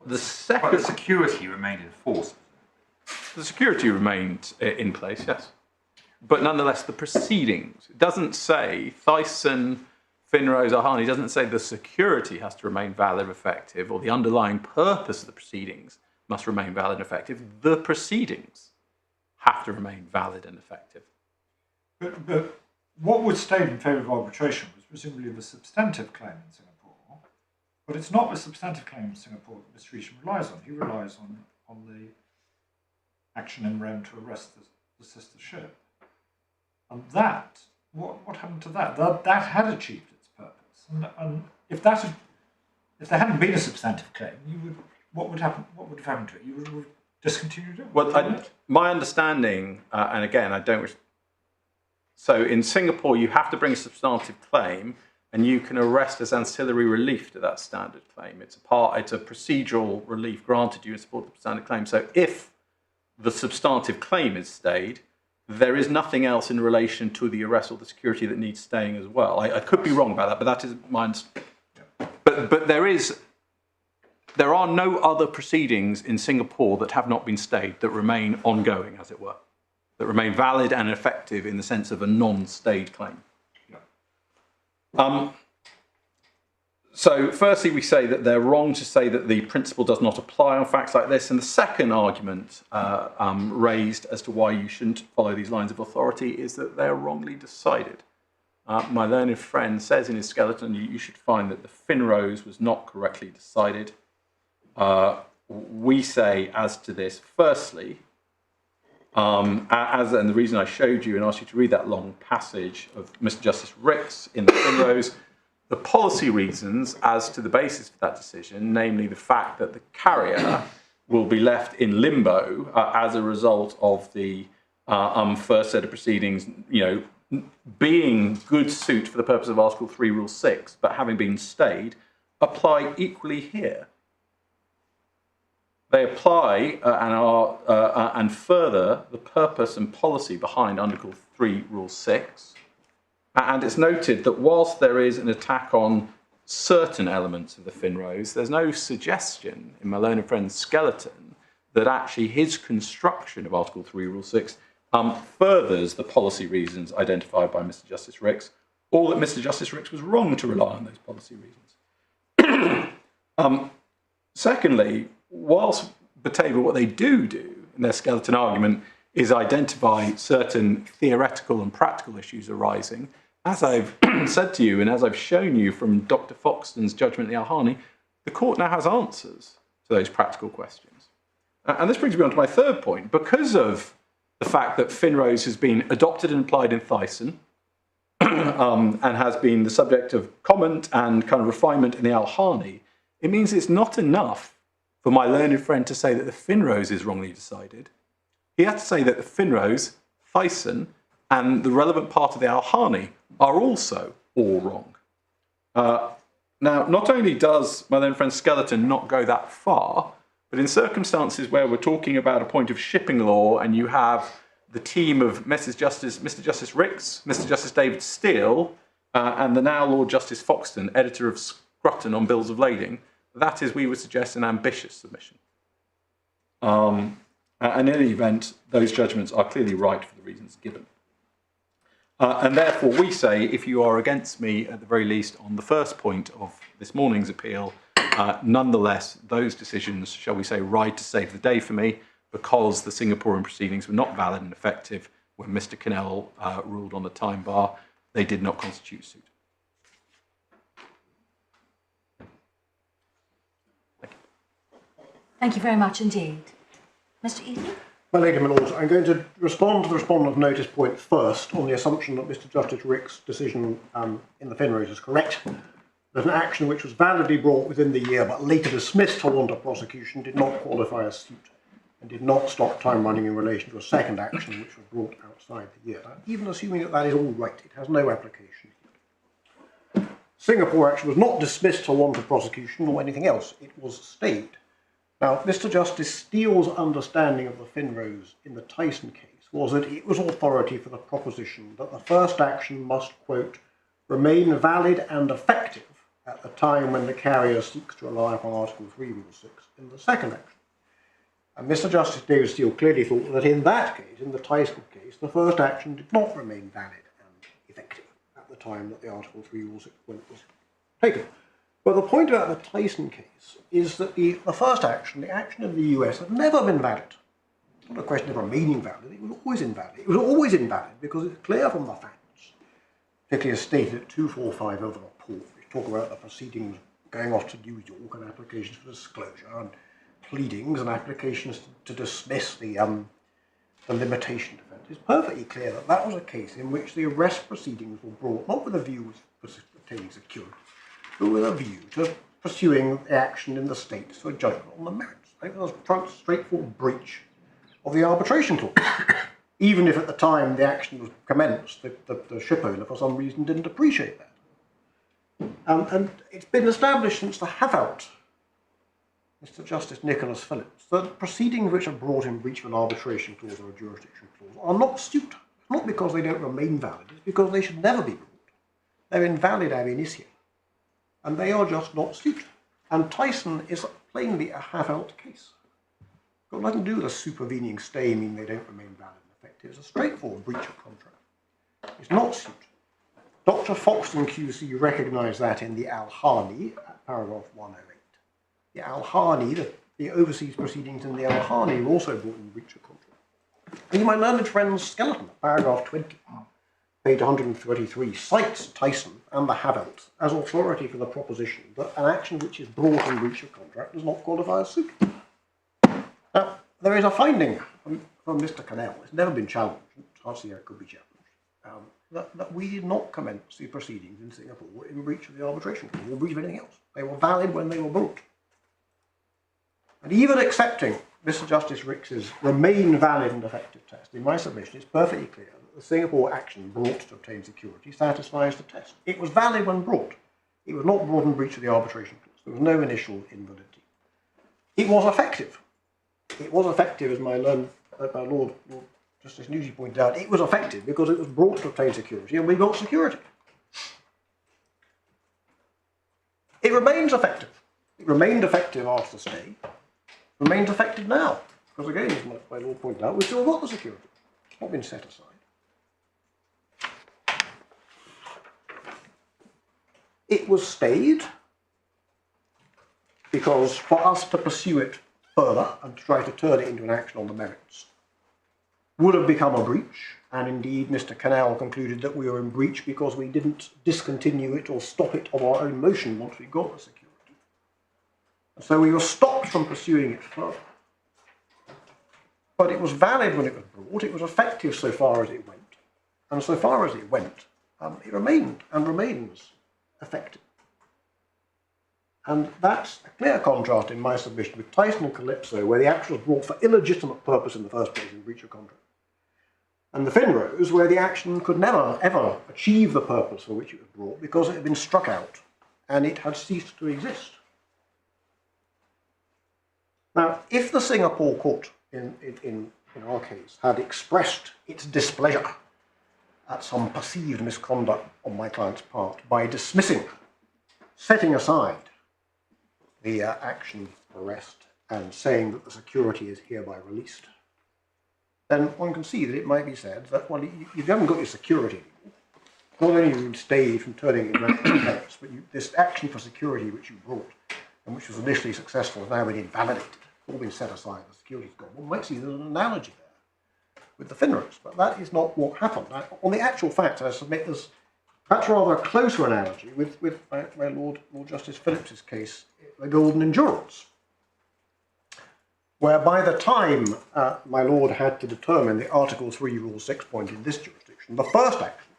The second... But the security remained in force. The security remained in place, yes. But nonetheless, the proceedings, it doesn't say Thyssen, Finrose Ahani doesn't say the security has to remain valid and effective, or the underlying purpose of the proceedings must remain valid and effective. The proceedings have to remain valid and effective. But what was stated in favour of arbitration was presumably the substantive claim in Singapore, but it's not the substantive claim in Singapore that Mr. Isham relies on. He relies on the action in rem to arrest the sister ship. And that, what happened to that? That had achieved its purpose. And if there hadn't been a substantive claim, what would have happened to it? You would have discontinued it? Well, my understanding, and again, I don't. So in Singapore, you have to bring a substantive claim, and you can arrest as ancillary relief to that standard claim. It's a procedural relief granted you in support of the standard claim. So if the substantive claim is stayed, there is nothing else in relation to the arrest or the security that needs staying as well. I could be wrong about that, but that is my understanding. But there are no other proceedings in Singapore that have not been stayed, that remain ongoing, as it were, that remain valid and effective in the sense of a non-stayed claim. So firstly, we say that they're wrong to say that the principle does not apply on facts like this. And the second argument raised as to why you shouldn't follow these lines of authority is that they're wrongly decided. My learned friend says in his skeleton, you should find that the Finrose was not correctly decided. We say as to this, firstly, and the reason I showed you and asked you to read that long passage of Mr. Justice Ricks in the Finrose, the policy reasons as to the basis for that decision, namely the fact that the carrier will be left in limbo as a result of the first set of proceedings, being good suit for the purpose of Article 3, Rule 6, but having been stayed, apply equally here. They apply and further the purpose and policy behind Article 3, Rule 6. And it's noted that whilst there is an attack on certain elements of the Finrose, there's no suggestion in my learned friend's skeleton that actually his construction of Article 3, Rule 6 furthers the policy reasons identified by Mr. Justice Ricks, or that Mr. Justice Ricks was wrong to rely on those policy reasons. Secondly, whilst Batavia, what they do in their skeleton argument is identify certain theoretical and practical issues arising, as I've said to you and as I've shown you from Dr. Foxton's judgment in the Ahani, the court now has answers to those practical questions. And this brings me on to my third point. Because of the fact that Finrose has been adopted and applied in Thyssen and has been the subject of comment and kind of refinement in the Ahani, it means it's not enough for my learned friend to say that the Finrose is wrongly decided. He has to say that the Finrose, Thyssen, and the relevant part of the Ahani are also all wrong. Now, not only does my learned friend's skeleton not go that far, but in circumstances where we're talking about a point of shipping law and you have the team of Mr. Justice Ricks, Mr. Justice David Steele, and the now Lord Justice Foxton, editor of Scrutton on Bills of Lading, that is, we would suggest, an ambitious submission. And in any event, those judgments are clearly right for the reasons given. And therefore, we say, if you are against me, at the very least, on the first point of this morning's appeal, nonetheless, those decisions, shall we say, ride to save the day for me, because the Singaporean proceedings were not valid and effective when Mr. Cannell ruled on the time bar. They did not constitute suit. Thank you very much indeed. Mr. Eden? My lady, my lords, I'm going to respond to the respondent notice point first on the assumption that Mr. Justice Rick's decision in the Finrose is correct. That an action which was validly brought within the year but later dismissed for want of prosecution did not qualify as suit and did not stop time running in relation to a second action which was brought outside the year. Now, even assuming that that is all right, it has no application here. Singapore action was not dismissed for want of prosecution or anything else. It was stayed. Now, Mr. Justice Steele's understanding of the Finrose in the Tyson case was that it was authority for the proposition that the first action must, quote, remain valid and effective at the time when the carrier seeks to rely upon Article 3, Rule 6 in the second action. And Mr. Justice David Steele clearly thought that in that case, in the Tyson case, the first action did not remain valid and effective at the time that the Article 3 Rule 6 was taken. But the point about the Tyson case is that the first action, the action in the US, had never been valid. It's not a question of remaining valid, it was always invalid. It was always invalid because it's clear from the facts, particularly as stated at 245 of the report, which talk about the proceedings going off to New York and applications for disclosure and pleadings and applications to dismiss the limitation defence. It's perfectly clear that that was a case in which the arrest proceedings were brought not with a view to obtaining security, but with a view to pursuing the action in the states for judgment on the merits. I think it was a straightforward breach of the arbitration clause. Even if at the time the action was commenced, the ship owner for some reason didn't appreciate that. And it's been established since the Hague, Mr. Justice Nicholas Phillips, that proceedings which are brought in breach of an arbitration clause or a jurisdiction clause are not suit. Not because they don't remain valid, it's because they should never be brought. They're invalid ab initio. And they are just not suit. And Tyson is plainly a Hague case. It's got nothing to do with a supervening stay, meaning they don't remain valid and effective. It's a straightforward breach of contract. It's not suit. Dr. Foxton QC recognised that in the Al-Hani, paragraph 108. The Al-Hani, the overseas proceedings in the Al-Hani were also brought in breach of contract. And my learned friend's skeleton, paragraph 20, page 133, cites Tyson and the Hague as authority for the proposition that an action which is brought in breach of contract does not qualify as suit. Now, there is a finding from Mr. Cannell, it's never been challenged, I can't see how it could be challenged, that we did not commence the proceedings in Singapore in breach of the arbitration clause or breach of anything else. They were valid when they were brought. And even accepting Mr. Justice Ricks's remain valid and effective test, in my submission, it's perfectly clear that the Singapore action brought to obtain security satisfies the test. It was valid when brought. It was not brought in breach of the arbitration clause. There was no initial invalidity. It was effective. It was effective, as my Lord Justice Nugee pointed out. It was effective because it was brought to obtain security, and we got security. It remains effective. It remained effective after the stay. Remains effective now, because again, as my Lord pointed out, we've still got the security. It's not been set aside. It was stayed because for us to pursue it further and to try to turn it into an action on the merits would have become a breach, and indeed Mr. Cannell concluded that we were in breach because we didn't discontinue it or stop it of our own motion once we got the security. And so we were stopped from pursuing it further. But it was valid when it was brought, it was effective so far as it went, and so far as it went, it remained and remains effective. And that's a clear contrast in my submission with Tyson and Calypso, where the action was brought for illegitimate purpose in the first place in breach of contract. And the Finrose, where the action could never, ever achieve the purpose for which it was brought because it had been struck out and it had ceased to exist. Now, if the Singapore court, in our case, had expressed its displeasure at some perceived misconduct on my client's part by dismissing, setting aside the action for arrest and saying that the security is hereby released, then one can see that it might be said that, well, you haven't got your security anymore. Not only have you stayed from turning it around to merits, but this action for security which you brought and which was initially successful has now been invalidated. All been set aside, the security's gone. One might see there's an analogy there with the Finrose, but that is not what happened. Now, on the actual facts, I submit there's perhaps rather a closer analogy with my Lord Justice Phillips's case, the Golden Endurance, where by the time my Lord had to determine the Article 3 Rule 6 point in this jurisdiction, the first action,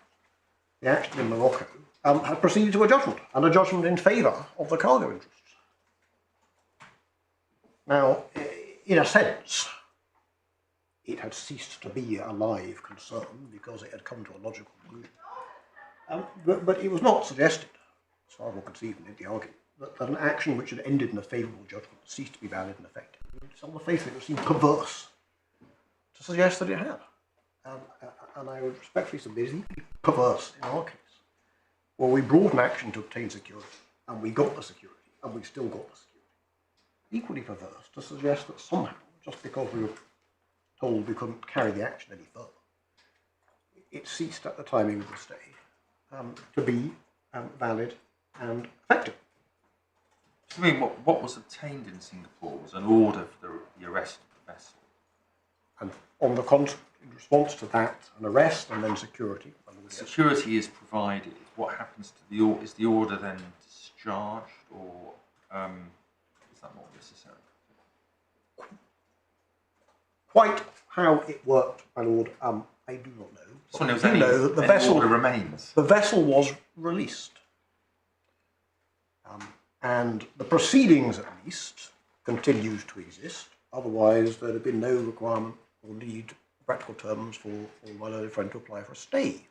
the action in Morocco, had proceeded to a judgment, and a judgment in favour of the cargo interests. Now, in a sense, it had ceased to be a live concern because it had come to a logical conclusion. But it was not suggested, as far as one could see from the argument, that an action which had ended in a favourable judgment ceased to be valid and effective. It's on the face of it, it seemed perverse to suggest that it had. And I would respectfully submit it's equally perverse in our case, where we brought an action to obtain security, and we got the security, and we still got the security. Equally perverse to suggest that somehow, just because we were told we couldn't carry the action any further, it ceased at the timing of the stay, to be valid and effective. I mean, what was obtained in Singapore was an order for the arrest of the vessel. And on the contrary, in response to that, an arrest and then security. Security is provided. What happens to the order? Is the order then discharged, or is that not necessary? Quite how it worked, my lord, I do not know. So I do know that the vessel remains. The vessel was released, and the proceedings, at least, continued to exist. Otherwise, there'd have been no requirement or need, in practical terms, for my learned friend to apply for a stay.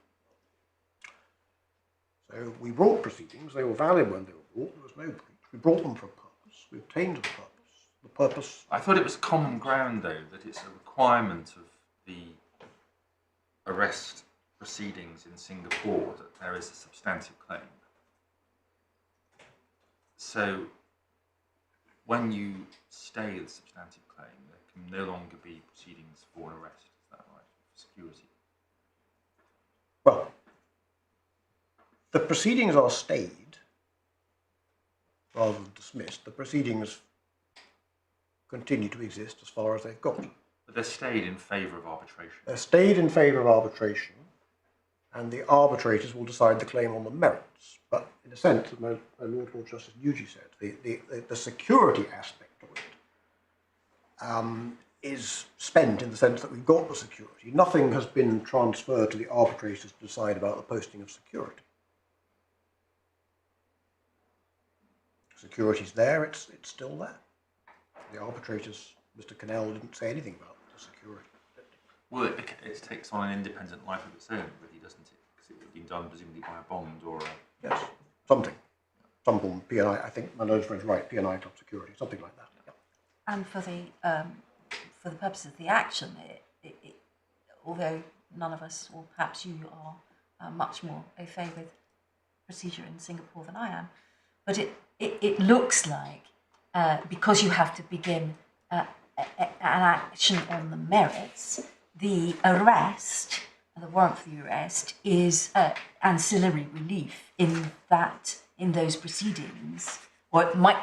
So we brought proceedings. They were valid when they were brought. There was no breach. We brought them for a purpose. We obtained the purpose. The purpose. I thought it was common ground, though, that it's a requirement of the arrest proceedings in Singapore that there is a substantive claim. So when you stay the substantive claim, there can no longer be proceedings for an arrest. Is that right? For security. Well, the proceedings are stayed rather than dismissed. The proceedings continue to exist as far as they've got. But they're stayed in favour of arbitration. They're stayed in favour of arbitration, and the arbitrators will decide the claim on the merits. But in a sense, as my Lord Justice Nugee said, the security aspect of it is spent in the sense that we've got the security. Nothing has been transferred to the arbitrators to decide about the posting of security. Security's there, it's still there. The arbitrators, Mr. Cannell, didn't say anything about the security. Well, it takes on an independent life of its own, really, doesn't it? Because it would have been done presumably by a bond or a... Yes, something. Some form of P&I, I think my learned friend's right, P&I club security, something like that. Yeah. And for the purpose of the action, although none of us, or perhaps you, are much more au fait with procedure in Singapore than I am, but it looks like, because you have to begin an action on the merits, the arrest, the warrant for the arrest, is ancillary relief in those proceedings, or it might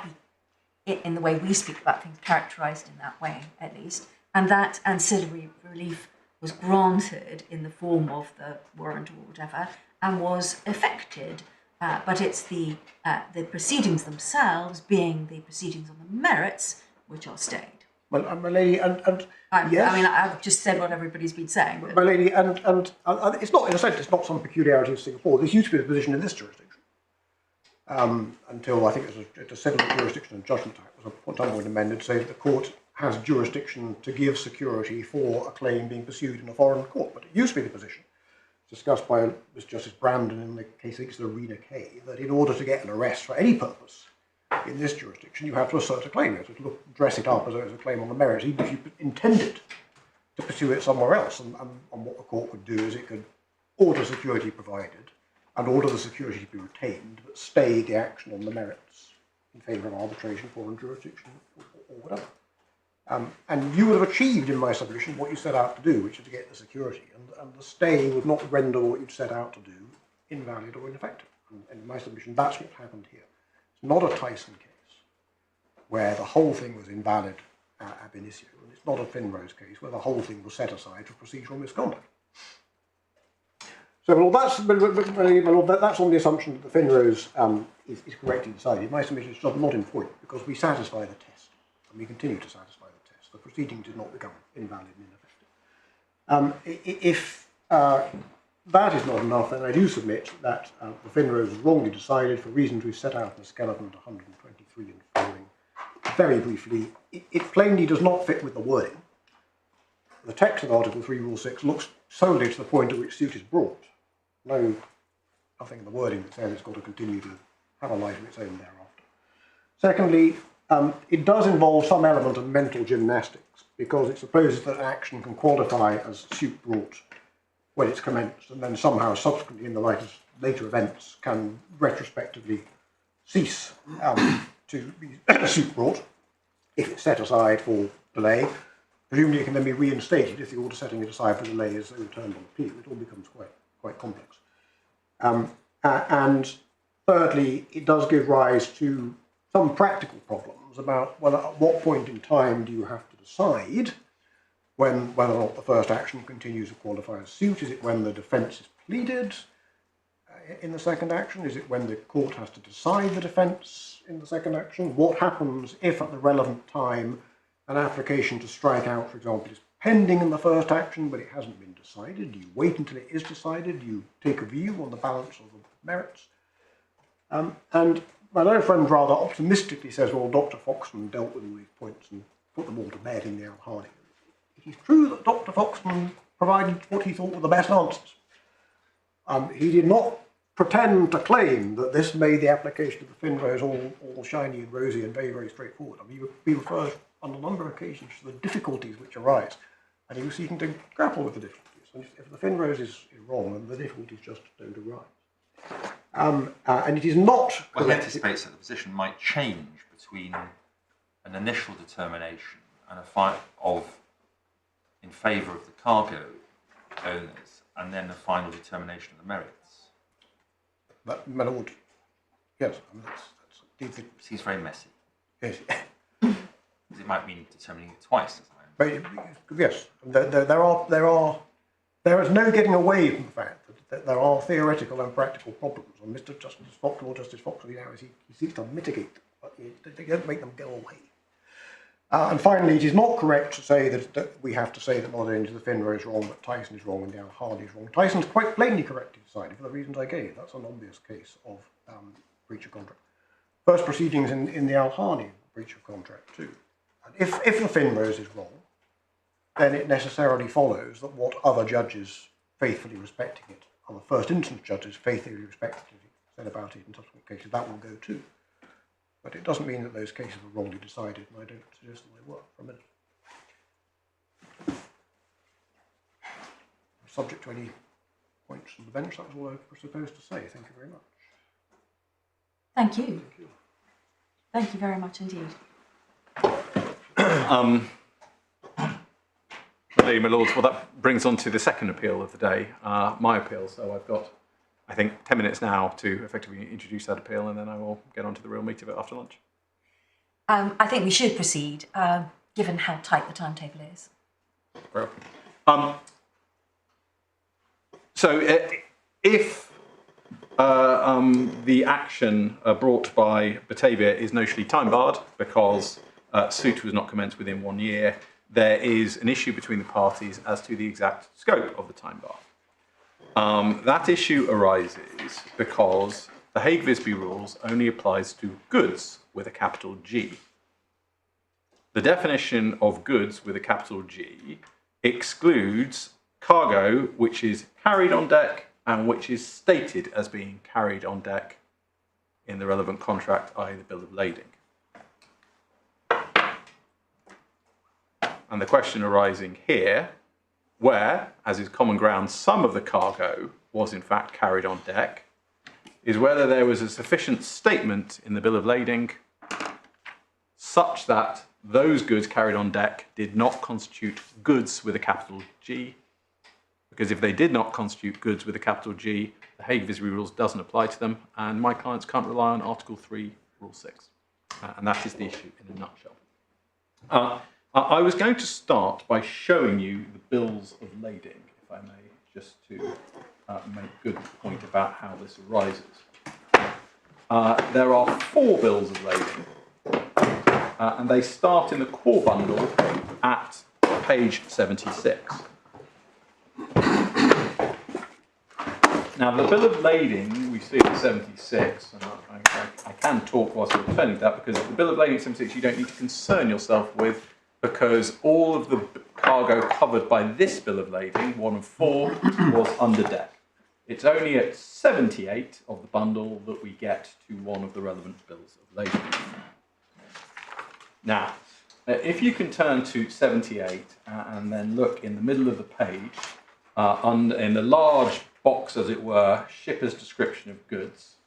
be, in the way we speak about things, characterised in that way, at least, and that ancillary relief was granted in the form of the warrant or whatever, and was effected. But it's the proceedings themselves, being the proceedings on the merits, which are stayed. Well, my lady, and yes. I mean, I've just said what everybody's been saying. But... My lady, and it's not, in a sense, it's not some peculiarity of Singapore. This used to be the position in this jurisdiction. Until I think it's a settlement jurisdiction and judgment act was at some point amended to say that the court has jurisdiction to give security for a claim being pursued in a foreign court. But it used to be the position, discussed by Mr. Justice Brandon in the case against the Arena K, that in order to get an arrest for any purpose in this jurisdiction, you have to assert a claim. You have to dress it up as a claim on the merits, even if you intended to pursue it somewhere else. And what the court could do is it could order security provided and order the security to be retained, but stay the action on the merits in favour of arbitration, foreign jurisdiction, or whatever. And you would have achieved in my submission what you set out to do, which is to get the security, and the stay would not render what you'd set out to do invalid or ineffective. And in my submission, that's what happened here. It's not a Tyson case where the whole thing was invalid ab initio, and it's not a Finrose case where the whole thing was set aside for procedural misconduct. So, well, that's on the assumption that the Finrose is correctly decided. My submission is not in point, because we satisfy the test, and we continue to satisfy the test. The proceeding did not become invalid and ineffective. If that is not enough, then I do submit that the Finrose was wrongly decided for reasons we've set out in the skeleton at 123 and following. Very briefly, it plainly does not fit with the wording. The text of Article 3, Rule 6 looks solely to the point at which suit is brought. Nothing in the wording that says it's got to continue to have a life of its own thereafter. Secondly, it does involve some element of mental gymnastics, because it supposes that an action can qualify as suit brought when it's commenced, and then somehow subsequently in the light of later events can retrospectively cease to be suit brought if it's set aside for delay. Presumably it can then be reinstated if the order setting it aside for delay is overturned on appeal. It all becomes quite complex. And thirdly, it does give rise to some practical problems about whether at what point in time do you have to decide whether or not the first action continues to qualify as suit. Is it when the defence is pleaded in the second action? Is it when the court has to decide the defence in the second action? What happens if at the relevant time an application to strike out, for example, is pending in the first action but it hasn't been decided? Do you wait until it is decided? Do you take a view on the balance of the merits? And my own friend rather optimistically says, well, Dr. Foxman dealt with all these points and put them all to bed in the Al-Hardy. It is true that Dr. Foxman provided what he thought were the best answers. He did not pretend to claim that this made the application of the FINROs all shiny and rosy and very, very straightforward. I mean, he refers on a number of occasions to the difficulties which arise, and he was seeking to grapple with the difficulties. And if the FINROs is wrong, then the difficulties just don't arise. And it is not correct. Well, he anticipates that the position might change between an initial determination and a fight in favour of the cargo owners, and then the final determination of the merits. But, my lord, yes, I mean, It seems very messy. yes, Because it might mean determining it twice, as I understand. but, yes, there is no getting away from the fact that there are theoretical and practical problems, and Mr. Justice Fox, Lord Justice Foxley now, he seeks to mitigate them, but they don't make them go away. And finally, it is not correct to say that we have to say that not only the FINRO is wrong, but Tyson is wrong and the Al-Hardy is wrong. Tyson's quite plainly correctly decided for the reasons I gave. That's an obvious case of breach of contract. First proceedings in the Al-Hardy, breach of contract too. And if the FINROs is wrong, then it necessarily follows that what other judges faithfully respecting it, other first instance judges faithfully respecting it, said about it in subsequent cases, that will go too. But it doesn't mean that those cases were wrongly decided, and I don't suggest that they were for a minute. Subject to any points from the bench, that was all I was supposed to say. Thank you very much. Thank you. Thank you. Thank you very much indeed. My lords, well, that brings on to the second appeal of the day, my appeal. So I've got, I think, 10 minutes now to effectively introduce that appeal, and then I will get on to the real meat of it after lunch. I think we should proceed, given how tight the timetable is. Well, so if the action brought by Batavia is notionally time barred because suit was not commenced within 1 year, there is an issue between the parties as to the exact scope of the time bar. That issue arises because the Hague Visby Rules only applies to goods with a capital G. The definition of goods with a capital G excludes cargo which is carried on deck and which is stated as being carried on deck in the relevant contract, i.e. the bill of lading. And the question arising here, where, as is common ground, some of the cargo was in fact carried on deck, is whether there was a sufficient statement in the bill of lading such that those goods carried on deck did not constitute goods with a capital G, because if they did not constitute goods with a capital G, the Hague Visby Rules doesn't apply to them, and my clients can't rely on Article 3, Rule 6. And that is the issue in a nutshell. I was going to start by showing you the bills of lading, if I may, just to make a good point about how this arises. There are 4 bills of lading, and they start in the core bundle at page 76. Now, the bill of lading we see at 76, and I can talk whilst I'm returning to that, because the bill of lading at 76 you don't need to concern yourself with, because all of the cargo covered by this bill of lading, 1 of 4, was under deck. It's only at 78 of the bundle that we get to one of the relevant bills of lading. Now, if you can turn to 78 and then look in the middle of the page, in the large box, as it were, shipper's description of goods,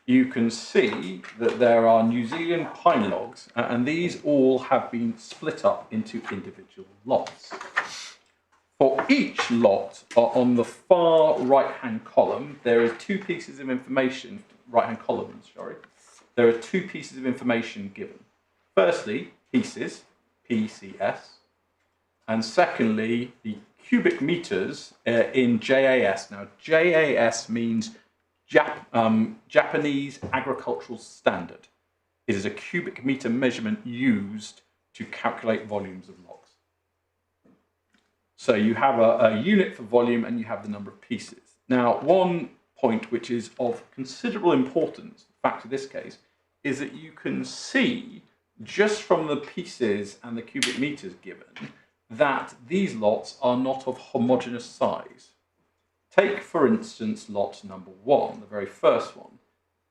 you can see that there are New Zealand pine logs, and these all have been split up into individual lots. For each lot on the far right-hand column, there are two pieces of information, right-hand columns, sorry. There are two pieces of information given. Firstly, pieces, PCS, and secondly, the cubic meters in JAS. Now, JAS means Japanese Agricultural Standard. It is a cubic meter measurement used to calculate volumes of logs. So you have a unit for volume and you have the number of pieces. Now, one point which is of considerable importance, in fact in this case, is that you can see just from the pieces and the cubic meters given that these lots are not of homogeneous size. Take, for instance, lot number 1, the very first one.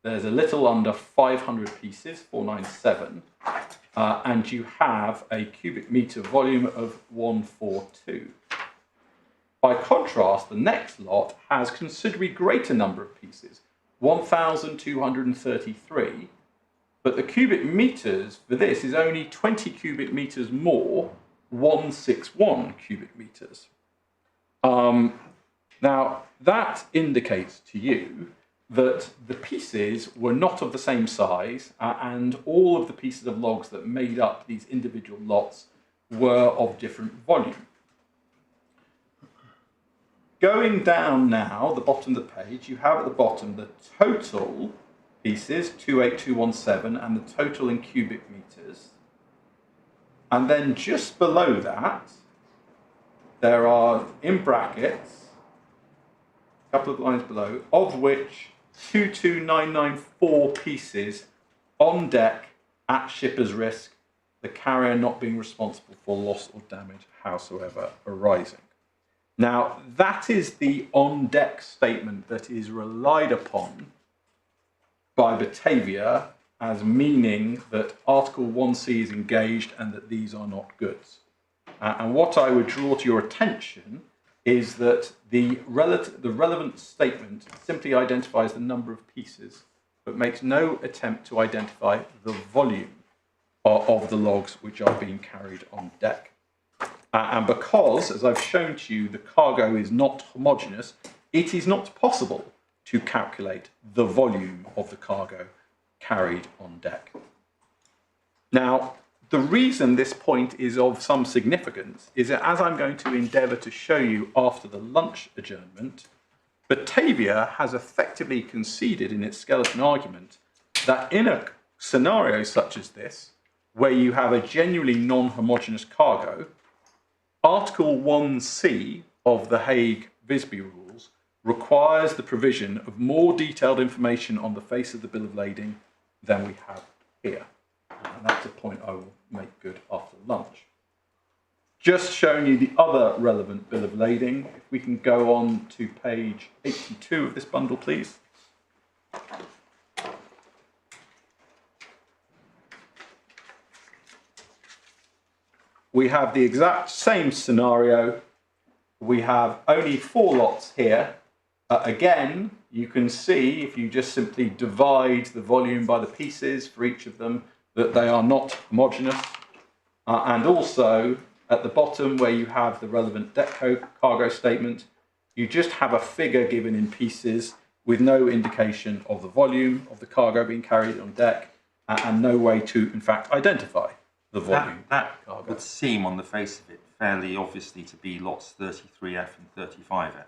There's a little under 500 pieces, 497, and you have a cubic meter volume of 142. By contrast, the next lot has considerably greater number of pieces, 1,233, but the cubic meters for this is only 20 cubic meters more, 161 cubic meters. Now, that indicates to you that the pieces were not of the same size and all of the pieces of logs that made up these individual lots were of different volume. Going down now, the bottom of the page, you have at the bottom the total pieces, 28217, and the total in cubic meters. And then just below that, there are, in brackets, a couple of lines below, of which 22994 pieces on deck at shipper's risk, the carrier not being responsible for loss or damage howsoever arising. Now, that is the on-deck statement that is relied upon by Batavia as meaning that Article 1C is engaged and that these are not goods. And what I would draw to your attention is that the relevant statement simply identifies the number of pieces, but makes no attempt to identify the volume of the logs which are being carried on deck. And because, as I've shown to you, the cargo is not homogeneous, it is not possible to calculate the volume of the cargo carried on deck. Now, the reason this point is of some significance is that, as I'm going to endeavour to show you after the lunch adjournment, Batavia has effectively conceded in its skeleton argument that in a scenario such as this, where you have a genuinely non-homogeneous cargo, Article 1C of the Hague Visby Rules requires the provision of more detailed information on the face of the bill of lading than we have here. And that's a point I will make good after lunch. Just showing you the other relevant bill of lading, if we can go on to page 82 of this bundle, please. We have the exact same scenario. We have only 4 lots here. Again, you can see, if you just simply divide the volume by the pieces for each of them, that they are not homogeneous. And also, at the bottom where you have the relevant deck cargo statement, you just have a figure given in pieces with no indication of the volume of the cargo being carried on deck and no way to, in fact, identify the volume. That would seem on the face of it fairly obviously to be lots 33F and 35F.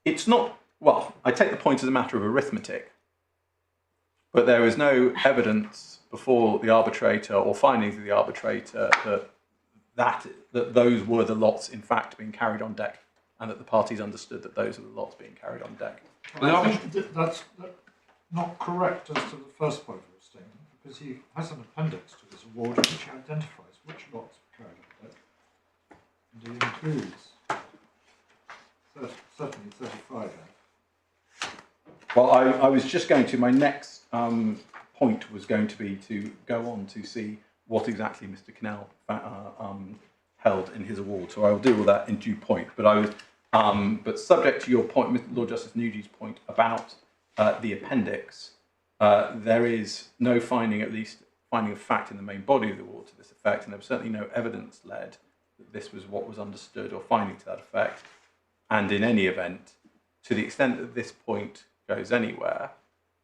It's not, well, I take the point as a matter of arithmetic, but there is no evidence before the arbitrator or findings of the arbitrator that those were the lots in fact being carried on deck and that the parties understood that those are the lots being carried on deck. Well, I think that's not correct as to the first point of your statement, because he has an appendix to this award which identifies which lots are carried on deck, and it includes certainly 35F. Well, I was just going to, my next point was going to be to go on to see what exactly Mr. Cannell held in his award. So I will deal with that in due point. But but subject to your point, Mr. Lord Justice Nugee's point about the appendix, there is no finding, at least finding of fact in the main body of the award to this effect, and there was certainly no evidence led that this was what was understood or finding to that effect. And in any event, to the extent that this point goes anywhere,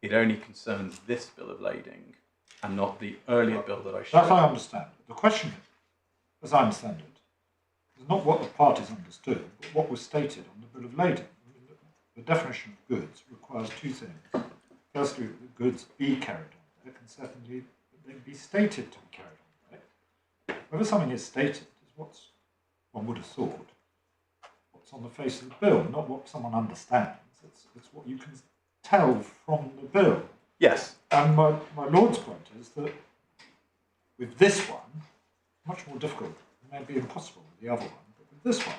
it only concerns this bill of lading and not the earlier bill that I showed. That I understand. The question, as I understand it, is not what the parties understood, but what was stated on the bill of lading. The definition of goods requires two things. Firstly, that the goods be carried on deck, and secondly, that they be stated to be carried on deck. Whether something is stated is what one would have thought, what's on the face of the bill, not what someone understands. It's what you can tell from the bill. Yes. And my Lord's point is that with this one, much more difficult, it may be impossible with the other one, but with this one,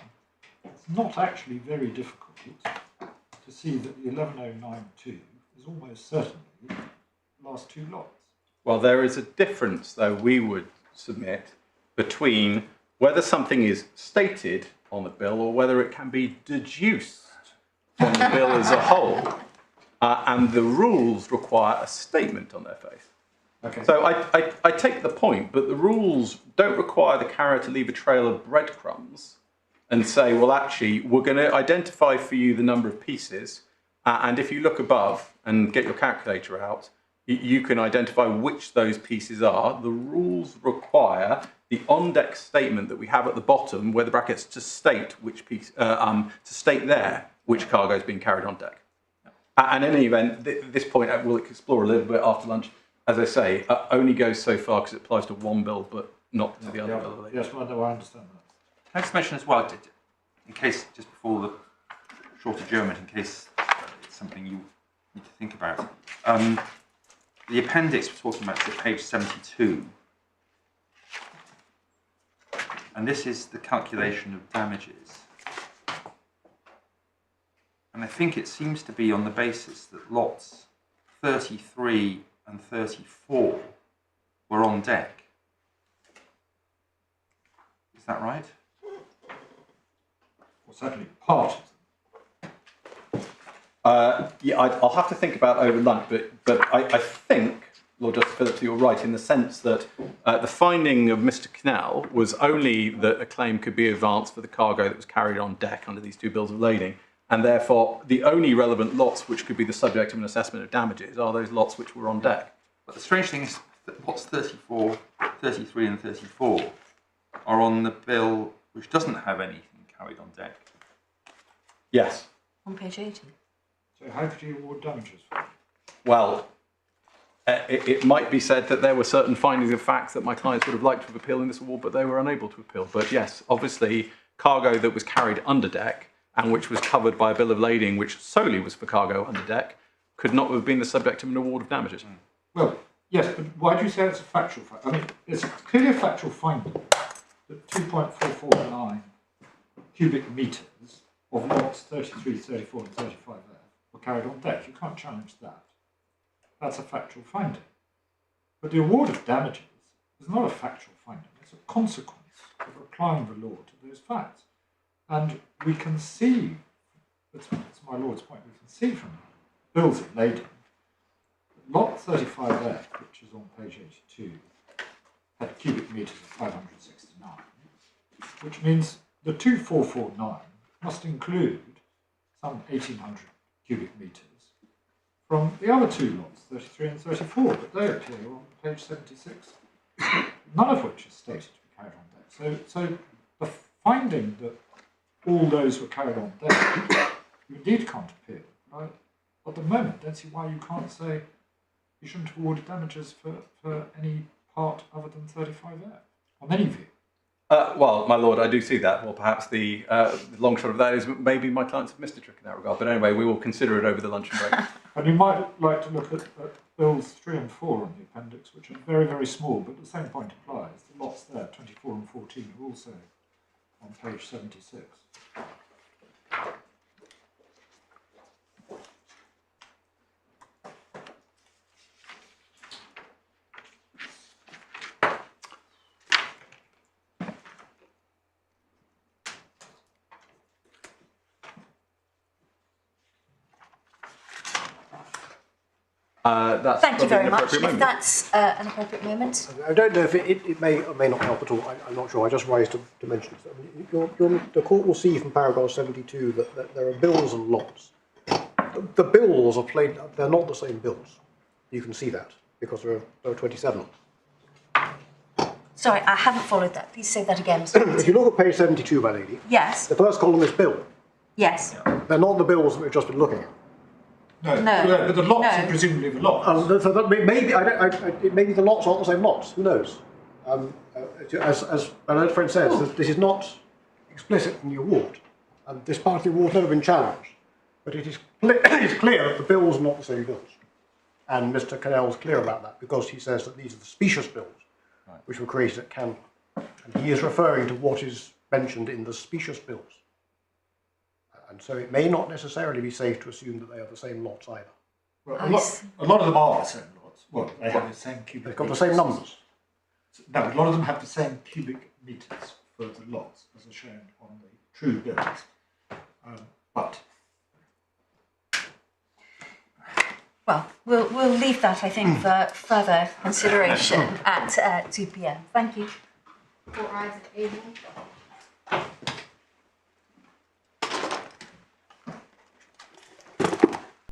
it's not actually very difficult to see that the 11092 is almost certainly the last two lots. Well, there is a difference, though, we would submit between whether something is stated on the bill or whether it can be deduced from the bill as a whole. And the rules require a statement on their face. Okay. So I take the point, but the rules don't require the carrier to leave a trail of breadcrumbs and say, well, actually, we're going to identify for you the number of pieces. And if you look above and get your calculator out, you can identify which those pieces are. The rules require the on-deck statement that we have at the bottom, where the brackets to state which piece, to state there which cargo is being carried on deck. And in any event, this point we'll explore a little bit after lunch. As I say, only goes so far because it applies to one bill, but not to the other bill. Yes, well, no, I understand that. Can I just mention as well, in case, just before the short adjournment, in case it's something you need to think about. The appendix we're talking about is at page 72. And this is the calculation of damages. And I think it seems to be on the basis that lots 33 and 34 were on deck. Is that right? Well, certainly part of them. Yeah, I'll have to think about over lunch, but I think, Lord Justice Phillips, you're right in the sense that the finding of Mr. Cannell was only that a claim could be advanced for the cargo that was carried on deck under these two bills of lading, and therefore the only relevant lots which could be the subject of an assessment of damages are those lots which were on deck. But the strange thing is that lots 34, 33 and 34 are on the bill which doesn't have anything carried on deck. Yes. On page 80. So how could you award damages for it? Well, it might be said that there were certain findings of facts that my clients would have liked to have appealed in this award, but they were unable to appeal. But yes, obviously, cargo that was carried under deck and which was covered by a bill of lading which solely was for cargo under deck could not have been the subject of an award of damages. Well, yes, but why do you say it's a factual fact? I mean, it's clearly a factual finding that 2.449 cubic metres of lots 33, 34 and 35 there were carried on deck. You can't challenge that. That's a factual finding. But the award of damages is not a factual finding. It's a consequence of applying the law to those facts. And we can see, that's my Lord's point, we can see from bills of lading that lot 35F, which is on page 82, had cubic metres of 569, which means the 2449 must include some 1800 cubic metres from the other two lots, 33 and 34, but they appear on page 76, none of which is stated to be carried on deck. So the finding that all those were carried on deck, you indeed can't appeal. But at the moment, don't see why you can't say you shouldn't award damages for any part other than 35F, on any view. Well, my lord, I do see that. Well, perhaps the long shot of that is maybe my clients have missed a trick in that regard. But anyway, we will consider it over the luncheon break. And you might like to look at bills 3 and 4 on the appendix, which are very, very small, but the same point applies. The lots there, 24 and 14, are also on page 76. That's Thank you probably very an much. appropriate If moment. that's an appropriate moment. I don't know if it may or may not help at all. I'm not sure. I just raised to mention it. I mean, the court will see from paragraph 72 that there are bills and lots. The bills are played, they're not the same bills. You can see that because there are 27 of them. Sorry, I haven't followed that. Please say that again. If you look at page 72, my lady, Yes. the first column is bill. Yes. They're not the bills that we've just been looking at. But the lots No. are presumably the lots. So that maybe the lots aren't the same lots. Who knows? As my learned friend says, this is not explicit in the award. This part of the award has never been challenged, but it is clear that the bills are not the same bills. And Mr. Cannell is clear about that because he says that these are the specious bills which were created at Canberra. And he is referring to what is mentioned in the specious bills. And so it may not necessarily be safe to assume that they are the same lots either. Well, a lot of them are the same lots. Well, they have the same cubic They've got the meters. same numbers. No, a lot of them have the same cubic meters for the lots as are shown on the true bills. But Well, we'll leave that, I think, for further consideration at 2 p.m. Thank you. Court rise at evening.